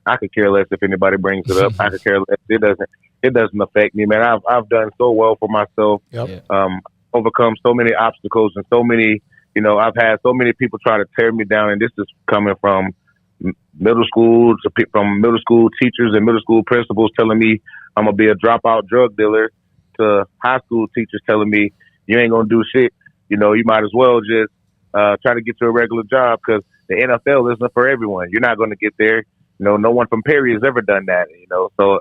I could care less if anybody brings it up. I could care less. It doesn't affect me, man. I've done so well for myself. Yep. Overcome so many obstacles and so many, I've had so many people try to tear me down, and this is coming from middle school teachers and middle school principals telling me I'm gonna be a dropout drug dealer, to high school teachers telling me you ain't gonna do shit. You might as well just try to get to a regular job because the NFL isn't for everyone. You're not gonna get there. No one from Perry has ever done that. So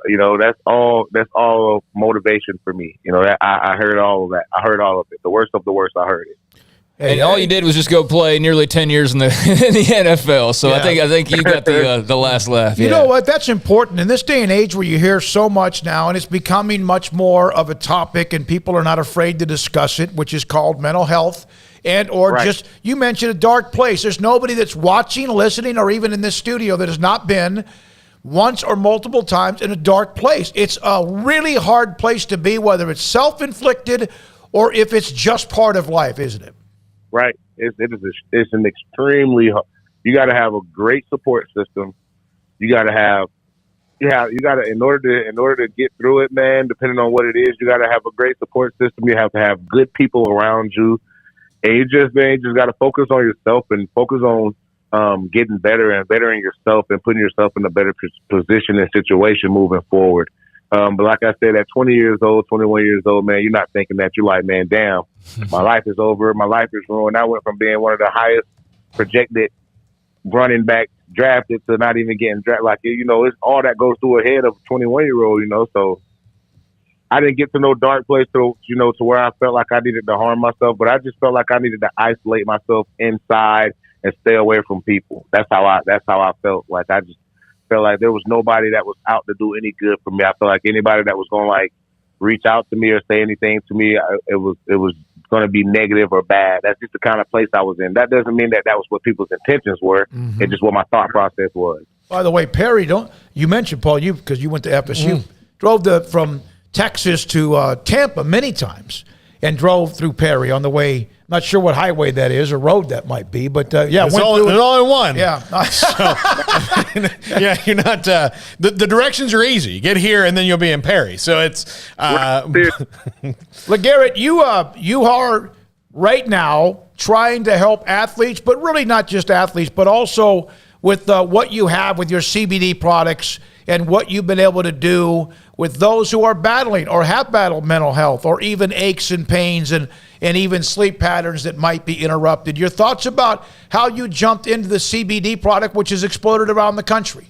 that's all motivation for me. I heard all of that. I heard all of it. The worst of the worst. I heard it. And all you did was just go play nearly 10 years in the NFL. So yeah. I think you got the last laugh. You know what? That's important in this day and age where you hear so much now, and it's becoming much more of a topic, and people are not afraid to discuss it, which is called mental health. Right. Just, you mentioned a dark place. There's nobody that's watching, listening, or even in this studio that has not been once or multiple times in a dark place. It's a really hard place to be, whether it's self-inflicted or if it's just part of life, isn't it? Right. It's an extremely hard. You got to have a great support system. You got to in order to get through it, man, depending on what it is, you got to have a great support system. You have to have good people around you. And you just got to focus on yourself and focus on getting better and bettering yourself and putting yourself in a better position and situation moving forward. But like I said, at 20 years old, 21 years old, man, you're not thinking that. You're like, man, damn, my life is over. My life is ruined. I went from being one of the highest projected running back drafted to not even getting drafted. Like, it's all that goes through a head of a 21-year-old, so I didn't get to no dark place to where I felt like I needed to harm myself, but I just felt like I needed to isolate myself inside and stay away from people. That's how I felt. Like, I just felt like there was nobody that was out to do any good for me. I felt like anybody that was going to like reach out to me or say anything to me, it was going to be negative or bad. That's just the kind of place I was in. That doesn't mean that was what people's intentions were. Mm-hmm. It's just what my thought process was. By the way, Perry, you mentioned, Paul, because you went to FSU, drove from Texas to Tampa many times and drove through Perry on the way. Not sure what highway that is or road that might be, but it's all in one. Yeah. So, you're not. The directions are easy. Get here and then you'll be in Perry. So it's. Legarrette, you are right now trying to help athletes, but really not just athletes, but also with what you have with your CBD products and what you've been able to do with those who are battling or have battled mental health or even aches and pains and even sleep patterns that might be interrupted. Your thoughts about how you jumped into the CBD product, which has exploded around the country?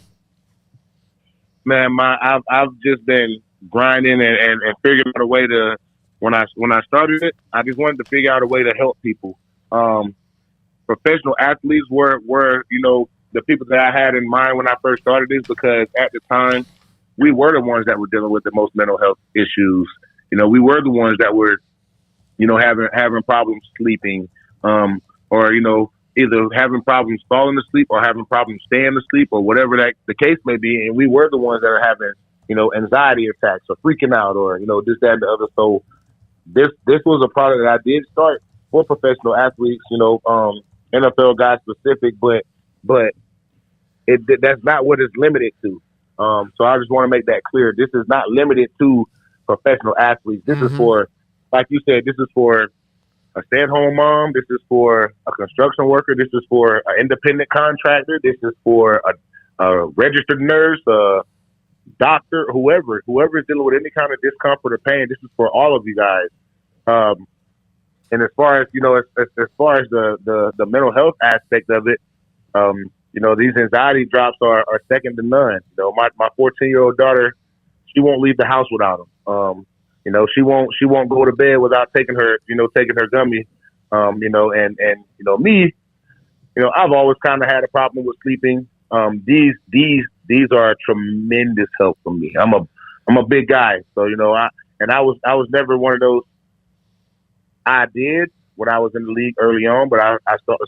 Man, I've just been grinding and figuring out a way to, when I started it, I just wanted to figure out a way to help people. Professional athletes were the people that I had in mind when I first started this, because at the time we were the ones that were dealing with the most mental health issues. We were the ones that were, having problems sleeping, or, either having problems falling asleep or having problems staying asleep or whatever the case may be. And we were the ones that are having, anxiety attacks or freaking out or, this, that, and the other. So this was a product that I did start for professional athletes, NFL guy specific, but that's not what it's limited to. So I just want to make that clear. This is not limited to professional athletes. This is for, like you said, this is for a stay-at-home mom. This is for a construction worker. This is for an independent contractor. This is for a registered nurse, a doctor, whoever is dealing with any kind of discomfort or pain. This is for all of you guys. And as far as, as far as the mental health aspect of it, these anxiety drops are second to none. My 14-year-old daughter, she won't leave the house without them. She won't go to bed without taking her gummy. Me, I've always kind of had a problem with sleeping. These are a tremendous help for me. I'm a big guy, so I was never one of those. I did when I was in the league early on, but I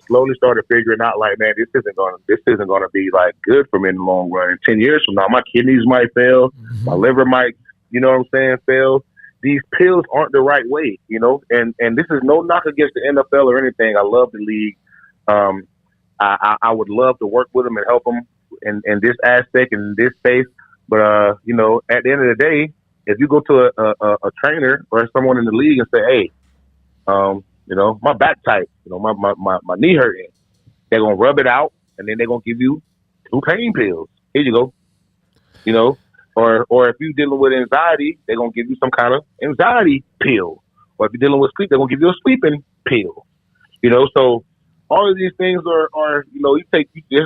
slowly started figuring out, like, man, this isn't gonna be like good for me in the long run. In 10 years from now, my kidneys might fail, my liver might, fail. These pills aren't the right way, and this is no knock against the NFL or anything. I love the league. I would love to work with them and help them in this aspect and in this space. But at the end of the day, if you go to a trainer or someone in the league and say, hey, my back tight, my knee hurting, they're gonna rub it out and then they're gonna give you 2 pain pills. Here you go. Or if you're dealing with anxiety, they're gonna give you some kind of anxiety pill. Or if you're dealing with sleep, they're gonna give you a sleeping pill. So all of these things are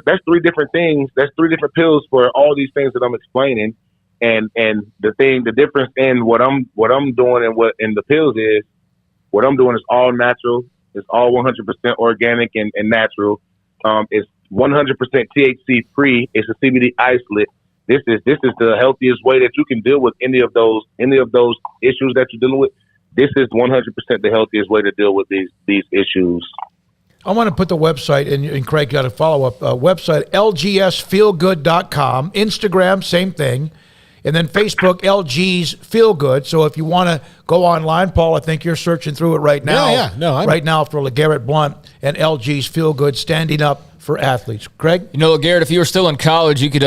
that's 3 different things. That's 3 different pills for all these things that I'm explaining. And the difference in what I'm doing and what in the pills is, what I'm doing is all natural. It's all 100% organic and natural. It's 100% THC free. It's a CBD isolate. This is the healthiest way that you can deal with any of those issues that you're dealing with. This is 100% the healthiest way to deal with these issues. I want to put the website, and Craig got a follow-up website, lgsfeelgood.com. Instagram, same thing. And then Facebook, LG's Feel Good. So if you want to go online, Paul, I think you're searching through it right now. Yeah. No, right now for Legarrette Blount and LG's Feel Good, standing up for athletes. Craig? Legarrette, if you were still in college, you could,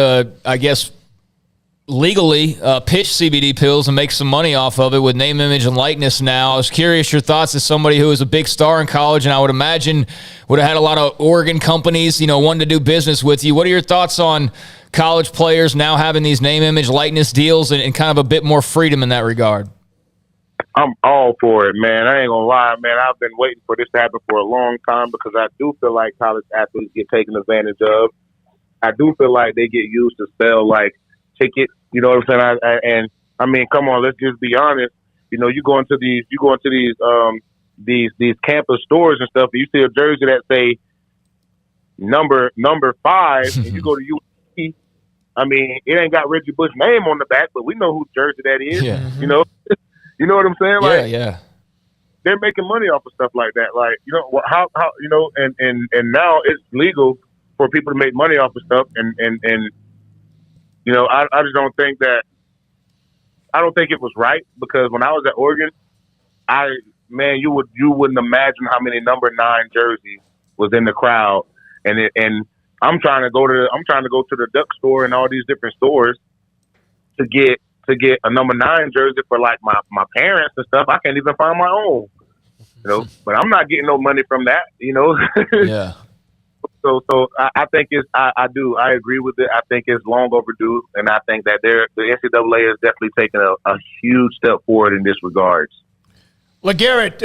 legally pitch CBD pills and make some money off of it with name, image, and likeness now. I was curious your thoughts as somebody who was a big star in college, and I would imagine would have had a lot of Oregon companies, wanting to do business with you. What are your thoughts on college players now having these name, image, likeness deals and kind of a bit more freedom in that regard? I'm all for it, man. I ain't gonna lie, man. I've been waiting for this to happen for a long time because I do feel like college athletes get taken advantage of. I do feel like they get used to sell like tickets. You know what I'm saying? And I mean, come on, let's just be honest. You go into these campus stores and stuff, and you see a jersey that say number 5, and you go to USC. I mean, it ain't got Reggie Bush's name on the back, but we know whose jersey that is. Yeah. You know what I'm saying? Yeah. They're making money off of stuff like that. Like, how and now it's legal for people to make money off of stuff, and I just don't think that. I don't think it was right because when I was at Oregon, you wouldn't imagine how many number 9 jerseys was in the crowd, and I'm trying to go to the Duck store and all these different stores to get a number 9 jersey for like my parents and stuff. I can't even find my own, but I'm not getting no money from that, Yeah. So I think I agree with it. I think it's long overdue, and I think that the NCAA is definitely taking a huge step forward in this regards. Legarrette,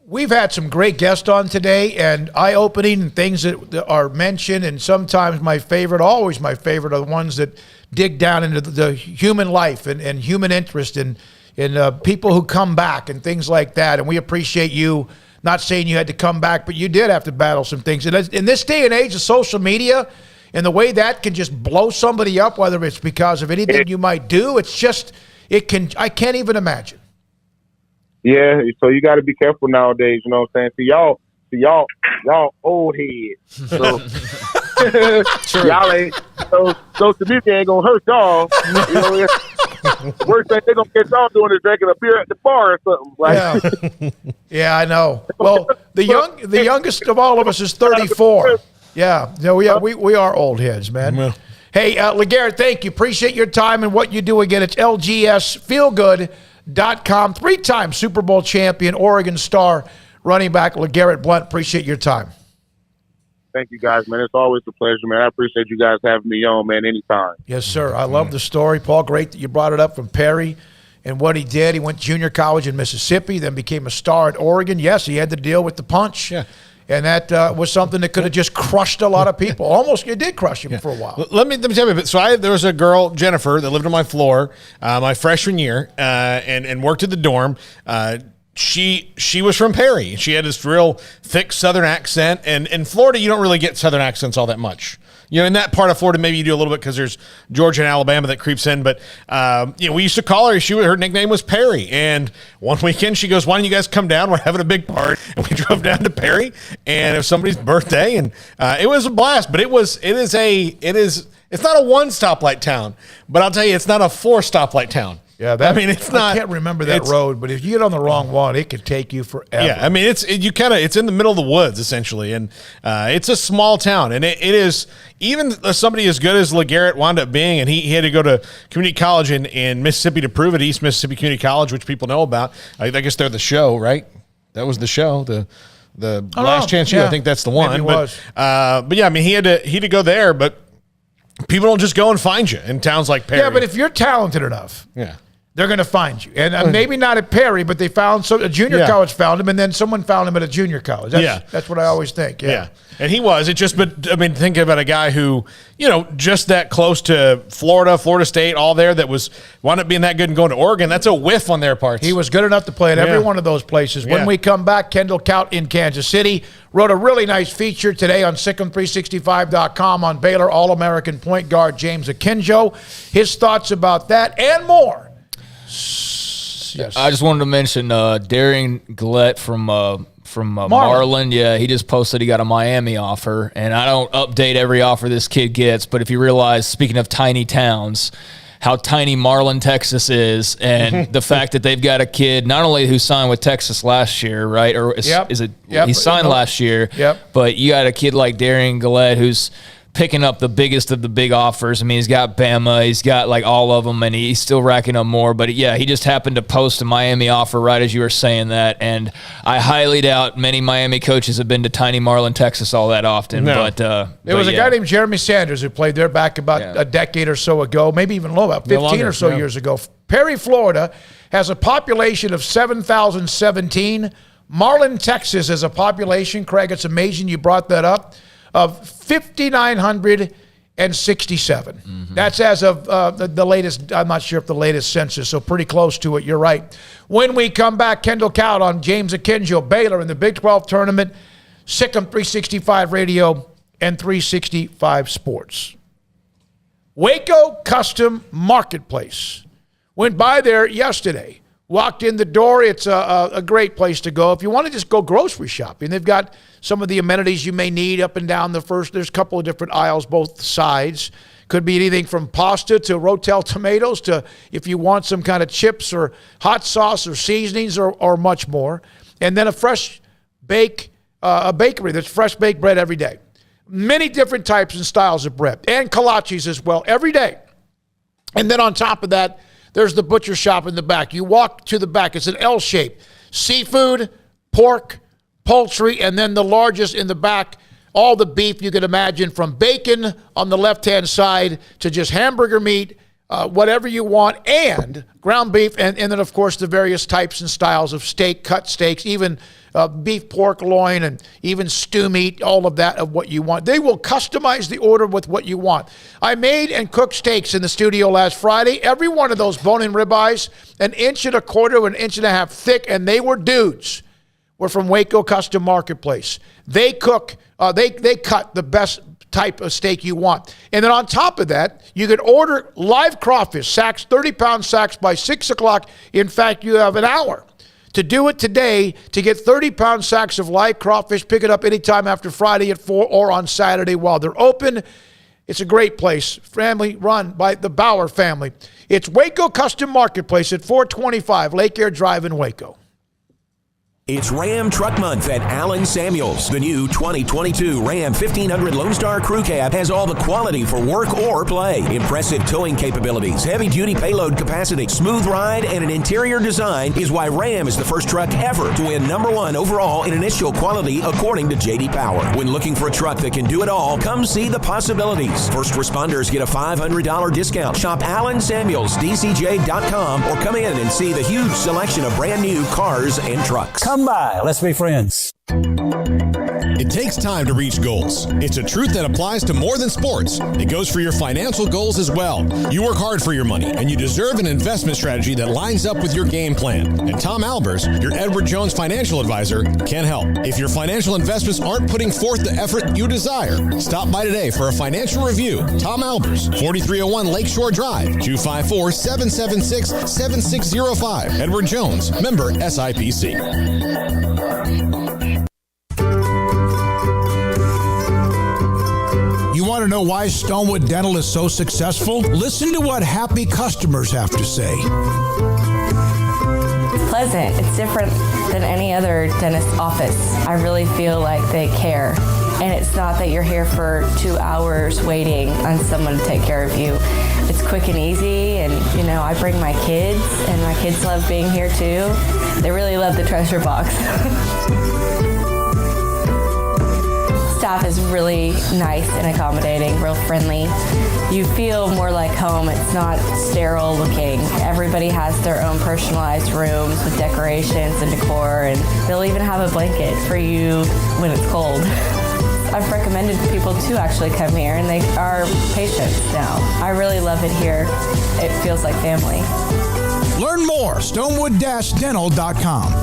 we've had some great guests on today, and eye-opening things that are mentioned, and sometimes always my favorite, are the ones that dig down into the human life and human interest and people who come back and things like that. And we appreciate you. Not saying you had to come back, but you did have to battle some things. And in this day and age of social media and the way that can just blow somebody up, whether it's because of anything you might do, I can't even imagine. Yeah, so you got to be careful nowadays, you know what I'm saying? Y'all old heads. So, y'all ain't, social media ain't going to hurt y'all. Worst thing they're going to get y'all doing is drinking a beer at the bar or something. Yeah, I know. Well, The youngest of all of us is 34. Yeah, no, we are old heads, man. Yeah. Hey, Legarrette, thank you. Appreciate your time and what you do. Again, it's lgsfeelgood.com. 3-time Super Bowl champion, Oregon star running back Legarrette Blount. Appreciate your time. Thank you, guys, man. It's always a pleasure, man. I appreciate you guys having me on, man, anytime. Yes, sir. I love the story, Paul. Great that you brought it up from Perry and what he did. He went junior college in Mississippi, then became a star at Oregon. Yes, he had to deal with the punch. Yeah. And that was something that could have just crushed a lot of people. Almost, it did crush him for a while. Let me tell you. So there was a girl, Jennifer, that lived on my floor my freshman year and worked at the dorm. She was from Perry. She had this real thick Southern accent. And in Florida, you don't really get Southern accents all that much. You know, in that part of Florida, maybe you do a little bit because there's Georgia and Alabama that creeps in. But, we used to call her. Her nickname was Perry. And one weekend she goes, why don't you guys come down? We're having a big party. And we drove down to Perry. And it was somebody's birthday. And it was a blast. But it's not a 1 stoplight town. But I'll tell you, it's not a 4 stoplight town. Yeah, it's not. I can't remember that road, but if you get on the wrong one, it could take you forever. Yeah, I mean, it's in the middle of the woods essentially, and it's a small town, and it is even somebody as good as Legarrette wound up being, and he had to go to community college in Mississippi to prove it. East Mississippi Community College, which people know about. I guess they're the show, right? That was the show. The Last Chance U. I think that's the one. Maybe it was. But yeah, I mean, he had to go there, but people don't just go and find you in towns like Perry. Yeah, but if you're talented enough, yeah, they're going to find you. And maybe not at Perry, but they found a junior college found him, and then someone found him at a junior college. That's what I always think. Yeah. And he was. Think about a guy who, just that close to Florida State, all there, that wound up being that good and going to Oregon. That's a whiff on their parts. He was good enough to play at every one of those places. When we come back, Kendall Kaut in Kansas City wrote a really nice feature today on SicEm365.com on Baylor All-American point guard James Akinjo. His thoughts about that and more. Yes. I just wanted to mention Darian Gillette from Marlin. Yeah, he just posted he got a Miami offer, and I don't update every offer this kid gets, but if you realize, speaking of tiny towns, how tiny Marlin, Texas is, and the fact that they've got a kid not only who signed with Texas last year, right? Or he signed last year, but you got a kid like Darian Gillette who's picking up the biggest of the big offers. I mean, he's got Bama, he's got like all of them, and he's still racking up more. But yeah, he just happened to post a Miami offer right as you were saying that, and I highly doubt many Miami coaches have been to tiny Marlin, Texas all that often. No. But there was a guy named Jeremy Sanders who played there back about a decade or so ago, maybe even longer, about 15 or so years ago. Perry, Florida has a population of 7,017. Marlin, Texas has a population, Craig, it's amazing you brought that up, of 5,967. Mm-hmm. That's as of the latest, I'm not sure if the latest census, so pretty close to it. You're right. When we come back, Kendall Kaut on James Akinjo, Baylor in the Big 12 tournament, SicEm 365 Radio and 365 Sports. Waco Custom Marketplace. Went by there yesterday. Walked in the door. It's a great place to go. If you want to just go grocery shopping, they've got some of the amenities you may need up and down the first. There's a couple of different aisles, both sides. Could be anything from pasta to Rotel tomatoes to if you want some kind of chips or hot sauce or seasonings or much more. And then a bakery that's fresh baked bread every day. Many different types and styles of bread. And kolaches as well every day. And then on top of that, there's the butcher shop in the back. You walk to the back. It's an L shape. Seafood, pork, poultry, and then the largest in the back, all the beef you could imagine, from bacon on the left-hand side to just hamburger meat, whatever you want, and ground beef, and then, of course, the various types and styles of steak, cut steaks, even beef, pork, loin, and even stew meat, all of that of what you want. They will customize the order with what you want. I made and cooked steaks in the studio last Friday. Every one of those bone-in ribeyes, 1.25 inches to 1.5 inches thick, and they were dudes. We're from Waco Custom Marketplace. They cook, they cut the best type of steak you want. And then on top of that, you can order live crawfish, sacks, 30-pound sacks by 6 o'clock. In fact, you have an hour to do it today to get 30-pound sacks of live crawfish. Pick it up anytime after Friday at 4 or on Saturday while they're open. It's a great place, family run by the Bauer family. It's Waco Custom Marketplace at 425 Lake Air Drive in Waco. It's Ram Truck Month at Allen Samuels. The new 2022 Ram 1500 Lone Star Crew Cab has all the quality for work or play. Impressive towing capabilities, heavy-duty payload capacity, smooth ride, and an interior design is why Ram is the first truck ever to win #1 overall in initial quality according to J.D. Power. When looking for a truck that can do it all, come see the possibilities. First responders get a $500 discount. Shop AllenSamuelsDCJ.com or come in and see the huge selection of brand new cars and trucks. Come by. Let's be friends. It takes time to reach goals. It's a truth that applies to more than sports. It goes for your financial goals as well. You work hard for your money, and you deserve an investment strategy that lines up with your game plan. And Tom Albers, your Edward Jones financial advisor, can help. If your financial investments aren't putting forth the effort you desire, stop by today for a financial review. Tom Albers, 4301 Lakeshore Drive, 254-776-7605. Edward Jones, member SIPC. You want to know why Stonewood Dental is so successful? Listen to what happy customers have to say. It's pleasant. It's different than any other dentist office. I really feel like they care. And it's not that you're here for 2 hours waiting on someone to take care of you. It's quick and easy, and I bring my kids, and my kids love being here too. They really love the treasure box. Staff is really nice and accommodating, real friendly. You feel more like home. It's not sterile looking. Everybody has their own personalized rooms with decorations and decor, and they'll even have a blanket for you when it's cold. I've recommended people to actually come here, and they are patients now. I really love it here. It feels like family. Learn more, stonewood-dental.com.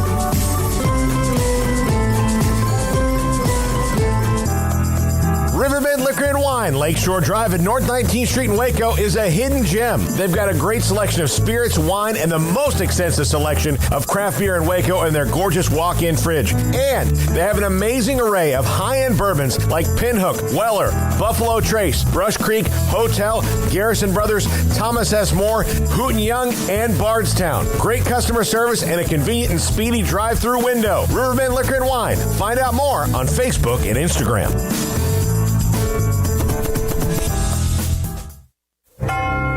Riverbend Liquor and Wine, Lakeshore Drive at North 19th Street in Waco is a hidden gem. They've got a great selection of spirits, wine, and the most extensive selection of craft beer in Waco in their gorgeous walk-in fridge. And they have an amazing array of high-end bourbons like Pinhook, Weller, Buffalo Trace, Brush Creek, Hotel, Garrison Brothers, Thomas S. Moore, Hooten Young, and Bardstown. Great customer service and a convenient and speedy drive-through window. Riverbend Liquor and Wine. Find out more on Facebook and Instagram.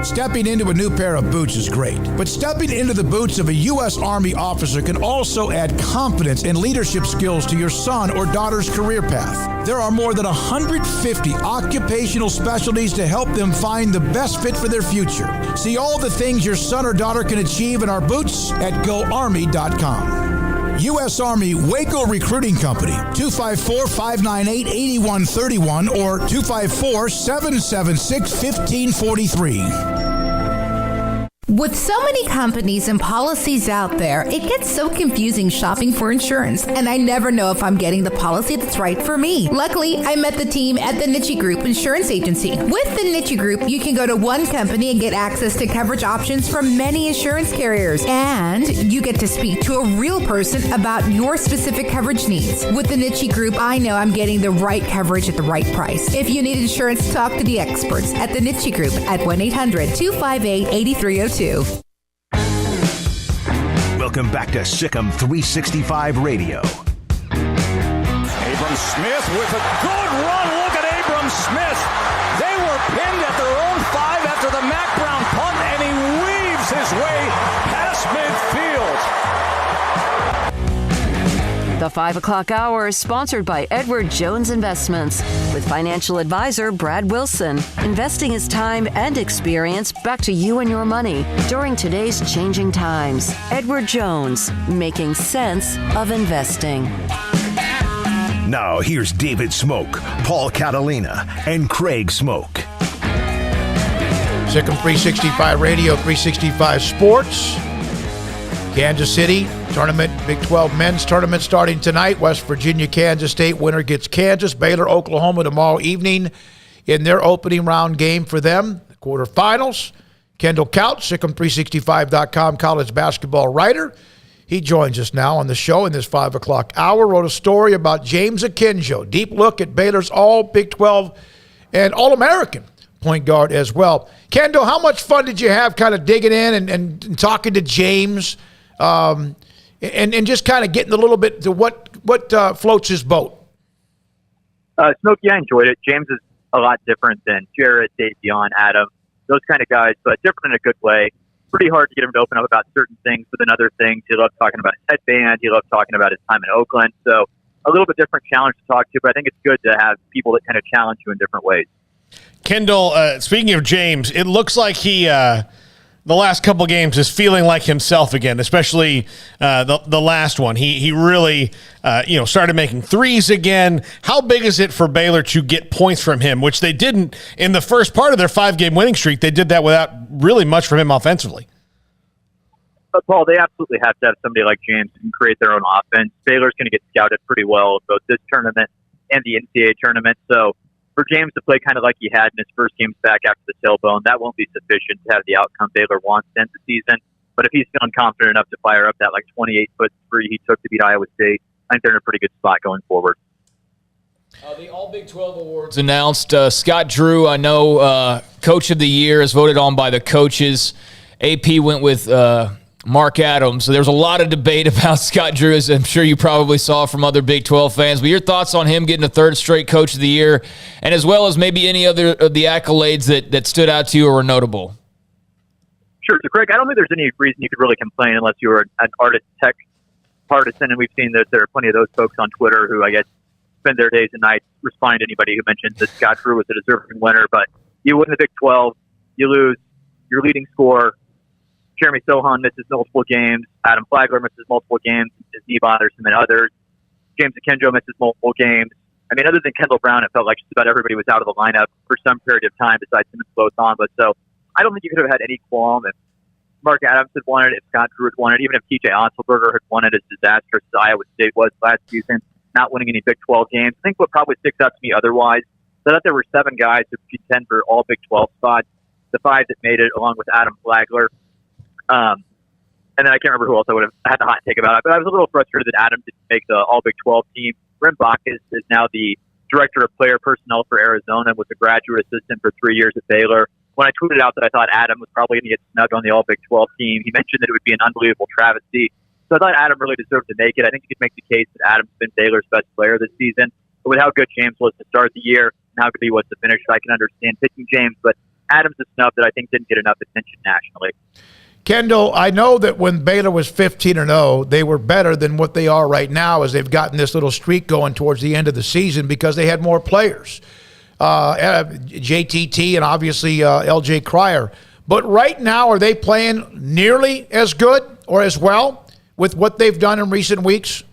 Stepping into a new pair of boots is great, but stepping into the boots of a U.S. Army officer can also add confidence and leadership skills to your son or daughter's career path. There are more than 150 occupational specialties to help them find the best fit for their future. See all the things your son or daughter can achieve in our boots at GoArmy.com. U.S. Army Waco Recruiting Company, 254-598-8131 or 254-776-1543. With so many companies and policies out there, it gets so confusing shopping for insurance, and I never know if I'm getting the policy that's right for me. Luckily, I met the team at the Nitchie Group Insurance Agency. With the Nitchie Group, you can go to one company and get access to coverage options from many insurance carriers, and you get to speak to a real person about your specific coverage needs. With the Nitchie Group, I know I'm getting the right coverage at the right price. If you need insurance, talk to the experts at the Nitchie Group at 1-800-258-8302. Welcome back to Sikkim 365 Radio. Abram Smith with a good run. Look at Abram Smith. They were pinned at their own 5 after the Mac Brown punt, and he weaves his way past midfield. The 5 o'clock hour is sponsored by Edward Jones Investments with financial advisor Brad Wilson. Investing is time and experience back to you and your money during today's changing times. Edward Jones, making sense of investing. Now here's David Smoak, Paul Catalina, and Craig Smoak. Sikkim 365 Radio, 365 Sports. Kansas City tournament, Big 12 men's tournament starting tonight. West Virginia, Kansas State. Winner gets Kansas. Baylor, Oklahoma tomorrow evening in their opening round game for them. The quarterfinals. Kendall Kaut, Sikkim365.com college basketball writer. He joins us now on the show in this 5 o'clock hour. Wrote a story about James Akinjo. Deep look at Baylor's all Big 12 and All-American point guard as well. Kendall, how much fun did you have kind of digging in and talking to James? and just kind of getting a little bit to what floats his boat? Smokey, I enjoyed it. James is a lot different than Jarrett, Davion, Adam, those kind of guys, but different in a good way. Pretty hard to get him to open up about certain things, but then other things, he loved talking about his headband. He loved talking about his time in Oakland. So a little bit different challenge to talk to, but I think it's good to have people that kind of challenge you in different ways. Kendall, speaking of James, it looks like he the last couple games is feeling like himself again, especially the last one. He really started making threes again. How big is it for Baylor to get points from him, which they didn't in the first part of their 5-game winning streak? They did that without really much from him offensively. But, Paul, they absolutely have to have somebody like James who can create their own offense. Baylor's going to get scouted pretty well in both this tournament and the NCAA tournament. So for James to play kind of like he had in his first games back after the tailbone, that won't be sufficient to have the outcome Baylor wants to end the season. But if he's feeling confident enough to fire up that 28-foot three he took to beat Iowa State, I think they're in a pretty good spot going forward. The All Big 12 Awards announced. Scott Drew, I know, Coach of the Year, is voted on by the coaches. AP went with Mark Adams. So there's a lot of debate about Scott Drew, as I'm sure you probably saw from other Big 12 fans. But your thoughts on him getting a third straight Coach of the Year, and as well as maybe any other of the accolades that stood out to you or were notable? Sure. So, Craig, I don't think there's any reason you could really complain unless you were an artist tech partisan, and we've seen that there are plenty of those folks on Twitter who, I guess, spend their days and nights responding to anybody who mentions that Scott Drew was a deserving winner. But you win the Big 12, you lose your leading scorer. Jeremy Sohan misses multiple games. Adam Flagler misses multiple games. His knee bothers him and others. James Akinjo misses multiple games. I mean, other than Kendall Brown, it felt like just about everybody was out of the lineup for some period of time besides him and Slothon. But so I don't think you could have had any qualm if Mark Adams had won it, if Scott Drew had won it, even if TJ Otzelberger had won it as disastrous as Iowa State was last season, not winning any Big 12 games. I think what probably sticks out to me otherwise is that there were 7 guys who contend for all Big 12 spots, the 5 that made it along with Adam Flagler. And then I can't remember who else I would have had the hot take about it, but I was a little frustrated that Adam didn't make the All Big 12 team. Brent Bacchus is now the director of player personnel for Arizona, was a graduate assistant for 3 years at Baylor. When I tweeted out that I thought Adam was probably going to get snubbed on the All Big 12 team, he mentioned that it would be an unbelievable travesty. So I thought Adam really deserved to make it. I think you could make the case that Adam's been Baylor's best player this season. But with how good James was to start the year and how good he was to finish, I can understand picking James. But Adam's a snub that I think didn't get enough attention nationally. Kendall, I know that when Baylor was 15-0, they were better than what they are right now as they've gotten this little streak going towards the end of the season because they had more players. JTT and obviously LJ Cryer. But right now, are they playing nearly as good or as well with what they've done in recent weeks?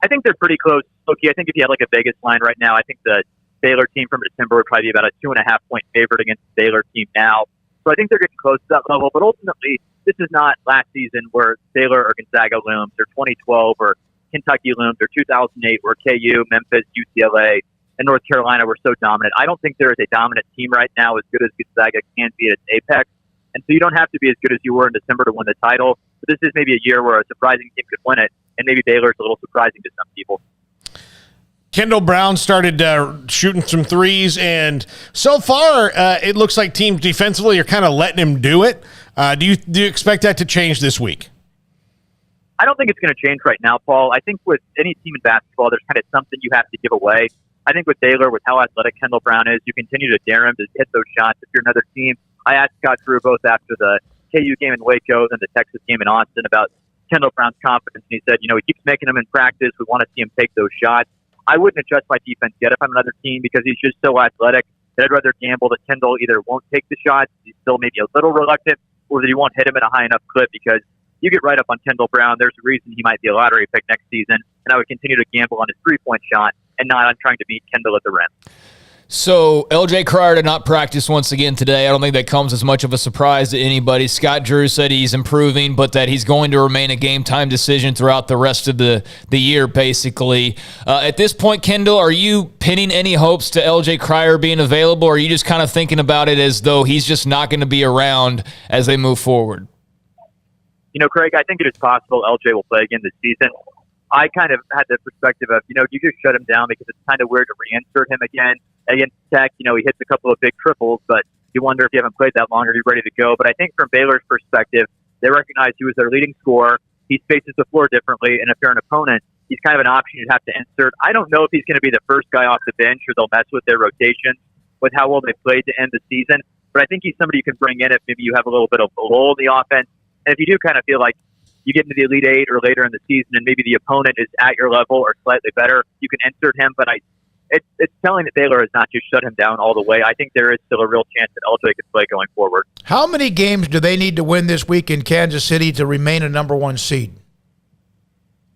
I think they're pretty close. Okay, I think if you had like a Vegas line right now, I think the Baylor team from December would probably be about a 2.5-point favorite against the Baylor team now. So I think they're getting close to that level. But ultimately, this is not last season where Baylor or Gonzaga loomed, or 2012 or Kentucky loomed, or 2008 where KU, Memphis, UCLA, and North Carolina were so dominant. I don't think there is a dominant team right now as good as Gonzaga can be at its apex. And so you don't have to be as good as you were in December to win the title. But this is maybe a year where a surprising team could win it, and maybe Baylor's a little surprising to some people. Kendall Brown started shooting some threes, and so far it looks like teams defensively are kind of letting him do it. Do you expect that to change this week? I don't think it's going to change right now, Paul. I think with any team in basketball, there's kind of something you have to give away. I think with Baylor, with how athletic Kendall Brown is, you continue to dare him to hit those shots. If you're another team, I asked Scott Drew both after the KU game in Waco and the Texas game in Austin about Kendall Brown's confidence. And he said, he keeps making them in practice. We want to see him take those shots. I wouldn't adjust my defense yet if I'm another team because he's just so athletic that I'd rather gamble that Kendall either won't take the shots, he's still maybe a little reluctant, or that he won't hit him at a high enough clip because you get right up on Kendall Brown, there's a reason he might be a lottery pick next season, and I would continue to gamble on his three-point shot and not on trying to beat Kendall at the rim. So LJ Cryer did not practice once again today. I don't think that comes as much of a surprise to anybody. Scott Drew said he's improving, but that he's going to remain a game-time decision throughout the rest of the year, basically. At this point, Kendall, are you pinning any hopes to LJ Cryer being available, or are you just kind of thinking about it as though he's just not going to be around as they move forward? Craig, I think it is possible LJ will play again this season. I kind of had the perspective of, you just shut him down because it's kind of weird to reinsert him again. Against Tech, he hits a couple of big triples, but you wonder if you haven't played that long, are you ready to go? But I think from Baylor's perspective, they recognize he was their leading scorer. he spaces the floor differently, and if you're an opponent, he's kind of an option you'd have to insert. I don't know if he's going to be the first guy off the bench, or they'll mess with their rotation with how well they played to end the season. But I think he's somebody you can bring in if maybe you have a little bit of a lull in the offense. And if you do kind of feel like you get into the Elite Eight or later in the season and maybe the opponent is at your level or slightly better, you can insert him. But it's telling that Baylor has not just shut him down all the way. I think there is still a real chance that LJ could play going forward. How many games do they need to win this week in Kansas City to remain a number one seed?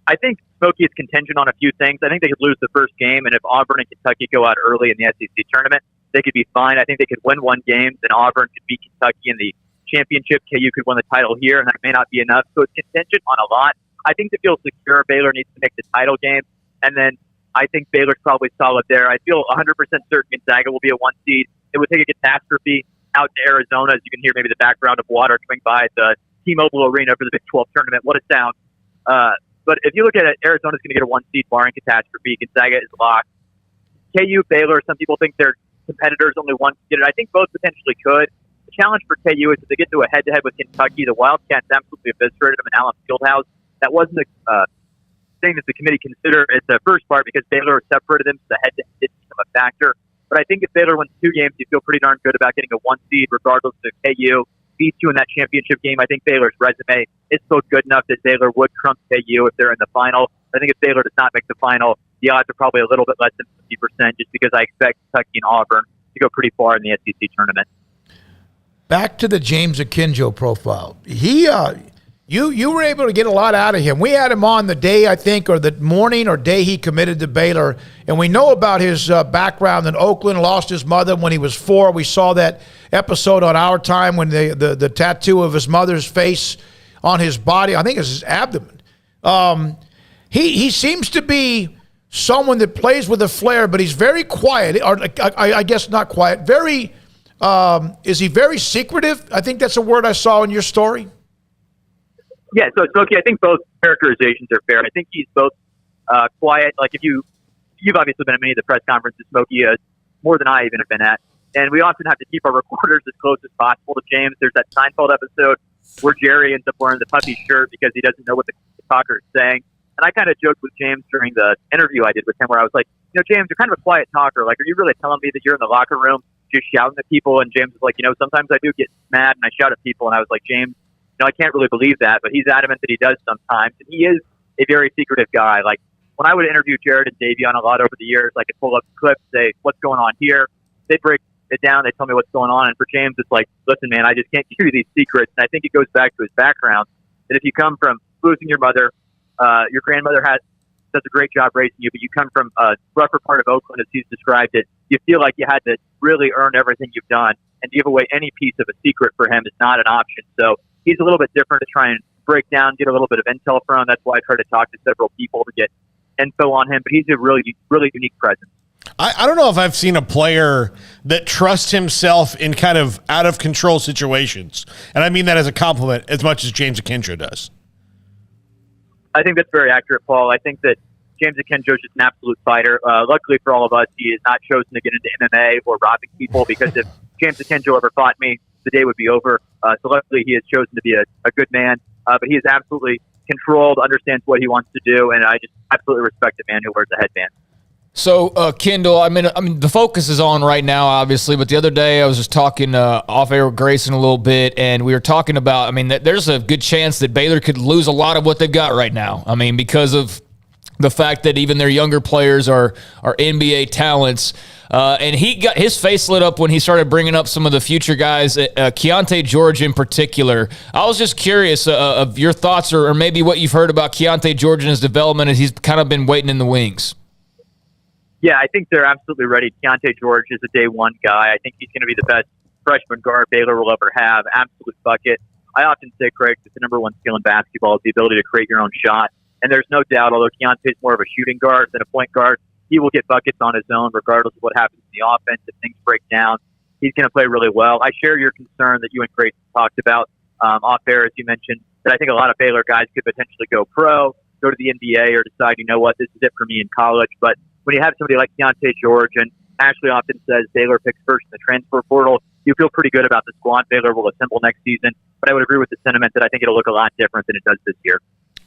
I think Smoky is contingent on a few things. I think they could lose the first game, and if Auburn and Kentucky go out early in the SEC tournament, they could be fine. I think they could win one game, then Auburn could beat Kentucky in the championship. KU could win the title here, and that may not be enough. So it's contingent on a lot. I think to feel secure, Baylor needs to make the title game, and then I think Baylor's probably solid there. I feel 100% certain Gonzaga will be a one seed. It would take a catastrophe out to Arizona, as you can hear maybe the background of water coming by the T-Mobile Arena for the Big 12 tournament. What a sound. But if you look at it, Arizona's going to get a one seed barring catastrophe. Gonzaga is locked. KU, Baylor, some people think they're competitors, only one can get it. I think both potentially could. The challenge for KU is if they get to a head-to-head with Kentucky, the Wildcats absolutely eviscerated them in Allen Fieldhouse. That wasn't a thing that the committee considered at the first part because Baylor separated them, so the head-to-head didn't become a factor. But I think if Baylor wins two games, you feel pretty darn good about getting a one seed, regardless of KU beats you in that championship game. I think Baylor's resume is still good enough that Baylor would trump KU if they're in the final. I think if Baylor does not make the final, the odds are probably a little bit less than 50%, just because I expect Kentucky and Auburn to go pretty far in the SEC tournament. Back to the James Akinjo profile. You were able to get a lot out of him. We had him on the day, I think, or the morning or day he committed to Baylor, and we know about his background in Oakland, lost his mother when he was 4. We saw that episode on Our Time when the tattoo of his mother's face on his body, I think it's his abdomen. He seems to be someone that plays with a flair, but he's very quiet, or I guess not quiet, very, is he very secretive? I think that's a word I saw in your story. Yeah, so Smokey, I think both characterizations are fair. I think he's both quiet. Like if you've obviously been at many of the press conferences, Smokey, more than I even have been at. And we often have to keep our reporters as close as possible to James. There's that Seinfeld episode where Jerry ends up wearing the puppy shirt because he doesn't know what the talker is saying. And I kind of joked with James during the interview I did with him where I was like, James, you're kind of a quiet talker. Like, are you really telling me that you're in the locker room just shouting at people? And James was like, sometimes I do get mad and I shout at people. And I was like, James, I can't really believe that, but he's adamant that he does sometimes. And he is a very secretive guy. Like, when I would interview Jared and Davion a lot over the years, I could pull up clips, say, what's going on here? They'd break it down. They tell me what's going on. And for James, it's like, listen, man, I just can't give you these secrets. And I think it goes back to his background that if you come from losing your mother, your grandmother does a great job raising you, but you come from a rougher part of Oakland, as he's described it, you feel like you had to really earn everything you've done. And give away any piece of a secret for him is not an option. So he's a little bit different to try and break down, get a little bit of intel from. That's why I try to talk to several people to get info on him. But he's a really, really unique presence. I don't know if I've seen a player that trusts himself in kind of out of control situations. And I mean that as a compliment as much as James Akinjo does. I think that's very accurate, Paul. I think that James Akinjo is just an absolute fighter. Luckily for all of us, he has not chosen to get into MMA or robbing people, because if James Akinjo ever fought me, the day would be over. So luckily he has chosen to be a good man. But he is absolutely controlled, understands what he wants to do, and I just absolutely respect the man who wears the headband. So, Kendall, I mean, the focus is on right now, obviously, but the other day I was just talking off air with Grayson a little bit, and we were talking about, there's a good chance that Baylor could lose a lot of what they've got right now. Because of the fact that even their younger players are NBA talents. And he got his face lit up when he started bringing up some of the future guys, Keontae George in particular. I was just curious of your thoughts or maybe what you've heard about Keontae George and his development as he's kind of been waiting in the wings. Yeah, I think they're absolutely ready. Keontae George is a day one guy. I think he's going to be the best freshman guard Baylor will ever have. Absolute bucket. I often say, Craig, that the number one skill in basketball is the ability to create your own shot. And there's no doubt, although Keontae is more of a shooting guard than a point guard, he will get buckets on his own regardless of what happens in the offense. If things break down, he's going to play really well. I share your concern that you and Grayson talked about off air, as you mentioned, that I think a lot of Baylor guys could potentially go pro, go to the NBA, or decide, this is it for me in college. But when you have somebody like Keontae George, and Ashley often says Baylor picks first in the transfer portal, you feel pretty good about the squad Baylor will assemble next season. But I would agree with the sentiment that I think it'll look a lot different than it does this year.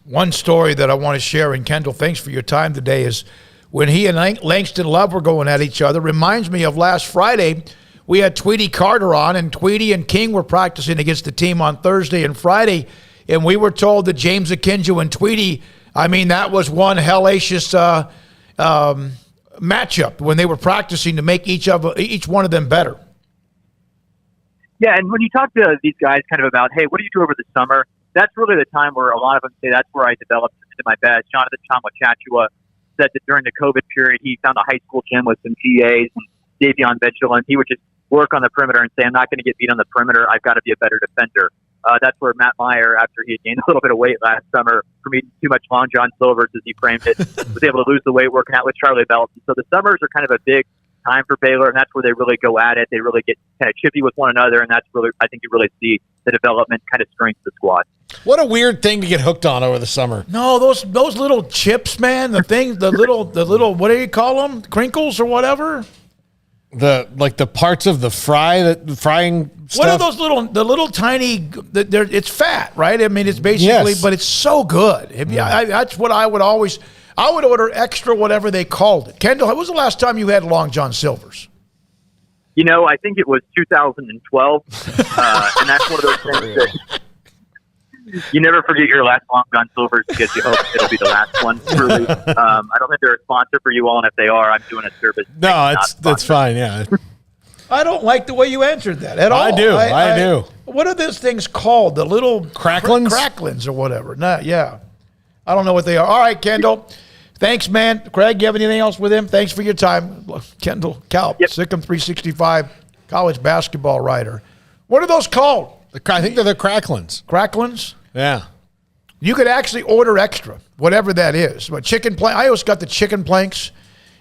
One story that I want to share, and Kendall, thanks for your time today, is when he and Langston Love were going at each other. Reminds me of last Friday. We had Tweety Carter on, and Tweety and King were practicing against the team on Thursday and Friday, and we were told that James Akinjo and Tweety, that was one hellacious matchup when they were practicing to make each one of them better. Yeah, and when you talk to these guys kind of about, hey, what do you do over the summer? That's really the time where a lot of them say that's where I developed into my best. Jonathan Chachua said that during the COVID period, he found a high school gym with some GAs and Davion Mitchell, and he would just work on the perimeter and say, I'm not going to get beat on the perimeter. I've got to be a better defender. That's where Matt Meyer, after he had gained a little bit of weight last summer from eating too much Long John Silver's, as he framed it, was able to lose the weight working out with Charlie Belton. So the summers are kind of a big time for Baylor, and that's where they really go at it. They really get kind of chippy with one another, and that's really, I think you really see the development kind of strength of the squad. What a weird thing to get hooked on over the summer. No, those little chips, man, the little what do you call them? Crinkles or whatever? The parts of the frying stuff. What are those the little tiny, it's fat, right? It's basically, yes. But it's so good. That's what I would order extra whatever they called it. Kendall, when was the last time you had Long John Silver's? I think it was 2012, and that's one of those things that you never forget your last Long John Silver's because you hope it'll be the last one. Truly, I don't think they're a sponsor for you all, and if they are, I'm doing a service. No, that's fine. Yeah, I don't like the way you answered that at all. I do. What are those things called? The little cracklins, or whatever. Yeah, I don't know what they are. All right, Kendall. Thanks, man. Craig, you have anything else with him? Thanks for your time. Kendall Kaut, Sikkim 365, college basketball writer. What are those called? I think they're the cracklins. Cracklins? Yeah. You could actually order extra, whatever that is. But chicken plank. I always got the chicken planks,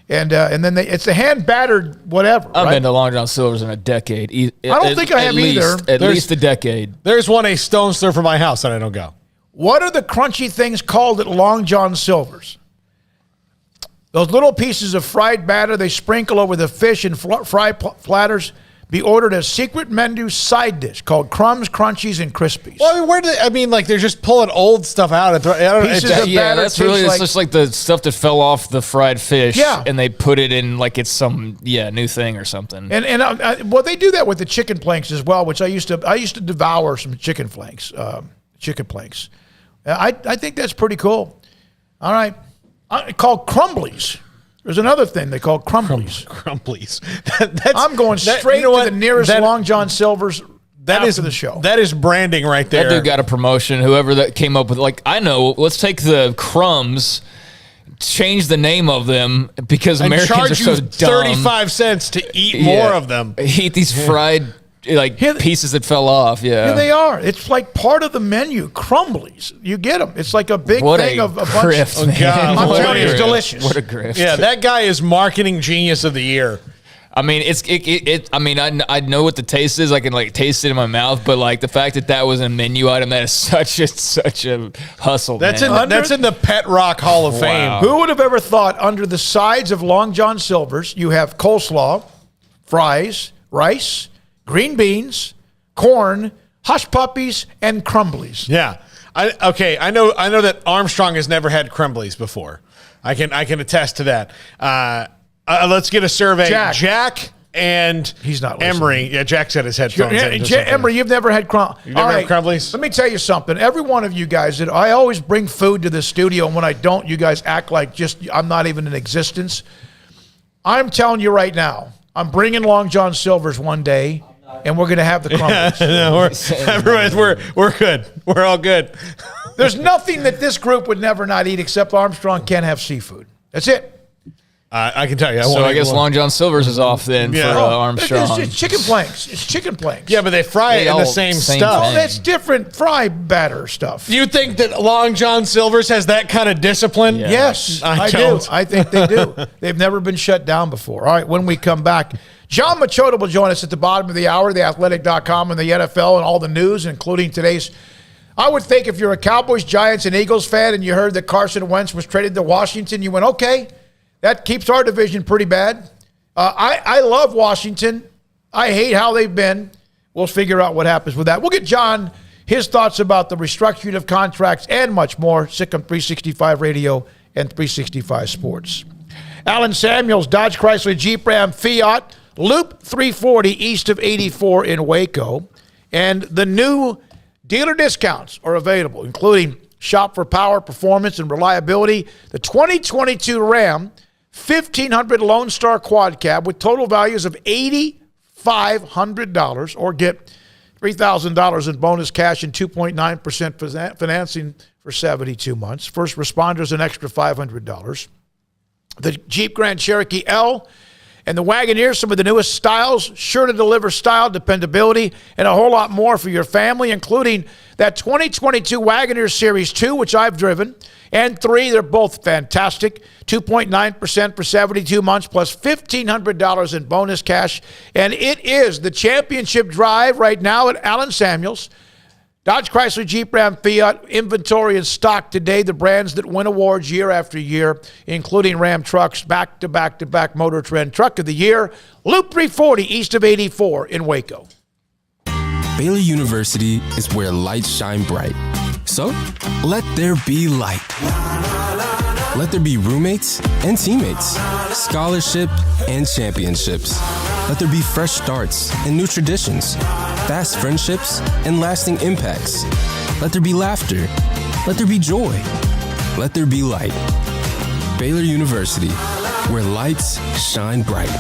and then it's the hand battered whatever. I've been to Long John Silver's in a decade. I don't think I have either. At least a decade. There's one a stone's throw from my house, and I don't go. What are the crunchy things called at Long John Silver's? Those little pieces of fried batter they sprinkle over the fish and fry platters. Be ordered as secret menu side dish called Crumbs, Crunchies, and Crispies. Well, they're just pulling old stuff out. It's just like the stuff that fell off the fried fish, and they put it in like it's some new thing or something. And they do that with the chicken planks as well, which I used to devour some chicken planks. I think that's pretty cool. All right, called crumblies. There's another thing they call crumblies. Crumblies. I'm going straight to the nearest Long John Silver's after the show. That is branding right there. That dude got a promotion. Whoever that came up with, let's take the crumbs, change the name of them because and Americans are so dumb. 35 cents to eat more of them. Eat these fried pieces that fell off. Here they are. It's like part of the menu. Crumblies. You get them. It's like a big thing of a bunch. Oh God! I'm telling you, it's delicious. What a grift! Yeah, that guy is marketing genius of the year. I know what the taste is. I can taste it in my mouth, but the fact that was a menu item, that is such a hustle. That's in the Pet Rock Hall of Fame. Who would have ever thought under the sides of Long John Silver's you have coleslaw, fries, rice, green beans, corn, hush puppies, and crumblies. Yeah. I know that Armstrong has never had crumblies before. I can attest to that. Let's get a survey. Jack and he's not Emery. Yeah, Jack said his headphones. Emery, you've never had crumblies. You've never had crumblies? Let me tell you something. Every one of you guys, I always bring food to the studio, and when I don't, you guys act like I'm not even in existence. I'm telling you right now, I'm bringing Long John Silver's one day. And we're going to have the crumblies. We're good. We're all good. There's nothing that this group would never not eat except Armstrong can't have seafood. That's it. I can tell you. I guess Long John Silver's is off then for Armstrong. It's chicken planks. It's chicken planks. Yeah, but they fry it in the same stuff. Oh, that's different fry batter stuff. You think that Long John Silver's has that kind of discipline? Yeah. Yes, I do. I think they do. They've never been shut down before. All right, when we come back, John Machota will join us at the bottom of the hour, theathletic.com and the NFL and all the news, including today's. I would think if you're a Cowboys, Giants, and Eagles fan and you heard that Carson Wentz was traded to Washington, you went, okay, that keeps our division pretty bad. I love Washington. I hate how they've been. We'll figure out what happens with that. We'll get John his thoughts about the restructuring of contracts and much more. Sikkim 365 Radio and 365 Sports. Alan Samuels, Dodge Chrysler Jeep Ram Fiat, Loop 340 east of 84 in Waco. And the new dealer discounts are available, including shop for power, performance, and reliability. The 2022 Ram 1500 Lone Star Quad Cab with total values of $8,500, or get $3,000 in bonus cash and 2.9% financing for 72 months. First responders, an extra $500. The Jeep Grand Cherokee L and the Wagoneer, some of the newest styles, sure to deliver style, dependability, and a whole lot more for your family, including that 2022 Wagoneer Series 2, which I've driven, and 3. They're both fantastic. 2.9% for 72 months plus $1,500 in bonus cash. And it is the championship drive right now at Alan Samuels. Dodge Chrysler Jeep Ram Fiat inventory in stock today. The brands that win awards year after year, including Ram trucks, back-to-back Motor Trend Truck of the Year. Loop 340 east of 84 in Waco. Baylor University is where lights shine bright. So, let there be light. Let there be roommates and teammates, scholarship and championships. Let there be fresh starts and new traditions, fast friendships and lasting impacts. Let there be laughter. Let there be joy. Let there be light. Baylor University, where lights shine bright.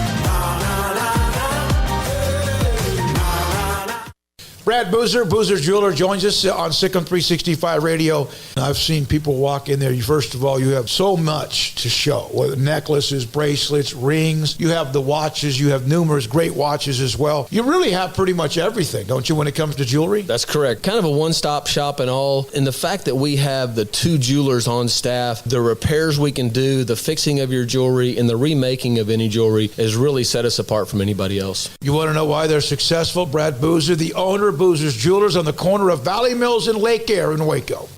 Brad Boozer, Boozer's Jeweler, joins us on Sikkim 365 Radio. I've seen people walk in there. First of all, you have so much to show, whether necklaces, bracelets, rings. You have the watches. You have numerous great watches as well. You really have pretty much everything, don't you, when it comes to jewelry? That's correct. Kind of a one-stop shop and all. And the fact that we have the 2 jewelers on staff, the repairs we can do, the fixing of your jewelry, and the remaking of any jewelry has really set us apart from anybody else. You want to know why they're successful? Brad Boozer, the owner of Boozer's Jewelers on the corner of Valley Mills and Lake Air in Waco.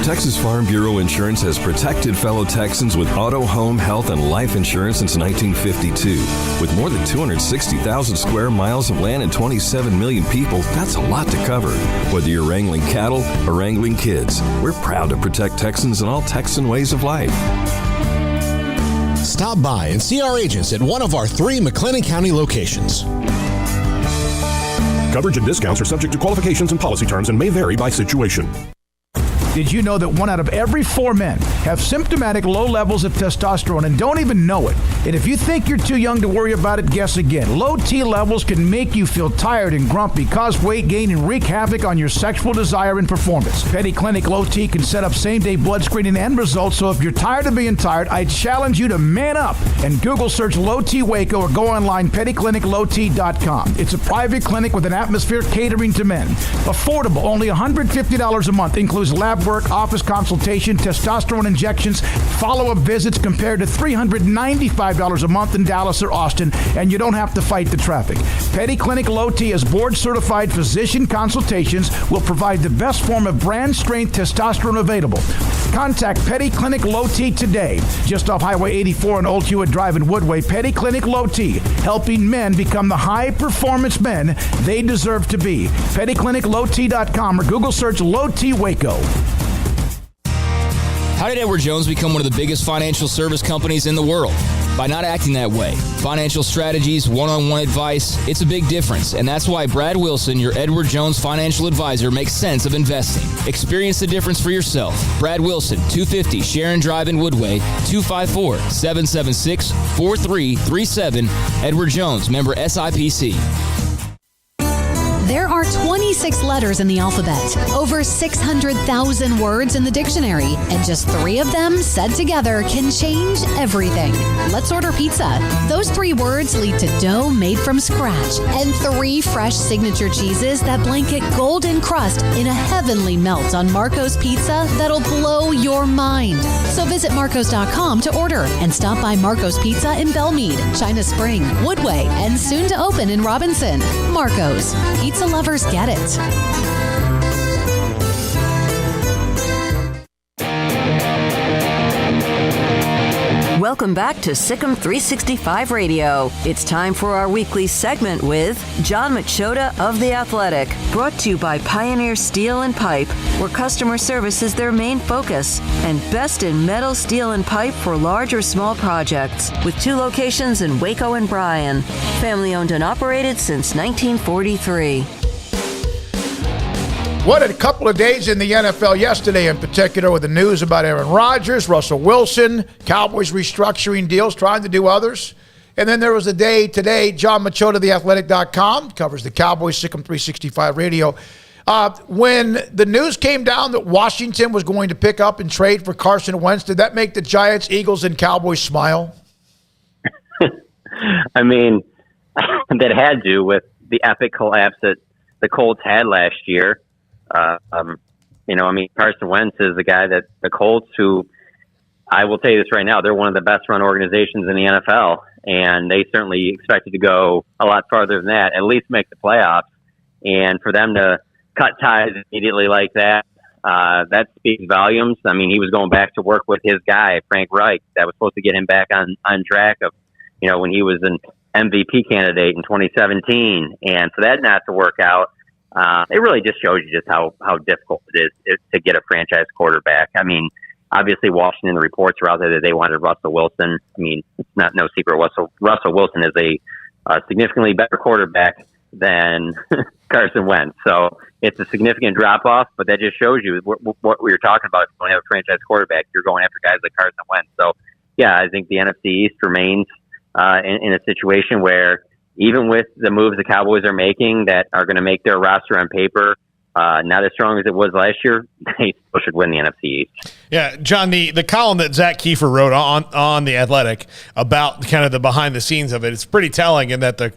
Texas Farm Bureau Insurance has protected fellow Texans with auto, home, health, and life insurance since 1952. With more than 260,000 square miles of land and 27 million people, that's a lot to cover. Whether you're wrangling cattle or wrangling kids, we're proud to protect Texans in all Texan ways of life. Stop by and see our agents at one of our 3 McLennan County locations. Coverage and discounts are subject to qualifications and policy terms and may vary by situation. Did you know that 1 out of every 4 men have symptomatic low levels of testosterone and don't even know it? And if you think you're too young to worry about it, guess again. Low T levels can make you feel tired and grumpy, cause weight gain, and wreak havoc on your sexual desire and performance. Petty Clinic Low T can set up same-day blood screening and results, so if you're tired of being tired, I challenge you to man up and Google search Low T Waco or go online, pettycliniclowt.com. It's a private clinic with an atmosphere catering to men. Affordable, only $150 a month, includes lab work, office consultation, testosterone injections, follow-up visits compared to $395 a month in Dallas or Austin, and you don't have to fight the traffic. Petty Clinic Low T as board-certified physician consultations will provide the best form of brand-strength testosterone available. Contact Petty Clinic Low T today, just off Highway 84 and Old Hewitt Drive in Woodway. Petty Clinic Low T, helping men become the high-performance men they deserve to be. PettyClinicLowT.com or Google search Low T Waco. How did Edward Jones become one of the biggest financial service companies in the world? By not acting that way. Financial strategies, one-on-one advice, it's a big difference. And that's why Brad Wilson, your Edward Jones financial advisor, makes sense of investing. Experience the difference for yourself. Brad Wilson, 250 Sharon Drive in Woodway, 254-776-4337. Edward Jones, member SIPC. There are 26 letters in the alphabet, over 600,000 words in the dictionary, and just 3 of them said together can change everything. Let's order pizza. Those 3 words lead to dough made from scratch and 3 fresh signature cheeses that blanket golden crust in a heavenly melt on Marco's Pizza that'll blow your mind. So visit marcos.com to order and stop by Marco's Pizza in Belmead, China Spring, Woodway, and soon to open in Robinson. Marco's. Pizza lovers get it. Welcome back to Sikkim 365 Radio. It's time for our weekly segment with John Machota of The Athletic, brought to you by Pioneer Steel and Pipe, where customer service is their main focus, and best in metal, steel, and pipe for large or small projects, with 2 locations in Waco and Bryan. Family owned and operated since 1943. What a couple of days in the NFL yesterday, in particular, with the news about Aaron Rodgers, Russell Wilson, Cowboys restructuring deals, trying to do others. And then there was a day today, John Machota, theathletic.com, covers the Cowboys, Sikkim 365 Radio. When the news came down that Washington was going to pick up and trade for Carson Wentz, did that make the Giants, Eagles, and Cowboys smile? I mean, that had to with the epic collapse that the Colts had last year. Carson Wentz is the guy that the Colts, who I will tell you this right now, they're one of the best run organizations in the NFL, and they certainly expected to go a lot farther than that, at least make the playoffs. And for them to cut ties immediately like that, that speaks volumes. I mean, he was going back to work with his guy, Frank Reich, that was supposed to get him back on track of, when he was an MVP candidate in 2017. And for that not to work out, it really just shows you just how difficult it is to get a franchise quarterback. I mean, obviously Washington, the reports were out there that they wanted Russell Wilson. I mean, it's no secret Russell Wilson is a significantly better quarterback than Carson Wentz. So it's a significant drop-off, but that just shows you what we were talking about. If you don't have a franchise quarterback, you're going after guys like Carson Wentz. So, yeah, I think the NFC East remains in a situation where even with the moves the Cowboys are making that are going to make their roster on paper not as strong as it was last year, they still should win the NFC East. Yeah, John, the column that Zach Kiefer wrote on The Athletic about kind of the behind the scenes of it, it's pretty telling in that the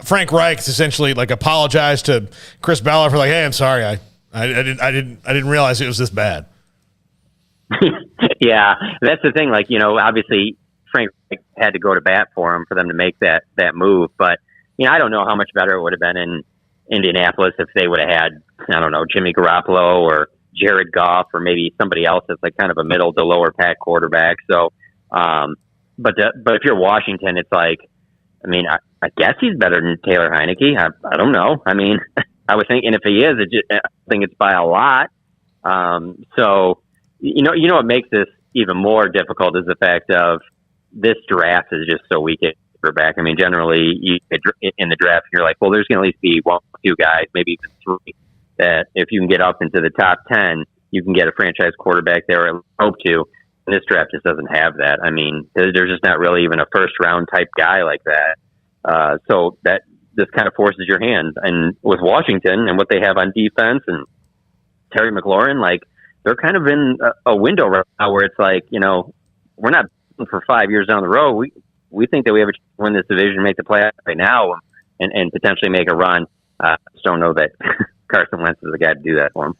Frank Reich's essentially like apologized to Chris Ballard for like, hey, I'm sorry, I didn't realize it was this bad. Yeah, that's the thing. Like, obviously Frank had to go to bat for him for them to make that move. But, I don't know how much better it would have been in Indianapolis if they would have had, I don't know, Jimmy Garoppolo or Jared Goff or maybe somebody else that's like kind of a middle to lower pack quarterback. So, but if you're Washington, it's like, I mean, I guess he's better than Taylor Heineke. I don't know. I mean, I was thinking if he is, I think it's by a lot. So, what makes this even more difficult is the fact of this draft is just so weak at quarterback. I mean, generally, in the draft, you're like, well, there's going to at least be 1 or 2 guys, maybe even 3, that if you can get up into the top 10, you can get a franchise quarterback there and hope to. And this draft just doesn't have that. I mean, there's just not really even a first-round type guy like that. So that just kind of forces your hand. And with Washington and what they have on defense and Terry McLaurin, like, they're kind of in a window right now where it's like, we're not for 5 years down the road. We think that we have a chance to win this division, make the playoffs right now, and potentially make a run. Just don't know that Carson Wentz is the guy to do that for him.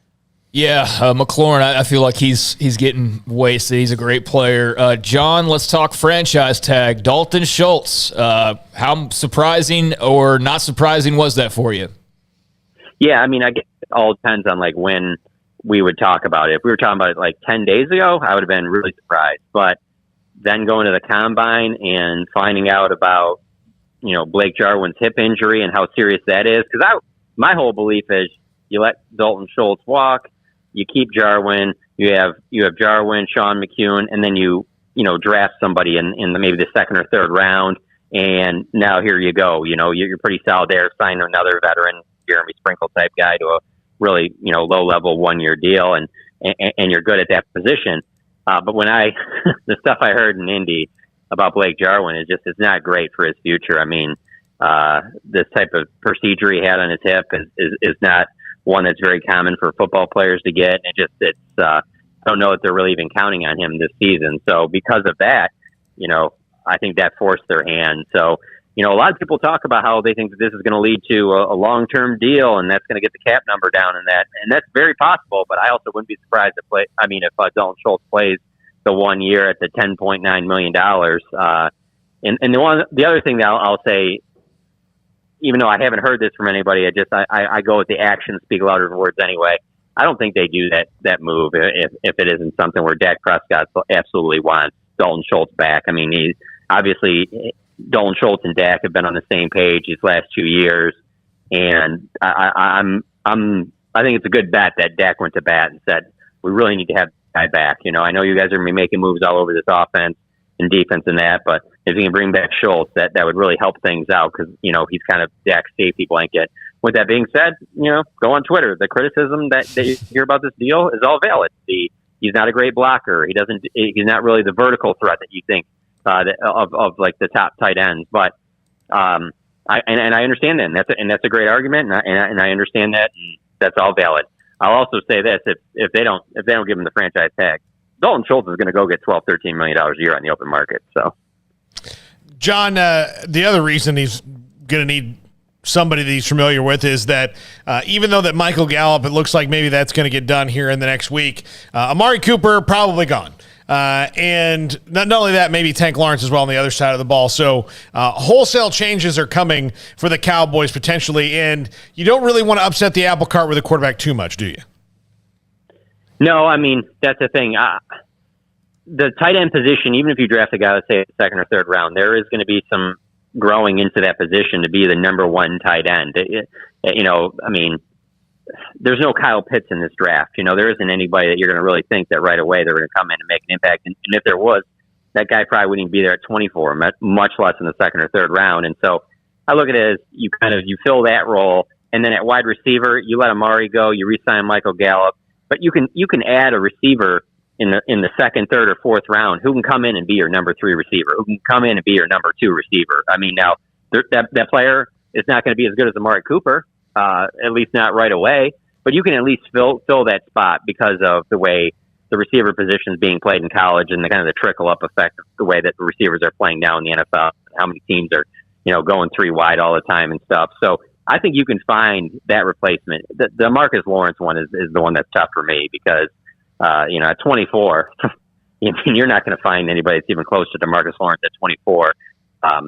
Yeah, McLaurin, I feel like he's getting wasted. He's a great player. John, let's talk franchise tag. Dalton Schultz. How surprising or not surprising was that for you? Yeah, I mean, I guess it all depends on like when we would talk about it. If we were talking about it like 10 days ago, I would have been really surprised. But then going to the combine and finding out about, Blake Jarwin's hip injury and how serious that is. Because my whole belief is you let Dalton Schultz walk, you keep Jarwin, you have Jarwin, Sean McEwen, and then you draft somebody in maybe the 2nd or 3rd round. And now here you go. You're pretty solid there. Sign another veteran, Jeremy Sprinkle type guy to a really, low level 1-year deal. And you're good at that position. But when the stuff I heard in Indy about Blake Jarwin is just, it's not great for his future. I mean, this type of procedure he had on his hip is not one that's very common for football players to get. I don't know if they're really even counting on him this season. So because of that, I think that forced their hand. So, a lot of people talk about how they think that this is going to lead to a long-term deal and that's going to get the cap number down and that's very possible, but I also wouldn't be surprised if Dalton Schultz plays the 1 year at the $10.9 million. And the other thing that I'll say, even though I haven't heard this from anybody, I go with the actions speak louder than words anyway. I don't think they do that move if it isn't something where Dak Prescott absolutely wants Dalton Schultz back. I mean, he's obviously Dalton Schultz and Dak have been on the same page these last 2 years, and I think it's a good bet that Dak went to bat and said, we really need to have guy back. You know, I know you guys are going to be making moves all over this offense and defense and that, but if you can bring back Schultz, that would really help things out because, you know, he's kind of Dak's safety blanket. With that being said, you know, go on Twitter. The criticism that you hear about this deal is all valid. He's not a great blocker. He's not really the vertical threat that you think of like the top tight ends. But I understand that, and that's a great argument, and I understand that, and that's all valid. I'll also say this: if they don't give him the franchise tag, Dalton Schultz is going to go get $12-13 million a year on the open market. So, John, the other reason he's going to need somebody that he's familiar with is that even though that Michael Gallup, it looks like maybe that's going to get done here in the next week, Amari Cooper probably gone. And not only that, maybe Tank Lawrence as well on the other side of the ball. So wholesale changes are coming for the Cowboys potentially, and you don't really want to upset the apple cart with a quarterback too much, do you? No, I mean, that's the thing. The tight end position, even if you draft a guy, let's say, second or third round, there is going to be some growing into that position to be the number one tight end. You know, I mean, there's no Kyle Pitts in this draft. You know, there isn't anybody that you're going to really think that right away they're going to come in and make an impact. And if there was, that guy probably wouldn't even be there at 24, much less in the second or third round. And so I look at it as you fill that role, and then at wide receiver, you let Amari go, you re-sign Michael Gallup, but you can add a receiver in the second, third, or fourth round who can come in and be your number 3 receiver, who can come in and be your number 2 receiver. I mean, now that player is not going to be as good as Amari Cooper, at least not right away, but you can at least fill that spot because of the way the receiver position is being played in college and the kind of the trickle up effect of the way that the receivers are playing now in the NFL, how many teams are, you know, going 3 wide all the time and stuff. So I think you can find that replacement. The Marcus Lawrence one is the one that's tough for me because, you know, at 24, you're not going to find anybody that's even close to DeMarcus Lawrence at 24. I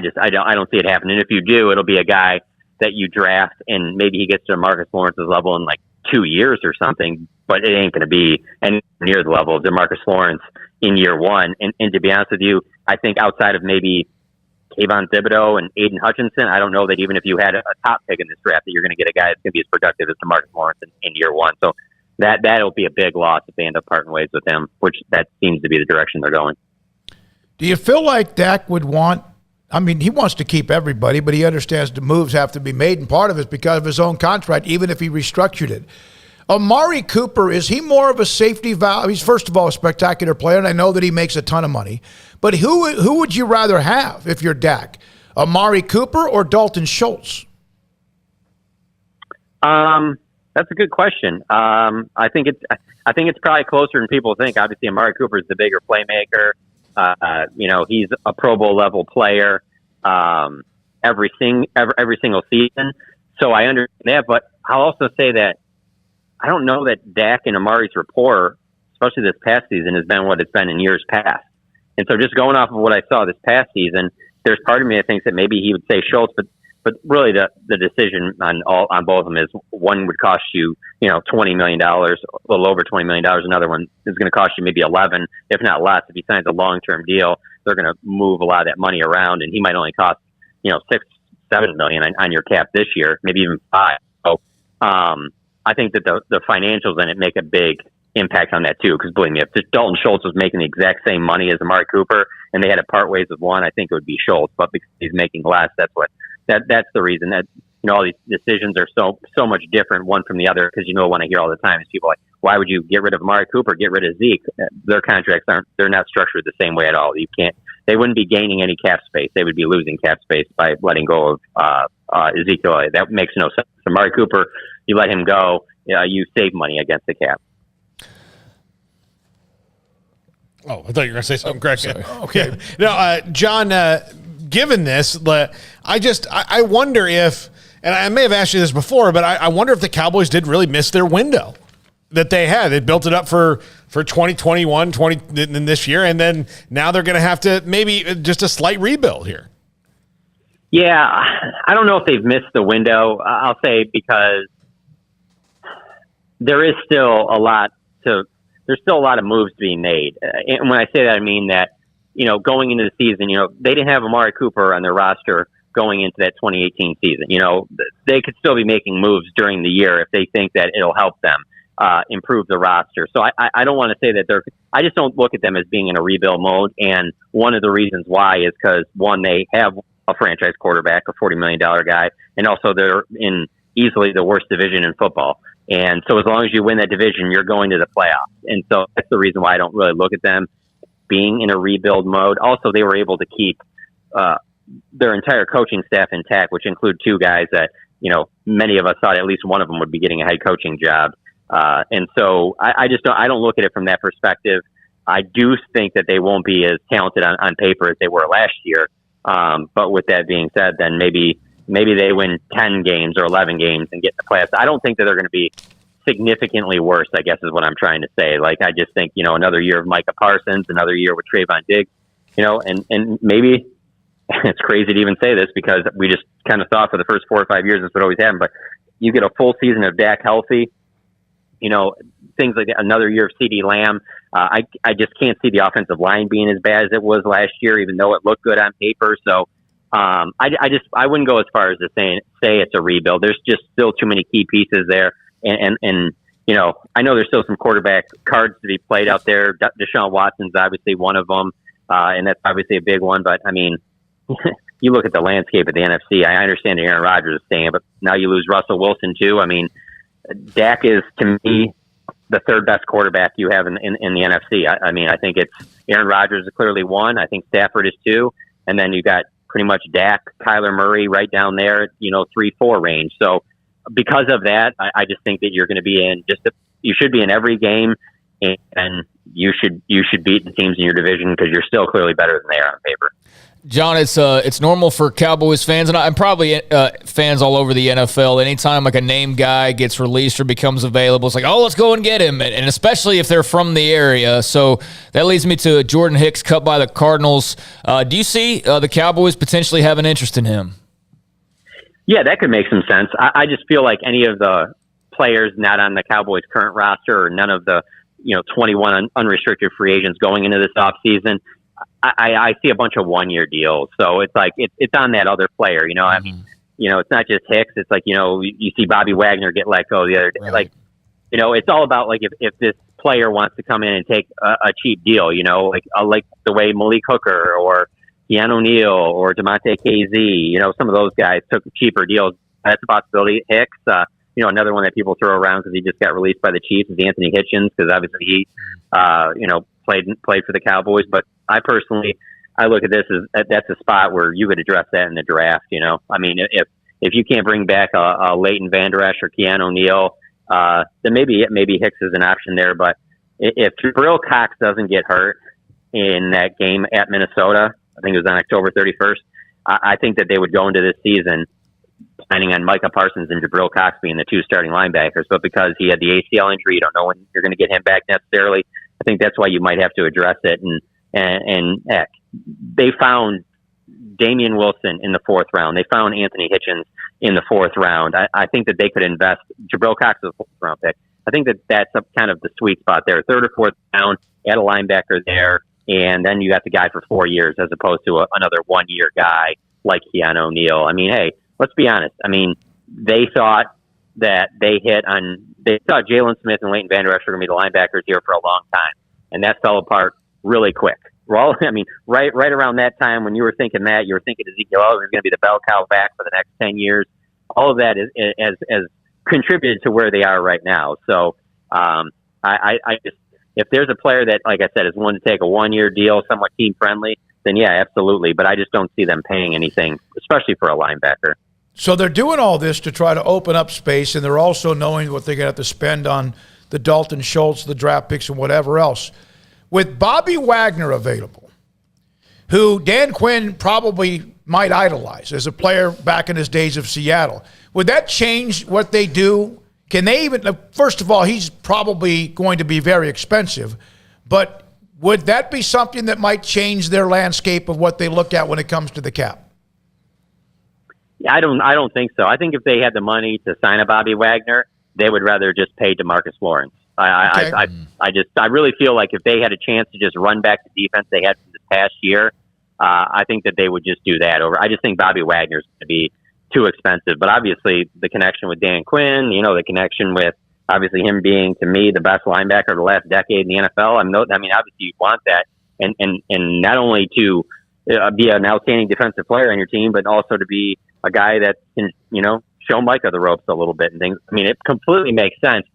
don't see it happening. If you do, it'll be a guy that you draft and maybe he gets to DeMarcus Lawrence's level in like 2 years or something, but it ain't going to be anywhere near the level of DeMarcus Lawrence in year one. And to be honest with you, I think outside of maybe Kayvon Thibodeau and Aiden Hutchinson, I don't know that even if you had a top pick in this draft that you're going to get a guy that's going to be as productive as DeMarcus Lawrence in year one. So that'll be a big loss if they end up parting ways with him, which that seems to be the direction they're going. Do you feel like Dak would want, I mean, he wants to keep everybody, but he understands the moves have to be made, and part of it is because of his own contract, even if he restructured it. Amari Cooper, is he more of a safety valve? He's, first of all, a spectacular player, and I know that he makes a ton of money. But who would you rather have if you're Dak? Amari Cooper or Dalton Schultz? That's a good question. I think it's probably closer than people think. Obviously, Amari Cooper is the bigger playmaker. You know, he's a Pro Bowl level player every single season. So I understand that, but I'll also say that I don't know that Dak and Amari's rapport, especially this past season, has been what it's been in years past. And so just going off of what I saw this past season, there's part of me that thinks that maybe he would say Schultz, but really the decision on both of them is one would cost you, you know, $20 million, a little over $20 million. Another one is going to cost you maybe 11, if not less. If he signs a long-term deal, they're going to move a lot of that money around, and he might only cost, you know, $6-7 million on your cap this year, maybe even $5. So I think that the financials in it make a big impact on that too. Because believe me, if Dalton Schultz was making the exact same money as Amari Cooper and they had to part ways with one, I think it would be Schultz. But because he's making less, that's the reason that, you know, all these decisions are so much different one from the other. Because you know what I hear all the time is people like, why would you get rid of Amari Cooper, get rid of Zeke? Their contracts they're not structured the same way at all. They wouldn't be gaining any cap space. They would be losing cap space by letting go of Ezekiel. That makes no sense. Amari Cooper, you let him go, you save money against the cap. Oh, I thought you were going to say something, Greg. Okay. No, John, given this, I wonder if, and I may have asked you this before, but I wonder if the Cowboys did really miss their window that they had. They built it up for 2021, in this year, and then now they're going to have to maybe just a slight rebuild here. Yeah, I don't know if they've missed the window. I'll say because there is still a lot to there's still a lot of moves to be made. And when I say that, I mean that, going into the season, they didn't have Amari Cooper on their roster going into that 2018 season. They could still be making moves during the year if they think that it'll help them improve the roster. So I don't want to say that I just don't look at them as being in a rebuild mode. And one of the reasons why is because, one, they have a franchise quarterback, a $40 million guy, and also they're in easily the worst division in football. And so as long as you win that division, you're going to the playoffs. And so that's the reason why I don't really look at them being in a rebuild mode. Also, they were able to keep their entire coaching staff intact, which include two guys that, many of us thought at least one of them would be getting a head coaching job. And so I don't look at it from that perspective. I do think that they won't be as talented on paper as they were last year. But with that being said, then maybe they win 10 games or 11 games and get in the playoffs. I don't think that they're going to be significantly worse, I guess is what I'm trying to say. Like, I just think, another year of Micah Parsons, another year with Trayvon Diggs, and maybe it's crazy to even say this because we just kind of thought for the first 4 or 5 years this would always happen, but you get a full season of Dak healthy, things like that, another year of CeeDee Lamb. I just can't see the offensive line being as bad as it was last year, even though it looked good on paper. So I wouldn't go as far as to say it's a rebuild. There's just still too many key pieces there. And I know there's still some quarterback cards to be played out there. Deshaun Watson's obviously one of them. And that's obviously a big one, but I mean, you look at the landscape of the NFC, I understand that Aaron Rodgers is staying, but now you lose Russell Wilson too. I mean, Dak is, to me, the third best quarterback you have in the NFC. I mean, I think it's Aaron Rodgers is clearly one. I think Stafford is two. And then you got pretty much Dak, Kyler Murray right down there, 3-4 range. So because of that, I just think that you're going to be you should be in every game, and you should beat the teams in your division because you're still clearly better than they are on paper. John, it's normal for Cowboys fans, and I'm probably fans all over the NFL. Anytime like a named guy gets released or becomes available, it's like, oh, let's go and get him, and especially if they're from the area. So that leads me to Jordan Hicks, cut by the Cardinals. Do you see the Cowboys potentially have an interest in him? Yeah, that could make some sense. I just feel like any of the players not on the Cowboys' current roster or none of the 21 unrestricted free agents going into this offseason, I see a bunch of 1-year deals. So it's like it's on that other player. I mean, it's not just Hicks. It's like you see Bobby Wagner get let go the other day. Right. Like, it's all about like if this player wants to come in and take a cheap deal. Like the way Malik Hooker or Keanu O'Neal or DeMonte KZ, some of those guys took cheaper deals. That's a possibility. Hicks, another one that people throw around because he just got released by the Chiefs is Anthony Hitchens, because obviously he, played for the Cowboys. But I personally, I look at this as that's a spot where you could address that in the draft. I mean, if you can't bring back a Leighton Vander Esch or Keanu O'Neal, then maybe Hicks is an option there. But if Jabril Cox doesn't get hurt in that game at Minnesota, I think it was on October 31st, I think that they would go into this season planning on Micah Parsons and Jabril Cox being the two starting linebackers. But because he had the ACL injury, you don't know when you're going to get him back necessarily. I think that's why you might have to address it. And heck, they found Damian Wilson in the 4th round. They found Anthony Hitchens in the 4th round. I think that they could invest. Jabril Cox is a 4th round pick. I think that that's kind of the sweet spot there. 3rd or 4th round, add a linebacker there, and then you got the guy for 4 years as opposed to another 1-year guy like Keanu O'Neal. I mean, hey, let's be honest. I mean, they thought that they thought Jalen Smith and Leighton Vander Esch were going to be the linebackers here for a long time, and that fell apart really quick. Well, I mean, right around that time when you were thinking that, you were thinking Ezekiel Elliott was going to be the bell cow back for the next 10 years. All of that has contributed to where they are right now. So I just, if there's a player that, like I said, is willing to take a 1-year deal, somewhat team friendly, then yeah, absolutely. But I just don't see them paying anything, especially for a linebacker. So they're doing all this to try to open up space, and they're also knowing what they're going to have to spend on the Dalton Schultz, the draft picks, and whatever else. With Bobby Wagner available, who Dan Quinn probably might idolize as a player back in his days of Seattle, would that change what they do? Can they even – first of all, he's probably going to be very expensive, but would that be something that might change their landscape of what they look at when it comes to the cap? I don't think so. I think if they had the money to sign a Bobby Wagner, they would rather just pay DeMarcus Lawrence. I really feel like if they had a chance to just run back the defense they had from this past year, I think that they would just do that over. I just think Bobby Wagner's going to be too expensive. But obviously, the connection with Dan Quinn, the connection with obviously him being, to me, the best linebacker of the last decade in the NFL. Obviously you want that, and not only to be an outstanding defensive player on your team, but also to be a guy that can, show Micah the ropes a little bit and things. I mean, it completely makes sense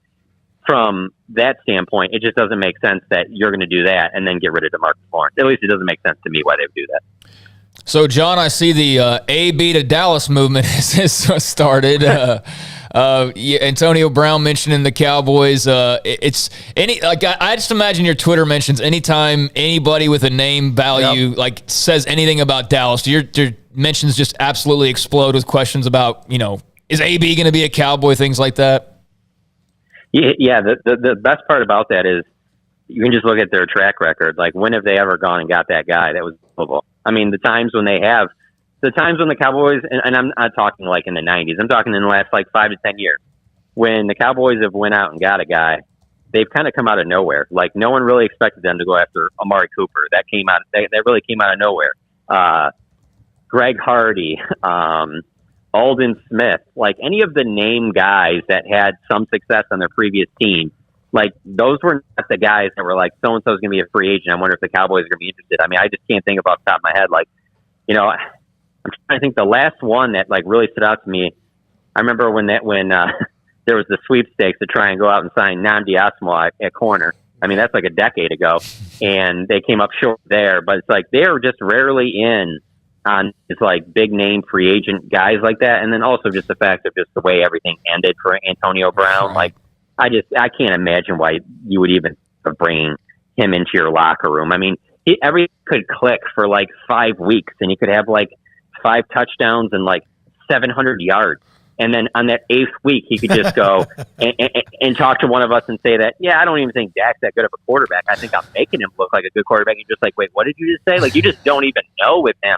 from that standpoint. It just doesn't make sense that you're going to do that and then get rid of DeMarcus Lawrence. At least it doesn't make sense to me why they would do that. So, John, I see the AB to Dallas movement has started. Antonio Brown mentioning the Cowboys. It's I just imagine your Twitter mentions anytime anybody with a name value says anything about Dallas. Your mentions just absolutely explode with questions about is AB going to be a Cowboy, things like that. Yeah. The best part about that is you can just look at their track record. Like, when have they ever gone and got that guy? That was believable. I mean, the times when the Cowboys, and I'm not talking like in the 90s, I'm talking in the last 5 to 10 years, when the Cowboys have went out and got a guy, they've kind of come out of nowhere. Like, no one really expected them to go after Amari Cooper. That really came out of nowhere. Greg Hardy, Aldon Smith, like any of the name guys that had some success on their previous team, like those were not the guys that were like, so-and-so is going to be a free agent. I wonder if the Cowboys are going to be interested. I mean, I just can't think of off the top of my head. Like, I'm trying to think the last one that really stood out to me. I remember when there was the sweepstakes to try and go out and sign Nnamdi Asomugha at corner. I mean, that's like a decade ago, and they came up short there. But it's like they're just rarely in on these big name free agent guys like that, and then also just the fact of just the way everything ended for Antonio Brown. Right. I can't imagine why you would even bring him into your locker room. I mean, everything could click for 5 weeks, and you could have 5 touchdowns and 700 yards. And then on that 8th week, he could just go and talk to one of us and say that, I don't even think Dak's that good of a quarterback. I think I'm making him look like a good quarterback. And you're just wait, what did you just say? You just don't even know with him.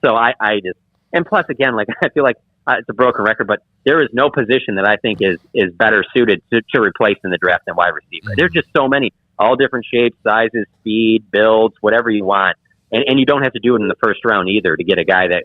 So and plus again, I feel like it's a broken record, but there is no position that I think is better suited to replace in the draft than wide receiver. Mm-hmm. There's just so many, all different shapes, sizes, speed, builds, whatever you want. And you don't have to do it in the first round either to get a guy that,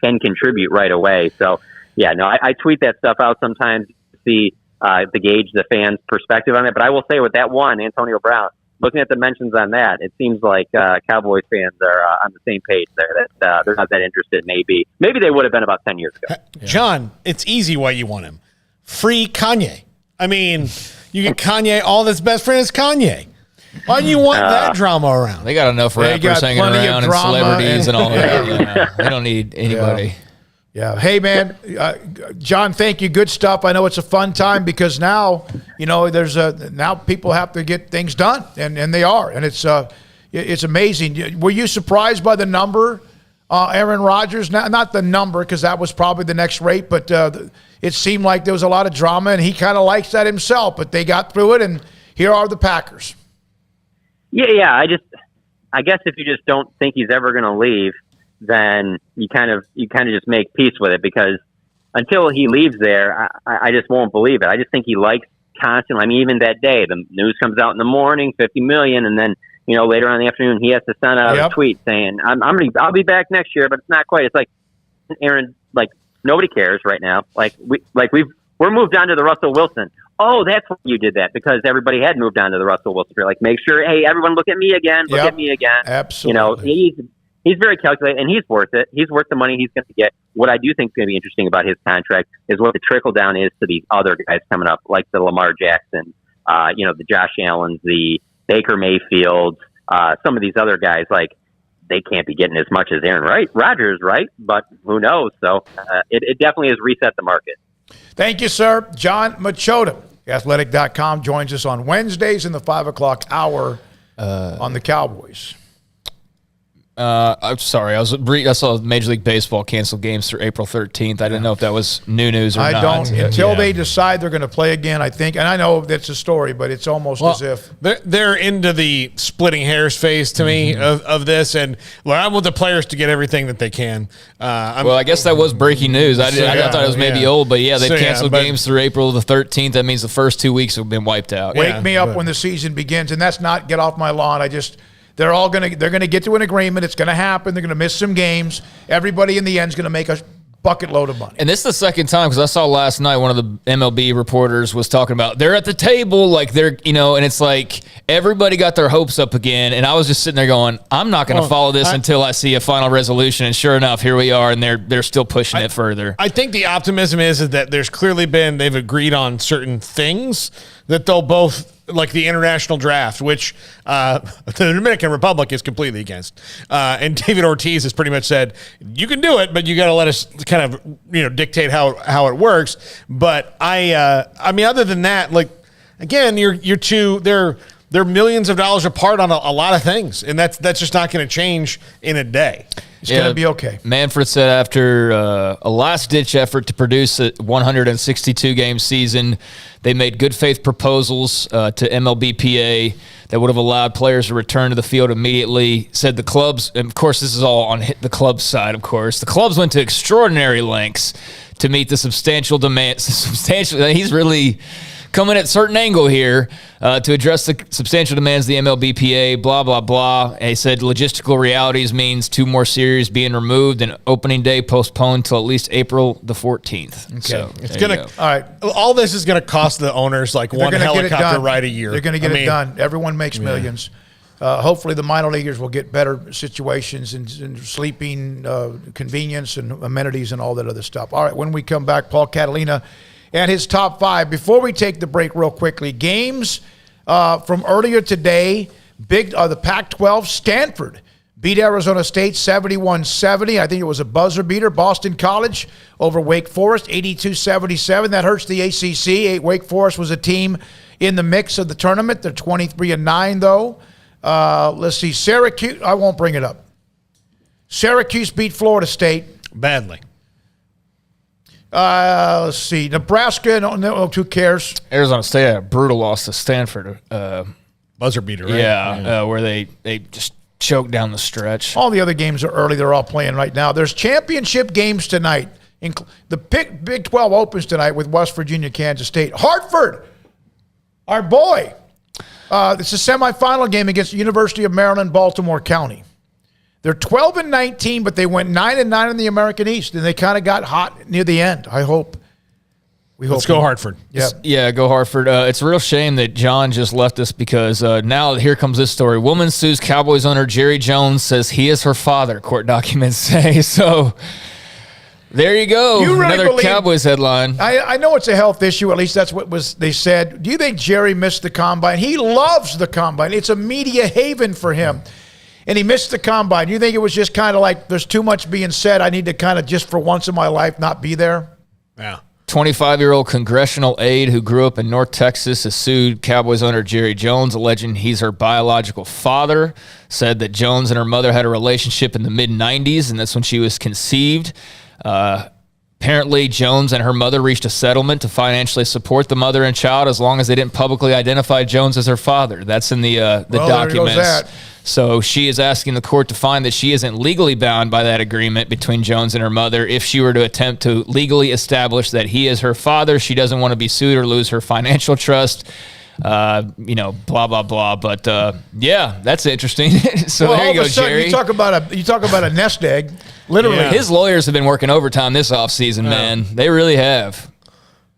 can contribute right away. So, I tweet that stuff out sometimes to see, to gauge the fans' perspective on it. But I will say with that one, Antonio Brown, looking at the mentions on that, it seems like Cowboys fans are on the same page there. That they're not that interested in AB. Maybe they would have been about 10 years ago. John, it's easy why you want him. Free Kanye. I mean, you get Kanye, all his best friend is Kanye. Why do you want that drama around? They got enough rappers hanging around and celebrities and all that. They don't need anybody. Yeah. Hey, man, John, thank you. Good stuff. I know it's a fun time because now, now people have to get things done, and they are, and it's amazing. Were you surprised by the number, Aaron Rodgers? Not the number, because that was probably the next rate, but it seemed like there was a lot of drama, and he kind of likes that himself. But they got through it, and here are the Packers. Yeah. I guess if you just don't think he's ever going to leave, then you kind of just make peace with it, because until he leaves there, I just won't believe it. I just think he likes constantly. I mean, even that day, the news comes out in the morning, $50 million, and then later on in the afternoon, he has to send out a tweet saying, "I'll be back next year," but it's not quite. It's like, Aaron, nobody cares right now. We're moved on to the Russell Wilson. Oh, that's why you did that, because everybody had moved on to the Russell Wilson. You're make sure, hey, everyone, look at me again. Look at me again. Absolutely. He's very calculated, and he's worth it. He's worth the money he's going to get. What I do think is going to be interesting about his contract is what the trickle down is to these other guys coming up, like the Lamar Jackson, the Josh Allens, the Baker Mayfields, some of these other guys. They can't be getting as much as Aaron Rodgers, right? But who knows? So it definitely has reset the market. Thank you, sir. John Machota, Athletic.com, joins us on Wednesdays in the 5 o'clock hour on the Cowboys. I'm sorry. I saw Major League Baseball cancel games through April 13th. I didn't know if that was new news or not. I don't. Until they decide they're going to play again, I think. And I know that's a story, but it's almost as if. They're into the splitting hairs phase to me of this. And look, I want the players to get everything that they can. I guess that was breaking news. I thought it was maybe old, but yeah, they've canceled games through April the 13th. That means the first 2 weeks have been wiped out. Wake me up when the season begins. And that's not get off my lawn. They're going to get to an agreement. It's going to happen. They're going to miss some games. Everybody in the end is going to make a bucket load of money. And this is the second time, because I saw last night one of the MLB reporters was talking about they're at the table, like they're, and it's like everybody got their hopes up again. And I was just sitting there going, I'm not going to follow this until I see a final resolution. And sure enough, here we are, and they're still pushing it further. I think the optimism is that there's clearly they've agreed on certain things that they'll both, like the international draft, which the Dominican Republic is completely against. And David Ortiz has pretty much said, you can do it, but you got to let us kind of, dictate how it works. But I mean, other than that, like, again, you're two, they're millions of dollars apart on a lot of things. And that's just not going to change in a day. It's going to be okay. Manfred said after a last-ditch effort to produce a 162-game season, they made good faith proposals to MLBPA that would have allowed players to return to the field immediately. Said the clubs, and of course this is all on the club's side, of course. The clubs went to extraordinary lengths to meet the substantial demands. He's really coming at a certain angle here to address the substantial demands of the MLBPA, blah, blah, blah. And he said logistical realities means 2 more series being removed and opening day postponed till at least April the 14th. Okay. So it's going to, all right, all this is going to cost the owners like one helicopter ride a year. They're going to get it done. Everyone makes millions. Hopefully the minor leaguers will get better situations and sleeping, convenience and amenities and all that other stuff. All right, when we come back, Paul Catalina and his top 5. Before we take the break real quickly, games from earlier today, the Pac-12, Stanford beat Arizona State 71-70. I think it was a buzzer beater. Boston College over Wake Forest 82-77. That hurts the ACC. Wake Forest was a team in the mix of the tournament. They're 23-9 though. Let's see. Syracuse, I won't bring it up. Syracuse beat Florida State. Badly. Let's see. Nebraska, no, who cares? Arizona State had a brutal loss to Stanford. Buzzer beater, right? Yeah. Where they just choked down the stretch. All the other games are early. They're all playing right now. There's championship games tonight. The Big 12 opens tonight with West Virginia, Kansas State. Hartford, our boy. It's a semifinal game against the University of Maryland, Baltimore County. They're 12-19, but they went 9-9 in the American East, and they kind of got hot near the end. I hope. Let's go Hartford. Yeah, go Hartford. It's a real shame that John just left us because now here comes this story. Woman sues Cowboys owner Jerry Jones, says he is her father, court documents say. So there you go. You really Another Cowboys headline. I know it's a health issue. At least that's what they said. Do you think Jerry missed the combine? He loves the combine. It's a media haven for him. And he missed the combine. You think it was just kind of like there's too much being said. I need to kind of just for once in my life not be there? Yeah. 25-year-old congressional aide who grew up in North Texas has sued Cowboys owner Jerry Jones, alleging he's her biological father. Said that Jones and her mother had a relationship in the mid-'90s, and that's when she was conceived. Apparently, Jones and her mother reached a settlement to financially support the mother and child as long as they didn't publicly identify Jones as her father. That's in the documents. So she is asking the court to find that she isn't legally bound by that agreement between Jones and her mother. If she were to attempt to legally establish that he is her father, she doesn't want to be sued or lose her financial trust. Blah, blah, blah. But, yeah, that's interesting. So there you go, Jerry. You talk about a nest egg, literally. Yeah. His lawyers have been working overtime this offseason, man. They really have.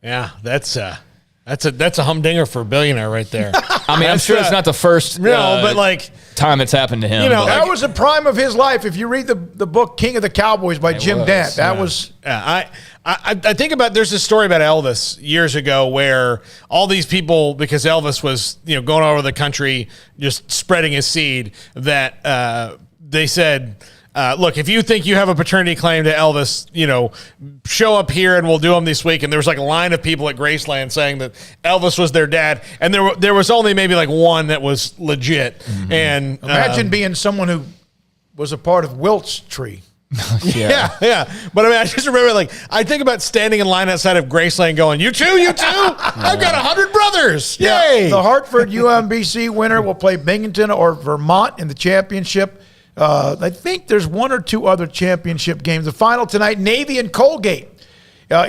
Yeah, that's a humdinger for a billionaire right there. I mean, I'm sure it's not the first time it's happened to him. That was the prime of his life. If you read the book King of the Cowboys by Jim Dent, that was... Yeah, I think about, there's a story about Elvis years ago where all these people, because Elvis was going all over the country just spreading his seed, that they said... look, if you think you have a paternity claim to Elvis, show up here and we'll do them this week. And there was like a line of people at Graceland saying that Elvis was their dad. And there was only maybe like one that was legit. Mm-hmm. And imagine being someone who was a part of Wilt's tree. Yeah. But I mean, I just remember, like, I think about standing in line outside of Graceland going, you too? I've got 100 brothers. Yay. The Hartford UMBC winner will play Binghamton or Vermont in the championship. I think there's one or two other championship games. The final tonight, Navy and Colgate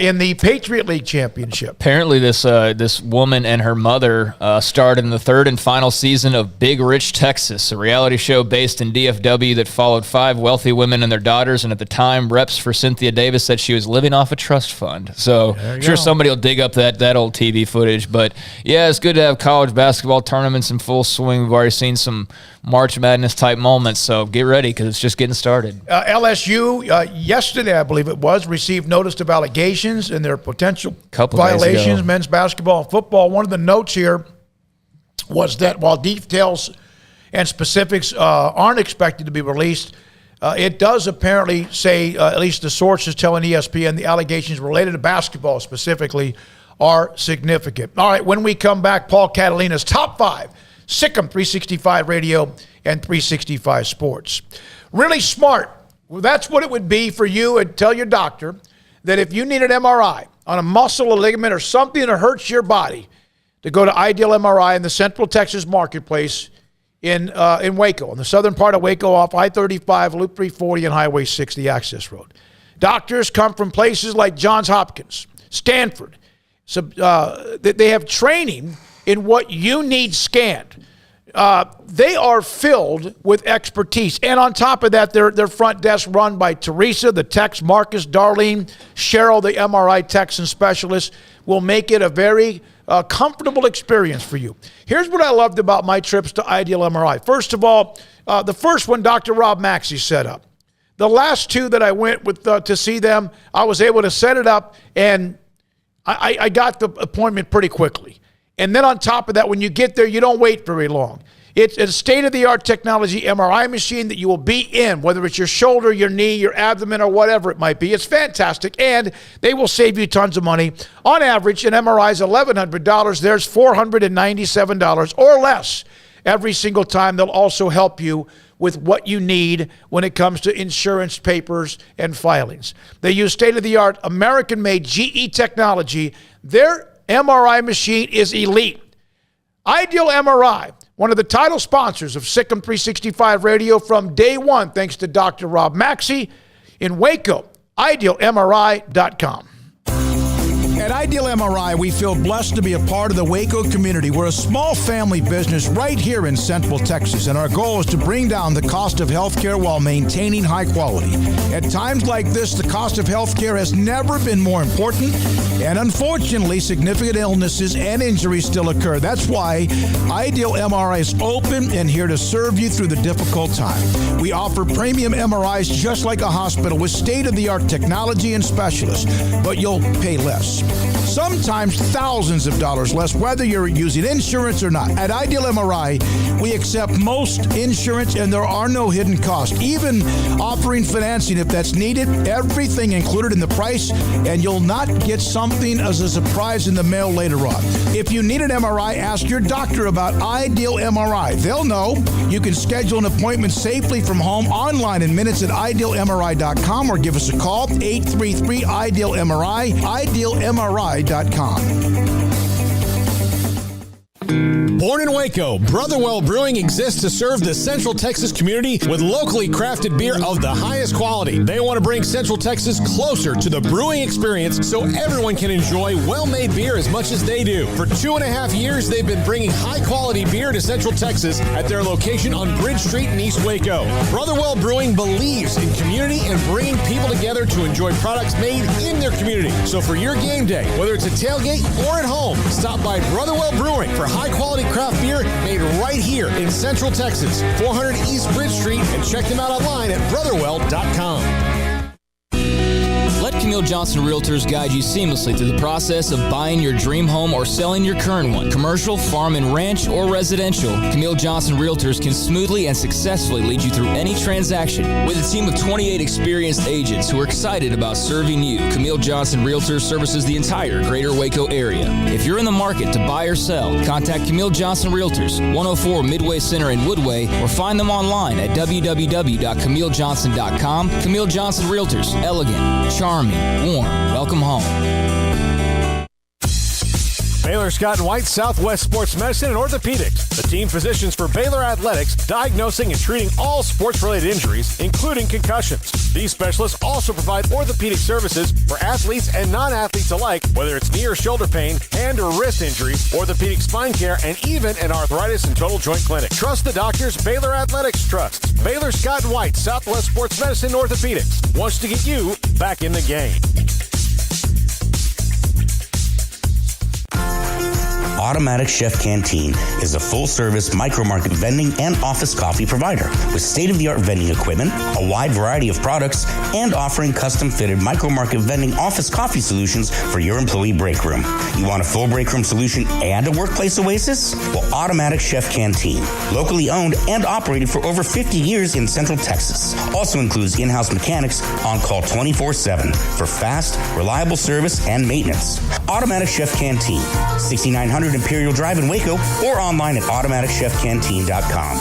in the Patriot League Championship. Apparently, this woman and her mother starred in the third and final season of Big Rich Texas, a reality show based in DFW that followed 5 wealthy women and their daughters. And at the time, reps for Cynthia Davis said she was living off a trust fund. So I'm sure somebody will dig up that old TV footage. But yeah, it's good to have college basketball tournaments in full swing. We've already seen some March Madness type moments, so get ready because it's just getting started. LSU, yesterday I believe it was, received notice of allegations and their potential violations, men's basketball and football. One of the notes here was that while details and specifics aren't expected to be released, it does apparently say, at least the sources telling ESPN, the allegations related to basketball specifically are significant. All right, when we come back, Paul Catalina's Top 5. Sikkim 365 Radio and 365 Sports. Really smart. Well, that's what it would be for you, and tell your doctor that if you need an MRI on a muscle, a ligament, or something that hurts your body, to go to Ideal MRI in the Central Texas Marketplace in Waco, on the southern part of Waco off I-35, Loop 340, and Highway 6, the access road. Doctors come from places like Johns Hopkins, Stanford. So, they have training in what you need scanned. They are filled with expertise. And on top of that, their front desk run by Teresa, the techs, Marcus, Darlene, Cheryl, the MRI techs and specialists, will make it a very comfortable experience for you. Here's what I loved about my trips to Ideal MRI. First of all, the first one, Dr. Rob Maxey set up. The last two that I went with to see them, I was able to set it up, and I got the appointment pretty quickly. And then on top of that, when you get there, you don't wait very long. It's a state-of-the-art technology MRI machine that you will be in, whether it's your shoulder, your knee, your abdomen, or whatever it might be. It's fantastic, and they will save you tons of money. On average, an MRI is $1,100. There's $497 or less every single time. They'll also help you with what you need when it comes to insurance papers and filings. They use state-of-the-art American-made GE technology. Their MRI machine is elite. Ideal MRI, one of the title sponsors of Sikkim 365 Radio from day one, thanks to Dr. Rob Maxey in Waco, idealmri.com. At Ideal MRI, we feel blessed to be a part of the Waco community. We're a small family business right here in Central Texas, and our goal is to bring down the cost of healthcare while maintaining high quality. At times like this, the cost of healthcare has never been more important, and unfortunately, significant illnesses and injuries still occur. That's why Ideal MRI is open and here to serve you through the difficult time. We offer premium MRIs just like a hospital with state-of-the-art technology and specialists, but you'll pay less. Sometimes thousands of dollars less, whether you're using insurance or not. At Ideal MRI, we accept most insurance and there are no hidden costs, even offering financing if that's needed. Everything included in the price, and you'll not get something as a surprise in the mail later on. If you need an MRI, ask your doctor about Ideal MRI. They'll know. You can schedule an appointment safely from home online in minutes at idealmri.com or give us a call, 833-IDEAL-MRI, idealmri.com. Born in Waco, Brotherwell Brewing exists to serve the Central Texas community with locally crafted beer of the highest quality. They want to bring Central Texas closer to the brewing experience so everyone can enjoy well-made beer as much as they do. For 2.5 years, they've been bringing high-quality beer to Central Texas at their location on Bridge Street in East Waco. Brotherwell Brewing believes in community and bringing people together to enjoy products made in their community. So for your game day, whether it's a tailgate or at home, stop by Brotherwell Brewing for high-quality craft beer made right here in Central Texas, 400 East Bridge Street, and check them out online at brotherwell.com. Let Camille Johnson Realtors guide you seamlessly through the process of buying your dream home or selling your current one. Commercial, farm and ranch, or residential, Camille Johnson Realtors can smoothly and successfully lead you through any transaction. With a team of 28 experienced agents who are excited about serving you, Camille Johnson Realtors services the entire greater Waco area. If you're in the market to buy or sell, contact Camille Johnson Realtors, 104 Midway Center in Woodway, or find them online at www.camillejohnson.com. Camille Johnson Realtors, elegant, charming, warm. Welcome home. Baylor Scott and White Southwest Sports Medicine and Orthopedics, the team physicians for Baylor Athletics, diagnosing and treating all sports-related injuries, including concussions. These specialists also provide orthopedic services for athletes and non-athletes alike, whether it's knee or shoulder pain, hand or wrist injuries, orthopedic spine care, and even an arthritis and total joint clinic. Trust the doctors Baylor Athletics trusts. Baylor Scott and White Southwest Sports Medicine and Orthopedics wants to get you back in the game. Automatic Chef Canteen is a full-service micro-market vending and office coffee provider with state-of-the-art vending equipment, a wide variety of products, and offering custom-fitted micro-market vending office coffee solutions for your employee break room. You want a full break room solution and a workplace oasis? Well, Automatic Chef Canteen, locally owned and operated for over 50 years in Central Texas, also includes in-house mechanics on call 24/7 for fast, reliable service and maintenance. Automatic Chef Canteen, 6900 Imperial Drive in Waco, or online at automaticchefcanteen.com.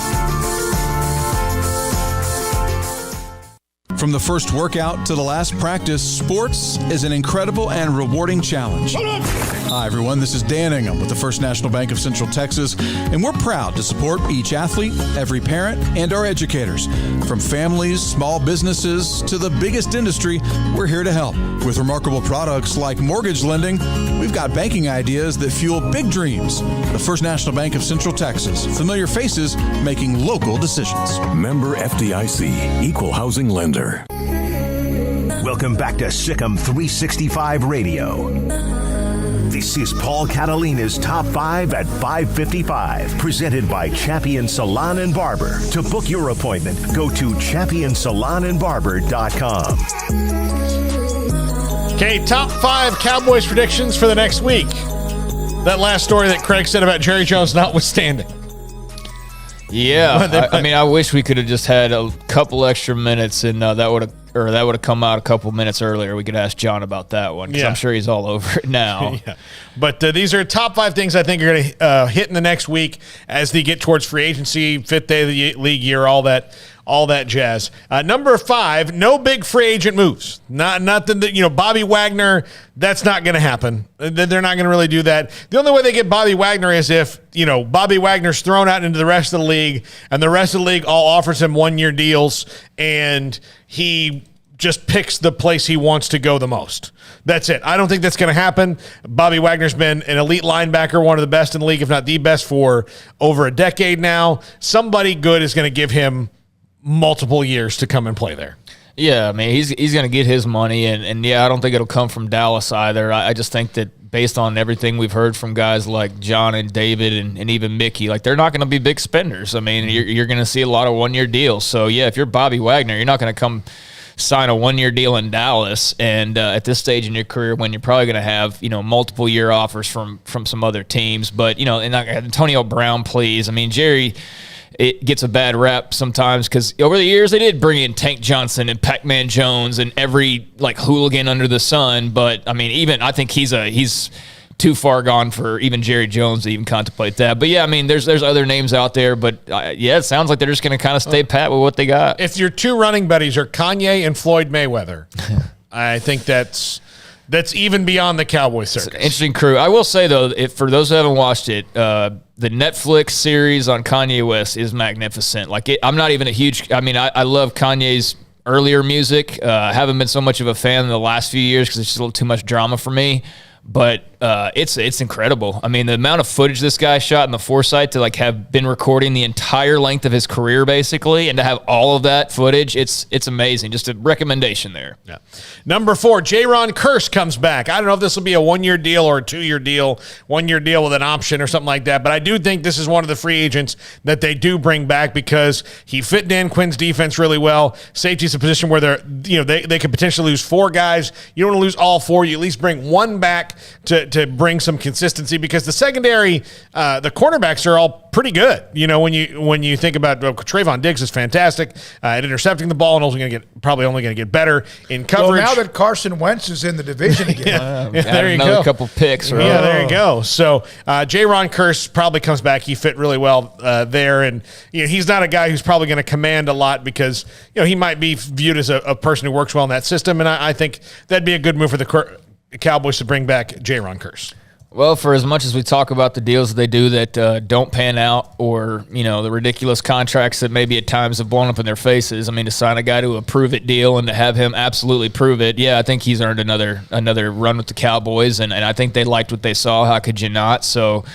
From the first workout to the last practice, sports is an incredible and rewarding challenge. Hi, everyone. This is Dan Ingham with the First National Bank of Central Texas, and we're proud to support each athlete, every parent, and our educators. From families, small businesses, to the biggest industry, we're here to help. With remarkable products like mortgage lending, we've got banking ideas that fuel big dreams. The First National Bank of Central Texas. Familiar faces making local decisions. Member FDIC, Equal Housing Lender. Welcome back to Sikkim 365 Radio. This is Paul Catalina's Top 5 at 5:55, presented by Champion Salon and Barber. To book your appointment, go to championsalonandbarber.com. Okay, top 5 Cowboys predictions for the next week. That last story that Craig said about Jerry Jones notwithstanding. Yeah, I wish we could have just had a couple extra minutes, and that would have come out a couple minutes earlier. We could ask John about that one, because I'm sure he's all over it now. Yeah. But these are top 5 things I think are going to hit in the next week as they get towards free agency, 5th day of the league year, all that jazz. Number 5, no big free agent moves. Nothing that, Bobby Wagner, that's not going to happen. They're not going to really do that. The only way they get Bobby Wagner is if, Bobby Wagner's thrown out into the rest of the league, and the rest of the league all offers him 1-year deals, and he just picks the place he wants to go the most. That's it. I don't think that's going to happen. Bobby Wagner's been an elite linebacker, one of the best in the league, if not the best, for over a decade now. Somebody good is going to give him multiple years to come and play there. Yeah, I mean, he's going to get his money, and I don't think it'll come from Dallas either. I just think that based on everything we've heard from guys like John and David and even Mickey, like, they're not going to be big spenders. I mean, you're going to see a lot of 1-year deals. So, yeah, if you're Bobby Wagner, you're not going to come sign a 1-year deal in Dallas, and at this stage in your career when you're probably going to have, multiple year offers from some other teams. But, and Antonio Brown, please. I mean, Jerry, it gets a bad rap sometimes because over the years they did bring in Tank Johnson and Pac-Man Jones and every hooligan under the sun. But I mean, I think he's too far gone for even Jerry Jones to even contemplate that. But yeah, I mean, there's other names out there, but it sounds like they're just going to kind of stay pat with what they got. If your 2 running buddies are Kanye and Floyd Mayweather, I think that's even beyond the Cowboy circus. It's an interesting crew. I will say, though, for those who haven't watched it, the Netflix series on Kanye West is magnificent. I'm not even a huge – I love Kanye's earlier music. I haven't been so much of a fan in the last few years because it's just a little too much drama for me. But it's incredible. I mean, the amount of footage this guy shot and the foresight to like have been recording the entire length of his career basically, and to have all of that footage, it's amazing. Just a recommendation there. Yeah. Number 4, Jaron Kearse comes back. I don't know if this will be a 1-year deal or a 2-year deal, 1-year deal with an option or something like that, but I do think this is one of the free agents that they do bring back because he fit Dan Quinn's defense really well. Safety's a position where they could potentially lose 4 guys. You don't want to lose all 4. You at least bring one back to bring some consistency because the secondary, the cornerbacks are all pretty good. When you think about Trayvon Diggs is fantastic at intercepting the ball and probably only going to get better in coverage. Well, now that Carson Wentz is in the division again, there you go. A couple picks. Right? Yeah, there you go. So Jaron Kearse probably comes back. He fit really well there, and he's not a guy who's probably going to command a lot because he might be viewed as a person who works well in that system, and I think that'd be a good move for the Cowboys to bring back Jaron Kearse. Well, for as much as we talk about the deals that they do that don't pan out or, the ridiculous contracts that maybe at times have blown up in their faces, I mean, to sign a guy to a prove-it deal and to have him absolutely prove it, yeah, I think he's earned another run with the Cowboys, and I think they liked what they saw. How could you not? So,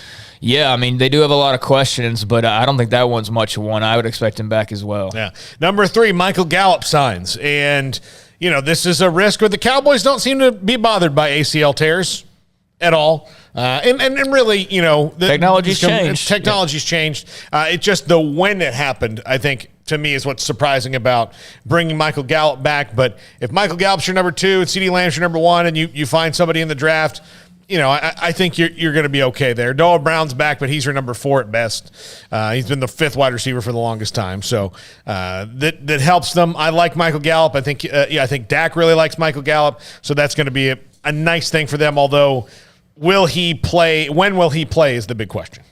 yeah, I mean, they do have a lot of questions, but I don't think that one's much of one. I would expect him back as well. Yeah. Number 3, Michael Gallup signs, and this is a risk where the Cowboys don't seem to be bothered by ACL tears at all. And really, technology's changed. Technology's changed. It's just the when it happened, I think, to me, is what's surprising about bringing Michael Gallup back. But if Michael Gallup's your number 2 and CeeDee Lamb's your number 1 and you find somebody in the draft, I think you're going to be okay there. Noah Brown's back, but he's your number 4 at best. He's been the 5th wide receiver for the longest time, so that helps them. I like Michael Gallup. I think Dak really likes Michael Gallup, so that's going to be a nice thing for them. Although, will he play? When will he play? Is the big question.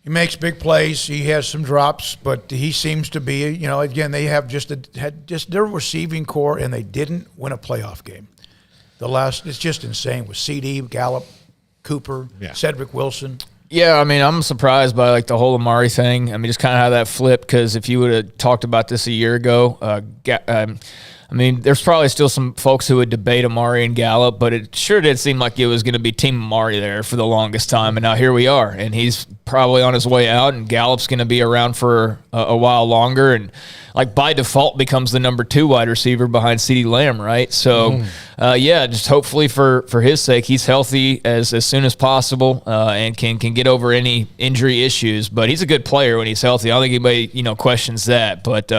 He makes big plays. He has some drops, but he seems to be. Again, they have had their receiving core, and they didn't win a playoff game. It's just insane with CD, Gallup, Cooper, Cedric Wilson. Yeah, I mean, I'm surprised by the whole Amari thing. I mean, just kind of how that flipped, because if you would have talked about this a year ago, I mean, there's probably still some folks who would debate Amari and Gallup, but it sure did seem like it was going to be Team Amari there for the longest time, and now here we are, and he's probably on his way out, and Gallup's going to be around for a while longer, and by default becomes the number 2 wide receiver behind CeeDee Lamb, right? So, just hopefully for his sake, he's healthy as soon as possible and can get over any injury issues. But he's a good player when he's healthy. I don't think anybody questions that. But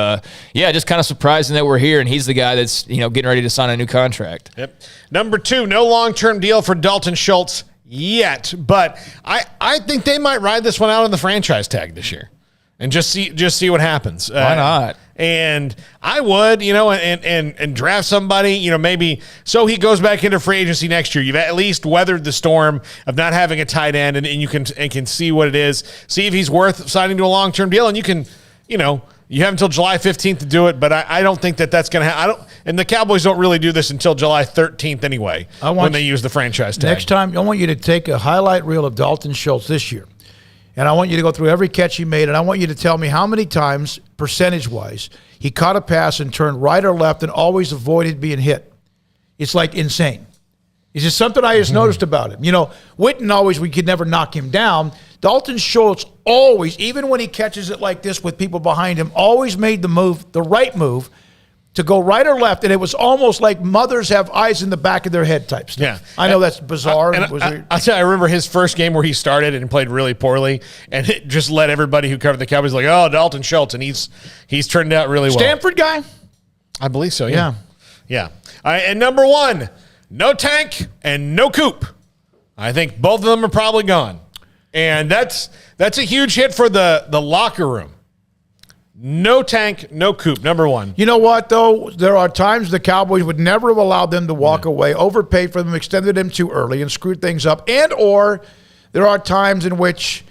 just kind of surprising that we're here and he's the guy that's getting ready to sign a new contract. Yep. Number 2, no long-term deal for Dalton Schultz yet, but I think they might ride this one out on the franchise tag this year. And just see what happens. Why not? And I would, and draft somebody, maybe so he goes back into free agency next year. You've at least weathered the storm of not having a tight end, and you can see what it is. See if he's worth signing to a long-term deal, and you can, you have until July 15th to do it. But I don't think that's going to happen. And the Cowboys don't really do this until July 13th anyway. When they use the franchise tag. Next time, I want you to take a highlight reel of Dalton Schultz this year. And I want you to go through every catch he made, and I want you to tell me how many times, percentage-wise, he caught a pass and turned right or left and always avoided being hit. It's insane. It's just something I just noticed about him. Witten we could never knock him down. Dalton Schultz always, even when he catches it like this with people behind him, always made the right move, to go right or left, and it was almost like mothers have eyes in the back of their head type stuff. Yeah. I know that's bizarre. I'll tell you, I remember his first game where he started and played really poorly, and it just let everybody who covered the Cowboys Dalton Schultz, and he's turned out really well. Stanford guy? I believe so, yeah. Yeah. All right, and number 1, no Tank and no Coop. I think both of them are probably gone. And that's a huge hit for the locker room. No Tank, no Coop, number 1. You know what, though? There are times the Cowboys would never have allowed them to walk away, overpaid for them, extended them too early, and screwed things up. Or there are times in which,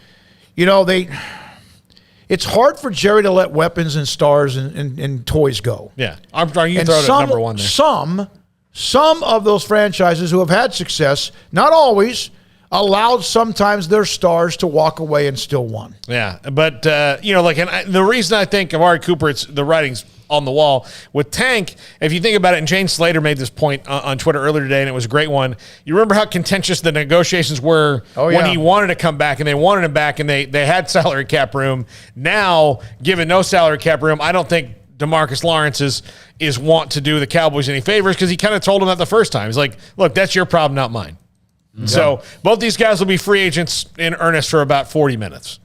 it's hard for Jerry to let weapons and stars and toys go. Yeah. You throw it at number 1 there. Some of those franchises who have had success, not always, allowed sometimes their stars to walk away and still won. Yeah, but, and the reason I think Amari Cooper, the writing's on the wall. With Tank, if you think about it, and Jane Slater made this point on Twitter earlier today, and it was a great one. You remember how contentious the negotiations were when he wanted to come back, and they wanted him back, and they had salary cap room. Now, given no salary cap room, I don't think DeMarcus Lawrence is want to do the Cowboys any favors, because he kind of told him that the first time. He's like, look, that's your problem, not mine. Mm-hmm. So both these guys will be free agents in earnest for about 40 minutes.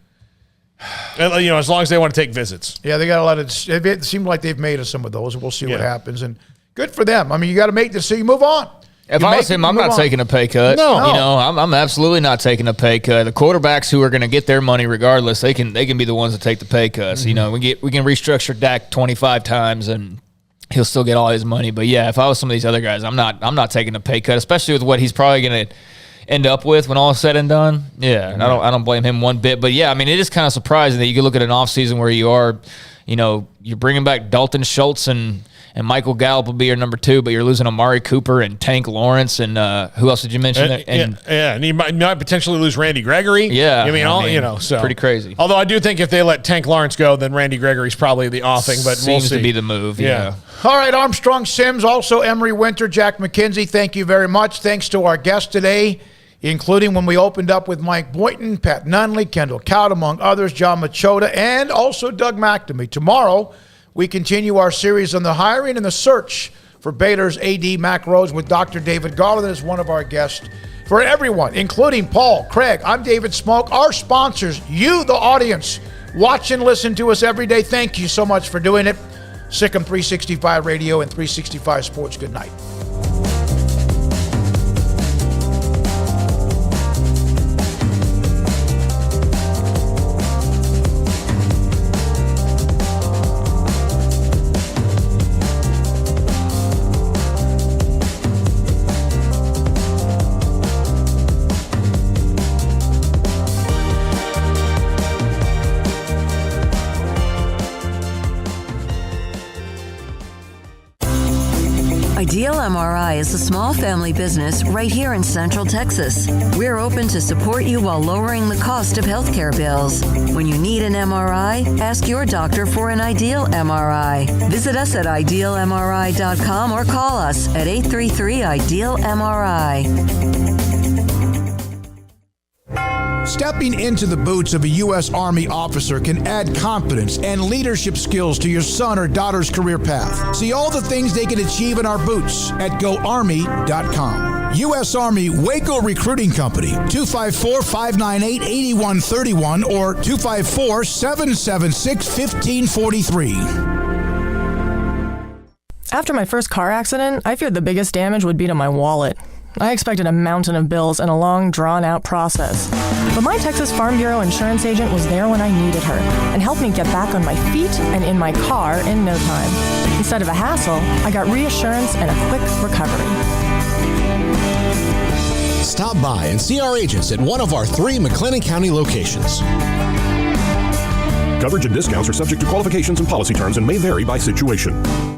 As long as they want to take visits. Yeah, they got a lot of. It seemed like they've made some of those. We'll see what happens, and good for them. I mean, you got to make this so you move on. If I was him, I'm not taking a pay cut. No. I'm absolutely not taking a pay cut. The quarterbacks who are going to get their money regardless, they can be the ones that take the pay cuts. Mm-hmm. We can restructure Dak 25 times and he'll still get all his money. But yeah, if I was some of these other guys, I'm not taking a pay cut, especially with what he's probably going to end up with when all is said and done. Yeah, and I don't blame him one bit. But yeah, I mean, it is kind of surprising that you can look at an offseason where you are, you're bringing back Dalton Schultz and Michael Gallup will be your number 2, but you're losing Amari Cooper and Tank Lawrence and who else did you mention? And you might potentially lose Randy Gregory. Yeah, so pretty crazy. Although I do think if they let Tank Lawrence go, then Randy Gregory's probably the offing. But seems to be the move. Yeah. All right, Armstrong Sims, also Emery Winter, Jack McKenzie. Thank you very much. Thanks to our guests today, including when we opened up with Mike Boynton, Pat Nunley, Kendall Kaut, among others, John Machota, and also Doug McNamee. Tomorrow, we continue our series on the hiring and the search for Baylor's AD Mac Rose with Dr. David Garland as one of our guests. For everyone, including Paul, Craig, I'm David Smoak. Our sponsors, you, the audience, watch and listen to us every day. Thank you so much for doing it. Sikkim 365 Radio and 365 Sports. Good night. Ideal MRI is a small family business right here in Central Texas. We're open to support you while lowering the cost of healthcare bills. When you need an MRI, ask your doctor for an Ideal MRI. Visit us at idealmri.com or call us at 833-IDEAL-MRI. Stepping into the boots of a U.S. Army officer can add confidence and leadership skills to your son or daughter's career path. See all the things they can achieve in our boots at GoArmy.com. U.S. Army Waco Recruiting Company, 254-598-8131 or 254-776-1543. After my first car accident, I feared the biggest damage would be to my wallet. I expected a mountain of bills and a long, drawn-out process. But my Texas Farm Bureau insurance agent was there when I needed her and helped me get back on my feet and in my car in no time. Instead of a hassle, I got reassurance and a quick recovery. Stop by and see our agents at one of our 3 McLennan County locations. Coverage and discounts are subject to qualifications and policy terms and may vary by situation.